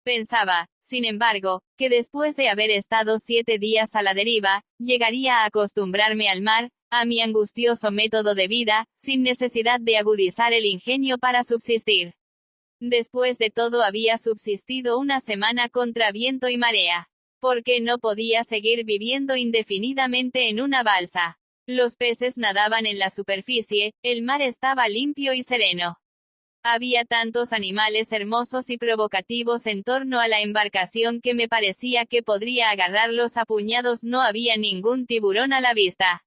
Pensaba, sin embargo, que después de haber estado 7 días a la deriva, llegaría a acostumbrarme al mar, a mi angustioso método de vida, sin necesidad de agudizar el ingenio para subsistir. Después de todo había subsistido una semana contra viento y marea. Porque no podía seguir viviendo indefinidamente en una balsa. Los peces nadaban en la superficie, el mar estaba limpio y sereno. Había tantos animales hermosos y provocativos en torno a la embarcación que me parecía que podría agarrarlos a puñados. No había ningún tiburón a la vista.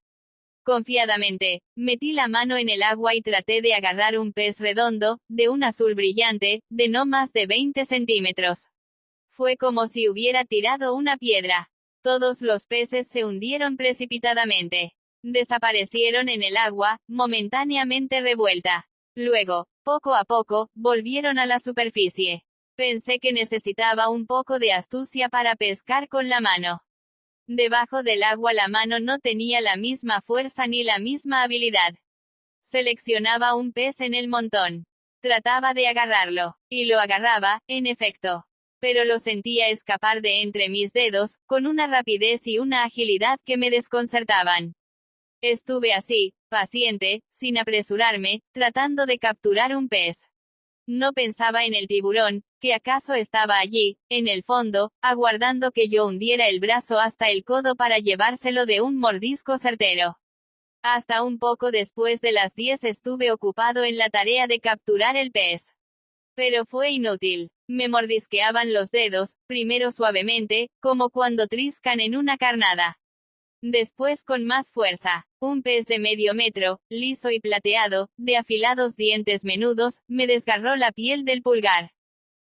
Confiadamente, metí la mano en el agua y traté de agarrar un pez redondo, de un azul brillante, de no más de 20 centímetros. Fue como si hubiera tirado una piedra. Todos los peces se hundieron precipitadamente. Desaparecieron en el agua, momentáneamente revuelta. Luego, poco a poco, volvieron a la superficie. Pensé que necesitaba un poco de astucia para pescar con la mano. Debajo del agua la mano no tenía la misma fuerza ni la misma habilidad. Seleccionaba un pez en el montón. Trataba de agarrarlo. Y lo agarraba, en efecto. Pero lo sentía escapar de entre mis dedos, con una rapidez y una agilidad que me desconcertaban. Estuve así, paciente, sin apresurarme, tratando de capturar un pez. No pensaba en el tiburón, que acaso estaba allí, en el fondo, aguardando que yo hundiera el brazo hasta el codo para llevárselo de un mordisco certero. Hasta un poco después de las 10 estuve ocupado en la tarea de capturar el pez. Pero fue inútil. Me mordisqueaban los dedos, primero suavemente, como cuando triscan en una carnada. Después con más fuerza. Un pez de medio metro, liso y plateado, de afilados dientes menudos, me desgarró la piel del pulgar.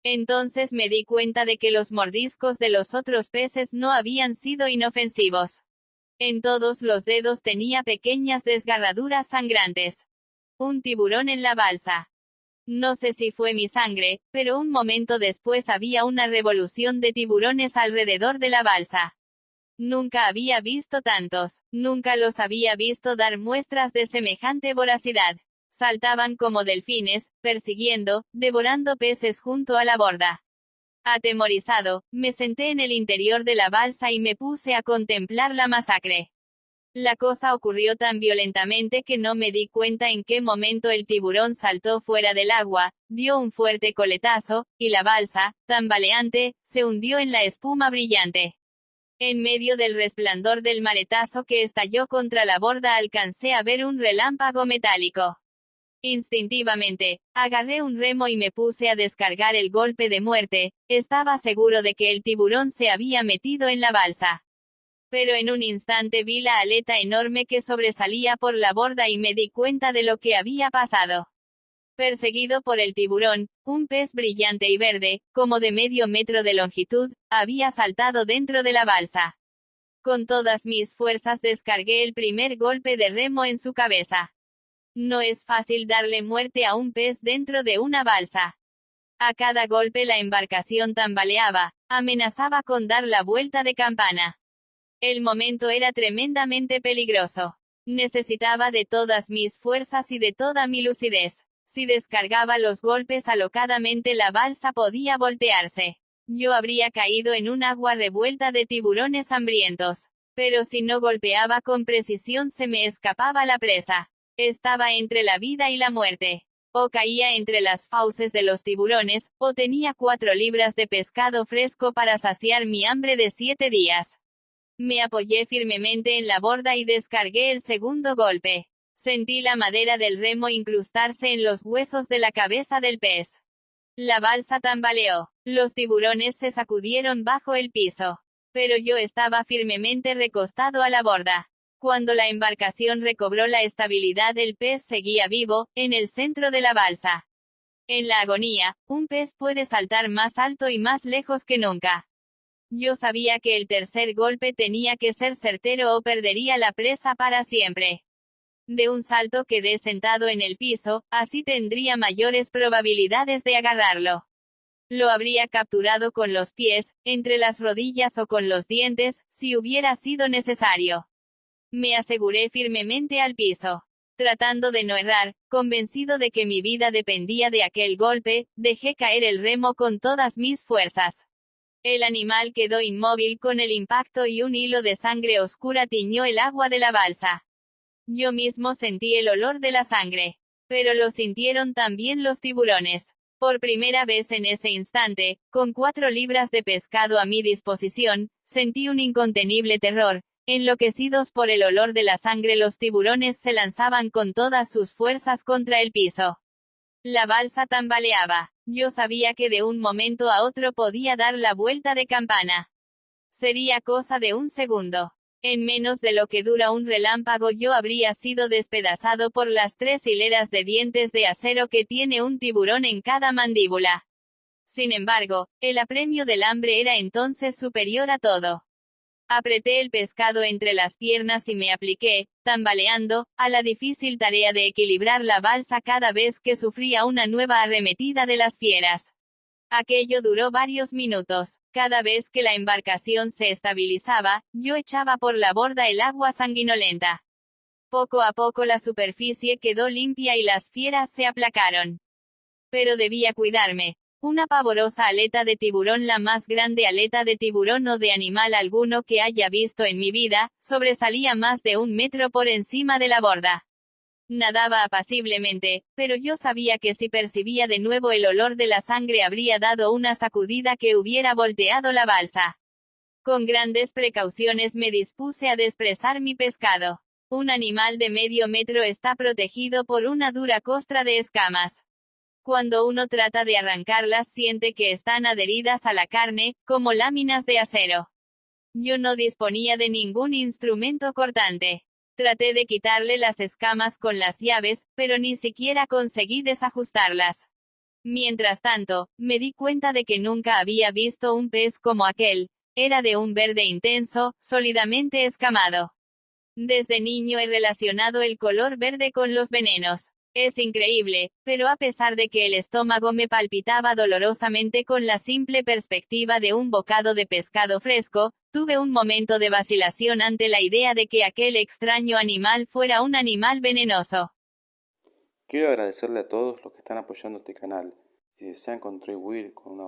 Entonces me di cuenta de que los mordiscos de los otros peces no habían sido inofensivos. En todos los dedos tenía pequeñas desgarraduras sangrantes. Un tiburón en la balsa. No sé si fue mi sangre, pero un momento después había una revolución de tiburones alrededor de la balsa. Nunca había visto tantos, nunca los había visto dar muestras de semejante voracidad. Saltaban como delfines, persiguiendo, devorando peces junto a la borda. Atemorizado, me senté en el interior de la balsa y me puse a contemplar la masacre. La cosa ocurrió tan violentamente que no me di cuenta en qué momento el tiburón saltó fuera del agua, dio un fuerte coletazo, y la balsa, tambaleante, se hundió en la espuma brillante. En medio del resplandor del maretazo que estalló contra la borda alcancé a ver un relámpago metálico. Instintivamente, agarré un remo y me puse a descargar el golpe de muerte. Estaba seguro de que el tiburón se había metido en la balsa. Pero en un instante vi la aleta enorme que sobresalía por la borda y me di cuenta de lo que había pasado. Perseguido por el tiburón, un pez brillante y verde, como de medio metro de longitud, había saltado dentro de la balsa. Con todas mis fuerzas descargué el primer golpe de remo en su cabeza. No es fácil darle muerte a un pez dentro de una balsa. A cada golpe la embarcación tambaleaba, amenazaba con dar la vuelta de campana. El momento era tremendamente peligroso. Necesitaba de todas mis fuerzas y de toda mi lucidez. Si descargaba los golpes alocadamente la balsa podía voltearse. Yo habría caído en un agua revuelta de tiburones hambrientos. Pero si no golpeaba con precisión se me escapaba la presa. Estaba entre la vida y la muerte. O caía entre las fauces de los tiburones, o tenía 4 libras de pescado fresco para saciar mi hambre de 7 días. Me apoyé firmemente en la borda y descargué el segundo golpe. Sentí la madera del remo incrustarse en los huesos de la cabeza del pez. La balsa tambaleó. Los tiburones se sacudieron bajo el piso. Pero yo estaba firmemente recostado a la borda. Cuando la embarcación recobró la estabilidad, el pez seguía vivo, en el centro de la balsa. En la agonía, un pez puede saltar más alto y más lejos que nunca. Yo sabía que el tercer golpe tenía que ser certero o perdería la presa para siempre. De un salto quedé sentado en el piso, así tendría mayores probabilidades de agarrarlo. Lo habría capturado con los pies, entre las rodillas o con los dientes, si hubiera sido necesario. Me aseguré firmemente al piso. Tratando de no errar, convencido de que mi vida dependía de aquel golpe, dejé caer el remo con todas mis fuerzas. El animal quedó inmóvil con el impacto y un hilo de sangre oscura tiñó el agua de la balsa. Yo mismo sentí el olor de la sangre. Pero lo sintieron también los tiburones. Por primera vez en ese instante, con 4 libras de pescado a mi disposición, sentí un incontenible terror. Enloquecidos por el olor de la sangre, los tiburones se lanzaban con todas sus fuerzas contra el piso. La balsa tambaleaba. Yo sabía que de un momento a otro podía dar la vuelta de campana. Sería cosa de un segundo. En menos de lo que dura un relámpago yo habría sido despedazado por las 3 hileras de dientes de acero que tiene un tiburón en cada mandíbula. Sin embargo, el apremio del hambre era entonces superior a todo. Apreté el pescado entre las piernas y me apliqué, tambaleando, a la difícil tarea de equilibrar la balsa cada vez que sufría una nueva arremetida de las fieras. Aquello duró varios minutos. Cada vez que la embarcación se estabilizaba, yo echaba por la borda el agua sanguinolenta. Poco a poco la superficie quedó limpia y las fieras se aplacaron. Pero debía cuidarme. Una pavorosa aleta de tiburón, la más grande aleta de tiburón o de animal alguno que haya visto en mi vida, sobresalía más de 1 metro por encima de la borda. Nadaba apaciblemente, pero yo sabía que si percibía de nuevo el olor de la sangre habría dado una sacudida que hubiera volteado la balsa. Con grandes precauciones me dispuse a despresar mi pescado. Un animal de medio metro está protegido por una dura costra de escamas. Cuando uno trata de arrancarlas siente que están adheridas a la carne, como láminas de acero. Yo no disponía de ningún instrumento cortante. Traté de quitarle las escamas con las llaves, pero ni siquiera conseguí desajustarlas. Mientras tanto, me di cuenta de que nunca había visto un pez como aquel. Era de un verde intenso, sólidamente escamado. Desde niño he relacionado el color verde con los venenos. Es increíble, pero a pesar de que el estómago me palpitaba dolorosamente con la simple perspectiva de un bocado de pescado fresco, tuve un momento de vacilación ante la idea de que aquel extraño animal fuera un animal venenoso. Quiero agradecerle a todos los que están apoyando este canal. Si desean contribuir con una